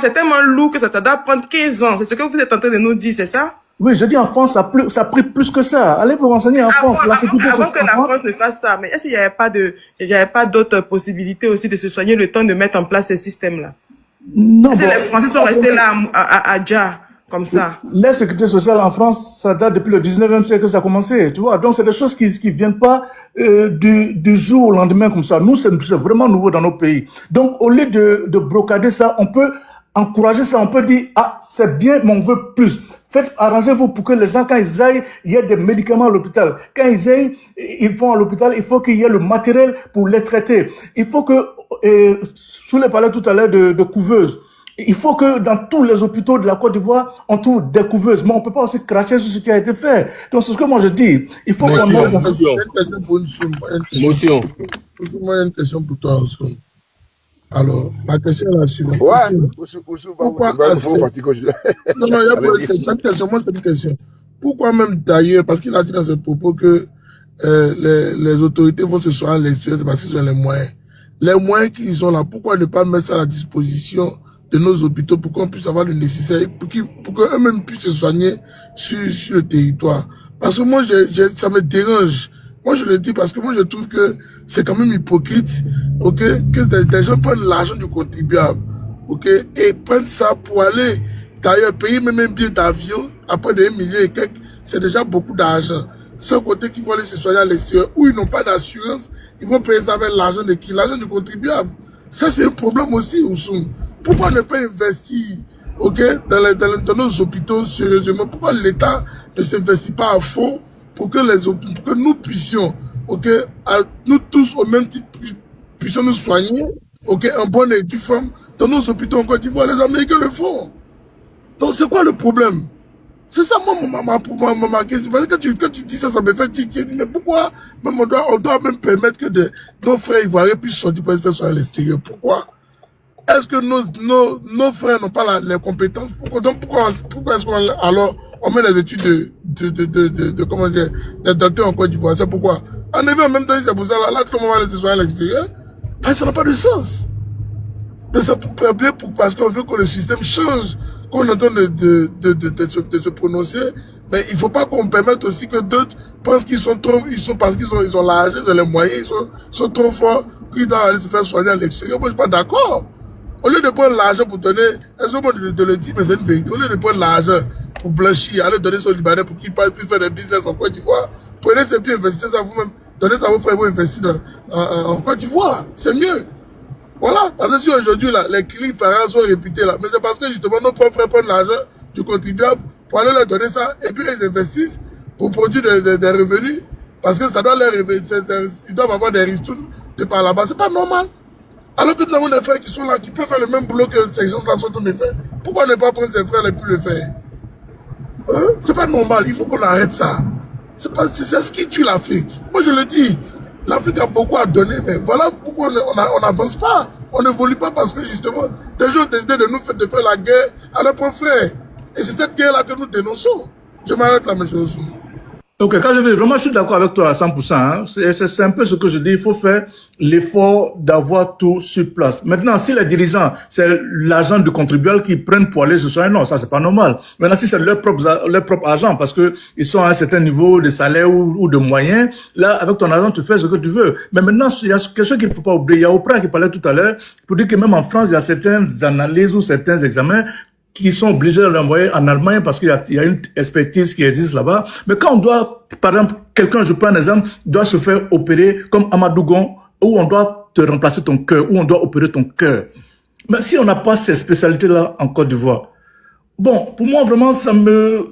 c'est tellement lourd que ça doit prendre 15 ans. C'est ce que vous êtes en train de nous dire, c'est ça? Oui, je dis en France, ça a pris plus que ça. Allez vous renseigner en France. Avant que la France ne fasse ça, mais est-ce qu'il n'y avait pas d'autres possibilités aussi de se soigner le temps de mettre en place ces systèmes-là? Non, les Français sont restés là à Dja. Comme ça. La sécurité sociale en France, ça date depuis le 19e siècle que ça a commencé, tu vois. Donc, c'est des choses qui viennent pas du jour au lendemain comme ça. Nous, c'est vraiment nouveau dans nos pays. Donc, au lieu de brocader ça, on peut encourager ça, on peut dire, ah, c'est bien, mais on veut plus. Arrangez-vous pour que les gens, quand ils aillent, il y ait des médicaments à l'hôpital. Quand ils vont à l'hôpital, il faut qu'il y ait le matériel pour les traiter. Il faut que, sous les parlait tout à l'heure de couveuses. Il faut que dans tous les hôpitaux de la Côte d'Ivoire, on trouve des couveuses. Mais on peut pas aussi cracher sur ce qui a été fait. Donc, c'est ce que moi je dis. Il faut qu'on ait... Motion. Moi, j'ai une question pour toi, Oscar. Alors, la question est la suivante. Ouais, pourquoi Non, il y a pas une question. Moi, c'est une question. pourquoi même d'ailleurs, parce qu'il a dit dans ses propos que les autorités vont se soigner à l'extérieur parce qu'ils ont les moyens. Les moyens qu'ils ont là, pourquoi ne pas mettre ça à la disposition de nos hôpitaux pour qu'on puisse avoir le nécessaire, pour qu'eux-mêmes puissent se soigner sur le territoire. Parce que moi, ça me dérange. Moi, je le dis parce que moi, je trouve que c'est quand même hypocrite, ok, que des gens prennent l'argent du contribuable, ok, et prennent ça pour aller, d'ailleurs, payer même un billet d'avion, après de 1 million et quelques, c'est déjà beaucoup d'argent. Sans côté qu'ils vont aller se soigner à l'extérieur, où ils n'ont pas d'assurance, ils vont payer ça avec l'argent de qui? L'argent du contribuable. Ça, c'est un problème aussi, Oussoum. Pourquoi ne pas investir, ok, dans nos hôpitaux sérieusement? Pourquoi l'État ne s'investit pas à fond pour que nous puissions, ok, nous tous au même titre, puissions nous soigner, ok, en bonne et due forme, dans nos hôpitaux en Côte d'Ivoire? Les Américains le font. Donc, c'est quoi le problème? C'est ça, moi, ma question. Parce que quand tu dis ça, ça me fait tiquer. Mais pourquoi même on doit même permettre que nos frères ivoiriens puissent sortir pour se faire soigner à l'extérieur? Pourquoi? Est-ce que nos frères n'ont pas les compétences? Pourquoi est-ce qu'on alors on met les études comment dire, des docteurs en Côte d'Ivoire? C'est pourquoi? En effet, en même temps, c'est pour ça, là, comment on va aller se soigner à l'extérieur? Parce que ça n'a pas de sens. Mais ça parce qu'on veut que le système change, qu'on est en train de se prononcer, mais il ne faut pas qu'on permette aussi que d'autres pensent qu'ils sont trop, parce qu'ils ont l'argent, ils ont les moyens, ils sont trop forts, qu'ils doivent aller se faire soigner à l'extérieur. Moi, je ne suis pas d'accord. Au lieu de prendre l'argent pour donner, est-ce de le dire, mais c'est une vérité. Au lieu de prendre l'argent pour blanchir, aller donner ça aux Libanais pour qu'ils puissent faire des business en Côte d'Ivoire, prenez ces pieds, investissez ça vous-même, donnez ça à vos frères, vous investissez en Côte d'Ivoire. C'est mieux. Voilà. Parce que si aujourd'hui, là, les cliniques Farah sont réputées là, mais c'est parce que justement, nos propres frères prennent l'argent du contribuable pour aller leur donner ça, et puis ils investissent pour produire des revenus, parce que ça doit leur revenir, ils doivent avoir des ristournes de par là-bas. C'est pas normal. Alors que nous avons des frères qui sont là, qui peuvent faire le même boulot que ces gens-là sont en effet. Pourquoi ne pas prendre ces frères et plus le faire? Hein? C'est pas normal, il faut qu'on arrête ça. C'est ce qui tue l'Afrique. Moi je le dis, l'Afrique a beaucoup à donner, mais voilà pourquoi on n'avance pas. On n'évolue pas parce que justement, des gens ont décidé de nous faire la guerre à leurs propres frères. Et c'est cette guerre-là que nous dénonçons. Je m'arrête là, monsieur Oussoum. Ok, quand je suis d'accord avec toi à 100%, hein. C'est un peu ce que je dis, il faut faire l'effort d'avoir tout sur place. Maintenant, si les dirigeants, c'est l'argent du contribuable qui prennent pour aller se soigner, non, ça c'est pas normal. Maintenant, si c'est leur propre argent, parce que ils sont à un certain niveau de salaire ou de moyens, là, avec ton argent, tu fais ce que tu veux. Mais maintenant, il y a quelque chose qu'il ne faut pas oublier. Il y a Oprah qui parlait tout à l'heure, pour dire que même en France, il y a certaines analyses ou certains examens qui sont obligés de l'envoyer en Allemagne parce qu'il y a une expertise qui existe là-bas. Mais quand on doit, par exemple, quelqu'un, je prends un exemple, doit se faire opérer comme Amadou Gon, où on doit te remplacer ton cœur, où on doit opérer ton cœur. Mais si on n'a pas ces spécialités-là en Côte d'Ivoire, bon, pour moi, vraiment,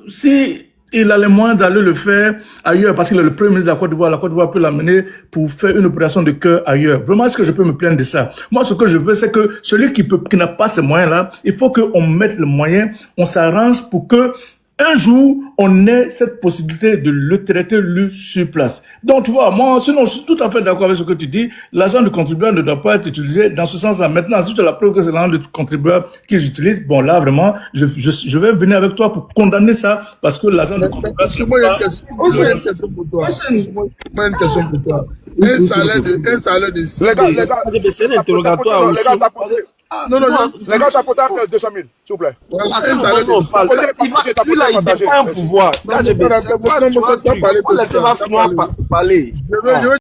si il a les moyens d'aller le faire ailleurs, parce qu'il est le premier ministre de la Côte d'Ivoire peut l'amener pour faire une opération de cœur ailleurs. Vraiment, est-ce que je peux me plaindre de ça? Moi, ce que je veux, c'est que celui qui n'a pas ces moyens-là, il faut qu'on mette le moyen, on s'arrange pour que un jour, on ait cette possibilité de le traiter, lui, sur place. Donc, tu vois, moi, sinon, je suis tout à fait d'accord avec ce que tu dis. L'argent du contribuable ne doit pas être utilisé dans ce sens-là. Maintenant, si tu as la preuve que c'est l'argent du contribuable qu'ils utilisent, bon, là, vraiment, je vais venir avec toi pour condamner ça, parce que l'argent du contribuable, c'est Moi, il y a pas... une question pour toi. Moi, une question pour toi. Un salaire de... Les gars, c'est un interrogatoire aussi. Non, les gars, t'apportez 200 000, s'il vous plaît. voilà, un salaire de... Lui, là, il défend un pouvoir. Quand je vais... On laisse finir parler. Je veux